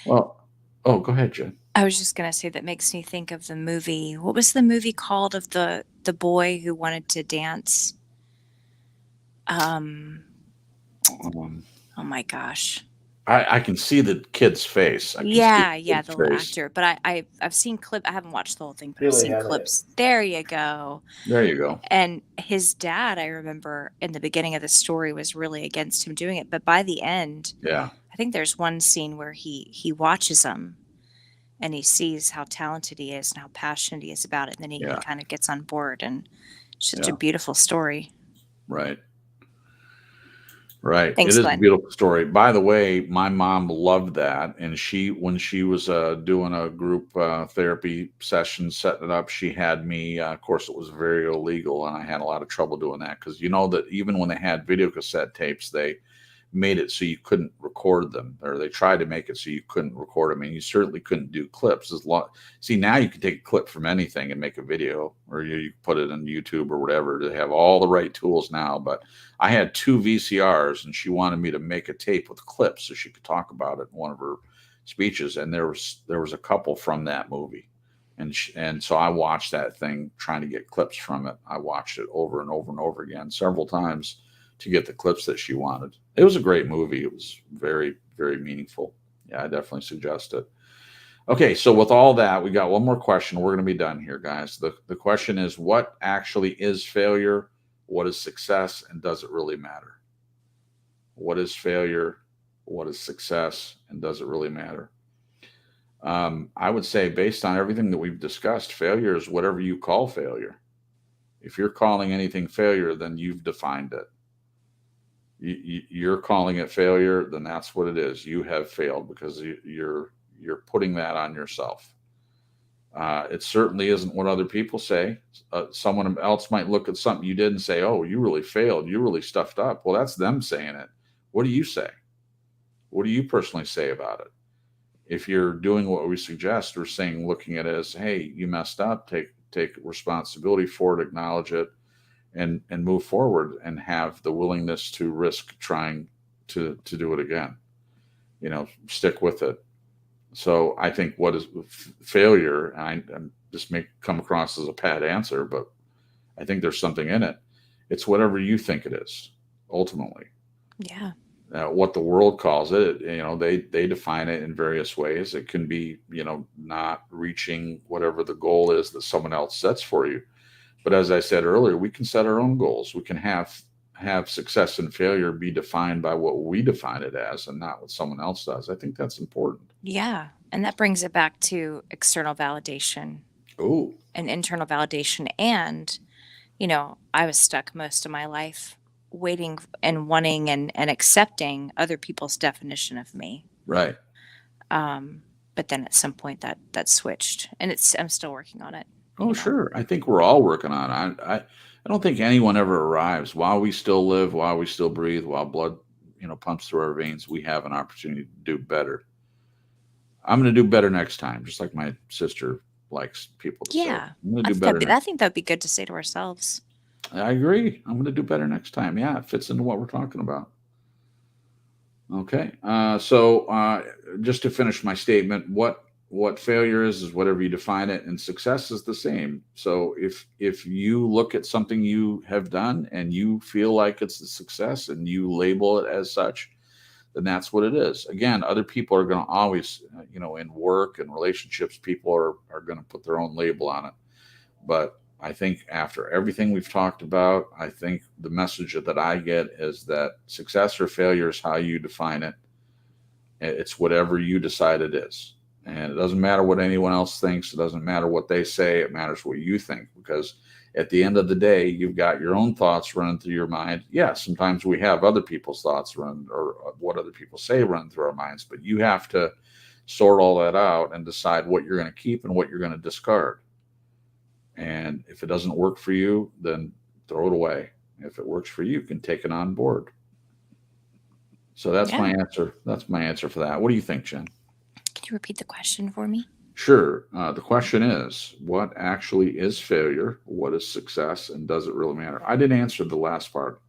Well, go ahead, Jen. I was just going to say, that makes me think of the movie. What was the movie called, of the boy who wanted to dance? Oh my gosh. I can see the kid's face. The actor. But I've seen clip. I haven't watched the whole thing, but I've seen clips. There you go. There you go. And his dad, I remember in the beginning of the story, was really against him doing it. But by the end, I think there's one scene where he watches him, and he sees how talented he is and how passionate he is about it. And then he kind of gets on board, and it's just a beautiful story. Right. Right. Thanks, it is Glenn. A beautiful story. By the way, my mom loved that. And when she was doing a group therapy session, setting it up, she had me, of course, it was very illegal. And I had a lot of trouble doing that, because that even when they had video cassette tapes, they made it so you couldn't record them, or they tried to make it so you couldn't record them. And you certainly couldn't do clips. See, now you can take a clip from anything and make a video, or you put it on YouTube or whatever. They have all the right tools now. But I had 2 VCRs, and she wanted me to make a tape with clips so she could talk about it in one of her speeches. And there was a couple from that movie. And so I watched that thing, trying to get clips from it. I watched it over and over and over again, several times, to get the clips that she wanted. It was a great movie. It was very, very meaningful. Yeah, I definitely suggest it. Okay, so with all that, we got one more question. We're going to be done here, guys. The question is, what actually is failure? What is success? And does it really matter? What is failure? What is success? And does it really matter? I would say, based on everything that we've discussed, failure is whatever you call failure. If you're calling anything failure, then you've defined it. you're calling it failure, then that's what it is. You have failed because you're putting that on yourself. It certainly isn't what other people say. Someone else might look at something you did and say, "Oh, you really failed. You really stuffed up." Well, that's them saying it. What do you say? What do you personally say about it? If you're doing what we suggest, we're saying, looking at it as, "Hey, you messed up. Take responsibility for it, acknowledge it, and move forward, and have the willingness to risk trying to do it again. Stick with it." So I think what is failure, and this may come across as a pat answer, but I think there's something in it. It's whatever you think it is, ultimately. Yeah. What the world calls it, they define it in various ways. It can be, not reaching whatever the goal is that someone else sets for you. But as I said earlier, we can set our own goals. We can have success and failure be defined by what we define it as, and not what someone else does. I think that's important. Yeah. And that brings it back to external validation Oh, and internal validation. And, I was stuck most of my life waiting and wanting and accepting other people's definition of me. right. But then at some point that switched, and I'm still working on it. Oh, sure. I think we're all working on it. I don't think anyone ever arrives. While we still live, while we still breathe, while blood, pumps through our veins, we have an opportunity to do better. I'm going to do better next time, just like my sister likes people to say. Yeah. I'm going to do better. I think that'd be good to say to ourselves. I agree. I'm going to do better next time. Yeah, it fits into what we're talking about. Okay. So just to finish my statement, what failure is whatever you define it, and success is the same. So if you look at something you have done and you feel like it's a success and you label it as such, then that's what it is. Again, other people are going to always, in work and relationships, people are going to put their own label on it. But I think after everything we've talked about, I think the message that I get is that success or failure is how you define it. It's whatever you decide it is. And it doesn't matter what anyone else thinks. It doesn't matter what they say. It matters what you think, because at the end of the day, you've got your own thoughts running through your mind. Yeah, sometimes we have other people's thoughts run, or what other people say run through our minds, but you have to sort all that out and decide what you're going to keep and what you're going to discard. And if it doesn't work for you, then throw it away. If it works for you, you can take it on board. So that's my answer. That's my answer for that. What do you think, Jen? Can you repeat the question for me? Sure. The question is, what actually is failure? What is success? And does it really matter? I didn't answer the last part.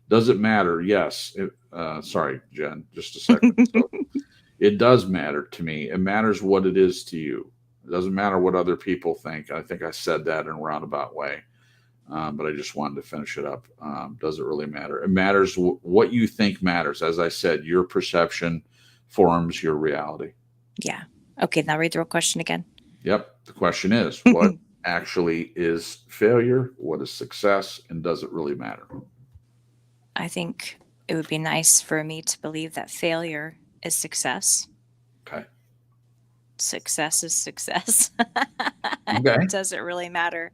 Does it matter? Yes. Sorry, Jen, just a second. So, it does matter to me. It matters what it is to you. It doesn't matter what other people think. I think I said that in a roundabout way, but I just wanted to finish it up. Does it really matter? It matters what you think matters. As I said, your perception forms your reality. Yeah. Okay, now read the real question again. Yep. The question is, what actually is failure? What is success? And does it really matter? I think it would be nice for me to believe that failure is success. Okay. Success is success. Okay. Does it really matter?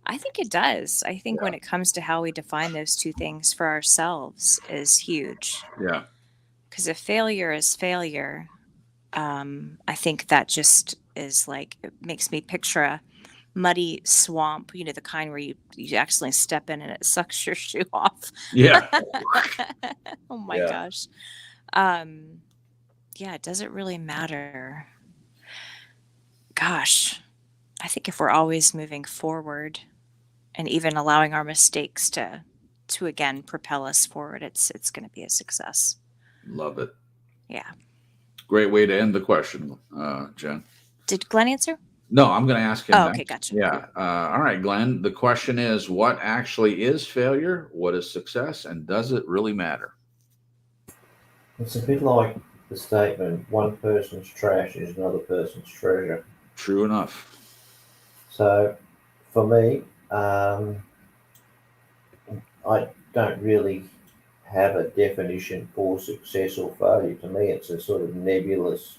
I think it does. I think when it comes to how we define those two things for ourselves is huge. Yeah. Because if failure is failure, I think that just is like, it makes me picture a muddy swamp, the kind where you accidentally step in and it sucks your shoe off. Yeah. Oh my gosh. Does it really matter? Gosh, I think if we're always moving forward and even allowing our mistakes to again propel us forward, it's going to be a success. Love it. Yeah. Great way to end the question, Jen. Did Glenn answer? No, I'm going to ask him. Oh, okay, gotcha. Yeah. All right, Glenn. The question is, what actually is failure? What is success? And does it really matter? It's a bit like the statement, one person's trash is another person's treasure. True enough. So for me, I don't really have a definition for success or failure. To me, it's a sort of nebulous,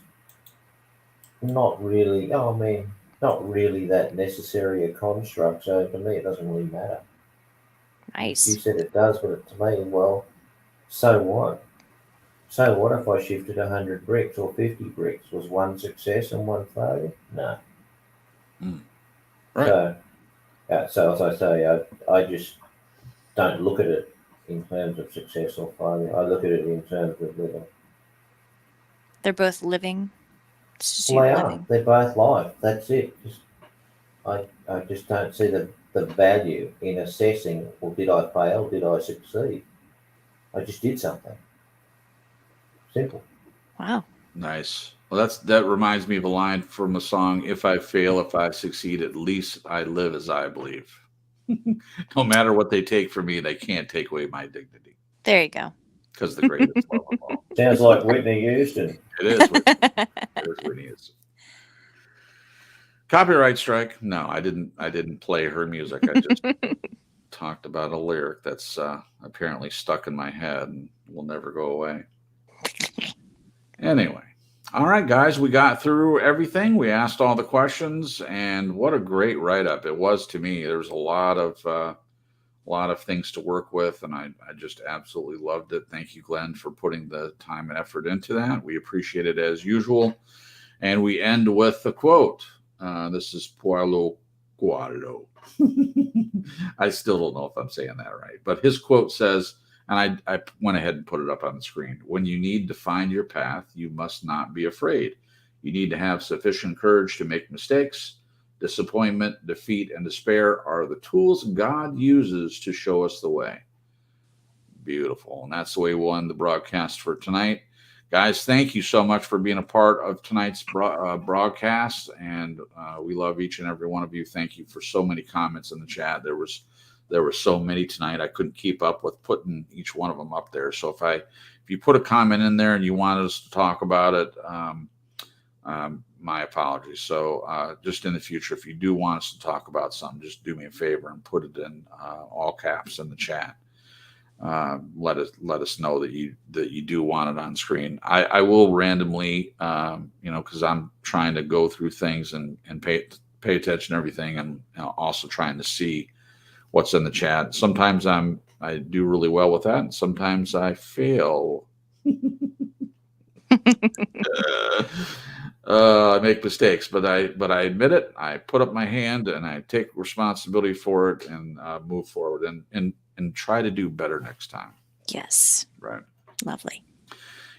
not really that necessary a construct. So to me, it doesn't really matter. Nice. You said it does, but to me, well, So what? So what if I shifted 100 bricks or 50 bricks? Was one success and one failure? No. Right. So as I say, I just don't look at it in terms of success or failure. I look at it in terms of living. They're both living. It's just Well, you they are. living. They're both life. That's it. I just don't see the value in assessing, well, did I fail? Did I succeed? I just did something. Simple. Wow. Nice. Well, that reminds me of a line from a song, "If I fail, if I succeed, at least I live as I believe." No matter what they take from me, they can't take away my dignity. There you go. Because the greatest love of all. Sounds like Whitney Houston. It is Whitney. It is Whitney Houston. Copyright strike. No, I didn't play her music. I just talked about a lyric that's apparently stuck in my head and will never go away. Anyway. All right, guys, we got through everything. We asked all the questions, and what a great write-up it was to me. There's a lot of things to work with, and I just absolutely loved it. Thank you, Glenn, for putting the time and effort into that. We appreciate it as usual. And we end with the quote. This is Paulo Coelho. I still don't know if I'm saying that right, but his quote says, and I went ahead and put it up on the screen. When you need to find your path, you must not be afraid. You need to have sufficient courage to make mistakes. Disappointment, defeat, and despair are the tools God uses to show us the way. Beautiful. And that's the way we'll end the broadcast for tonight. Guys, thank you so much for being a part of tonight's broadcast. And we love each and every one of you. Thank you for so many comments in the chat. There were so many tonight. I couldn't keep up with putting each one of them up there. So if you put a comment in there and you want us to talk about it, my apologies. So just in the future, if you do want us to talk about something, just do me a favor and put it in all caps in the chat. Let us know that you do want it on screen. I will randomly, because I'm trying to go through things and pay attention to everything, and also trying to see what's in the chat. Sometimes I do really well with that, and sometimes I fail. I make mistakes, but I admit it. I put up my hand and I take responsibility for it and move forward and try to do better next time. Yes. Right. Lovely.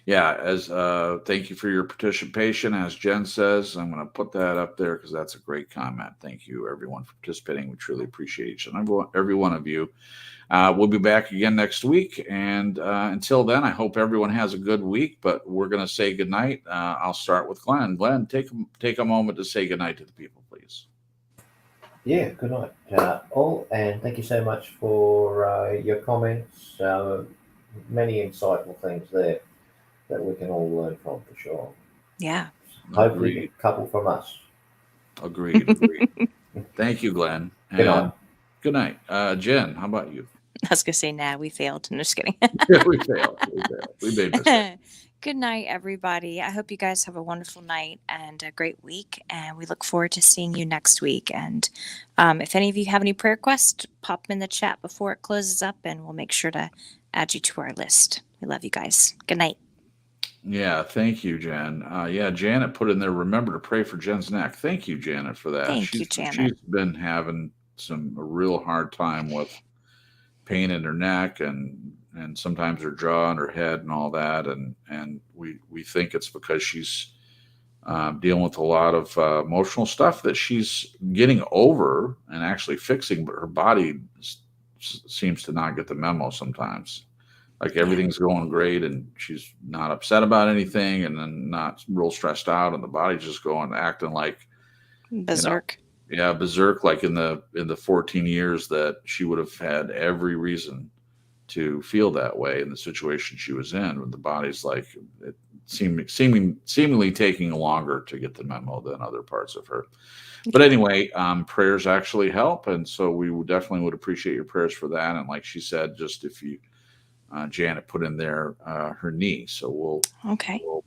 Yeah. Thank you for your participation. As Jen says, I'm going to put that up there because that's a great comment. Thank you, everyone, for participating. We truly appreciate each and every one of you. We'll be back again next week. And until then, I hope everyone has a good week. But we're going to say goodnight. I'll start with Glenn. Glenn, take a moment to say goodnight to the people, please. Yeah, good night, all. And thank you so much for your comments. Many insightful things there that we can all learn from, for sure. Yeah. Hopefully a couple from us. Agreed. Thank you, Glenn. Good night. Good night. Jen, how about you? I was going to say, nah, we failed. I'm just kidding. We failed. We made mistakes. Good night, everybody. I hope you guys have a wonderful night and a great week. And we look forward to seeing you next week. And if any of you have any prayer requests, pop them in the chat before it closes up, and we'll make sure to add you to our list. We love you guys. Good night. Yeah, thank you, Jen. Janet put in there, remember to pray for Jen's neck. Thank you, Janet, for that. Thank you, Janet. She's been having a real hard time with pain in her neck and sometimes her jaw and her head and all that. And we think it's because she's dealing with a lot of emotional stuff that she's getting over and actually fixing, but her body seems to not get the memo sometimes. Like everything's going great and she's not upset about anything and then not real stressed out, and the body's just acting like berserk. Berserk, like in the 14 years that she would have had every reason to feel that way in the situation she was in, when the body's like it seemingly taking longer to get the memo than other parts of her. But anyway, prayers actually help, and so we definitely would appreciate your prayers for that. And like she said, just if you Janet put in there her knee, so we'll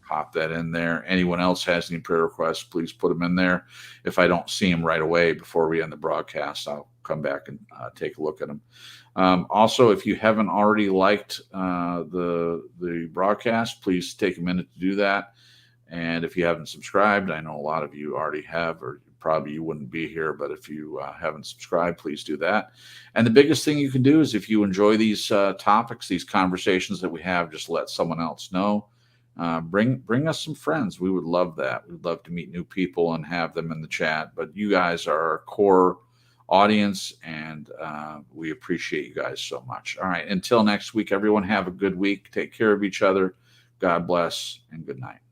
pop that in there. Anyone else has any prayer requests, please put them in there. If I don't see them right away before we end the broadcast, come back and take a look at them. Also, if you haven't already liked the broadcast, please take a minute to do that. And if you haven't subscribed, I know a lot of you already have, or probably you wouldn't be here, but if you haven't subscribed, please do that. And the biggest thing you can do is if you enjoy these topics, these conversations that we have, just let someone else know. Bring us some friends. We would love that. We'd love to meet new people and have them in the chat. But you guys are our core audience, and we appreciate you guys so much. All right. Until next week, everyone, have a good week. Take care of each other. God bless, and good night.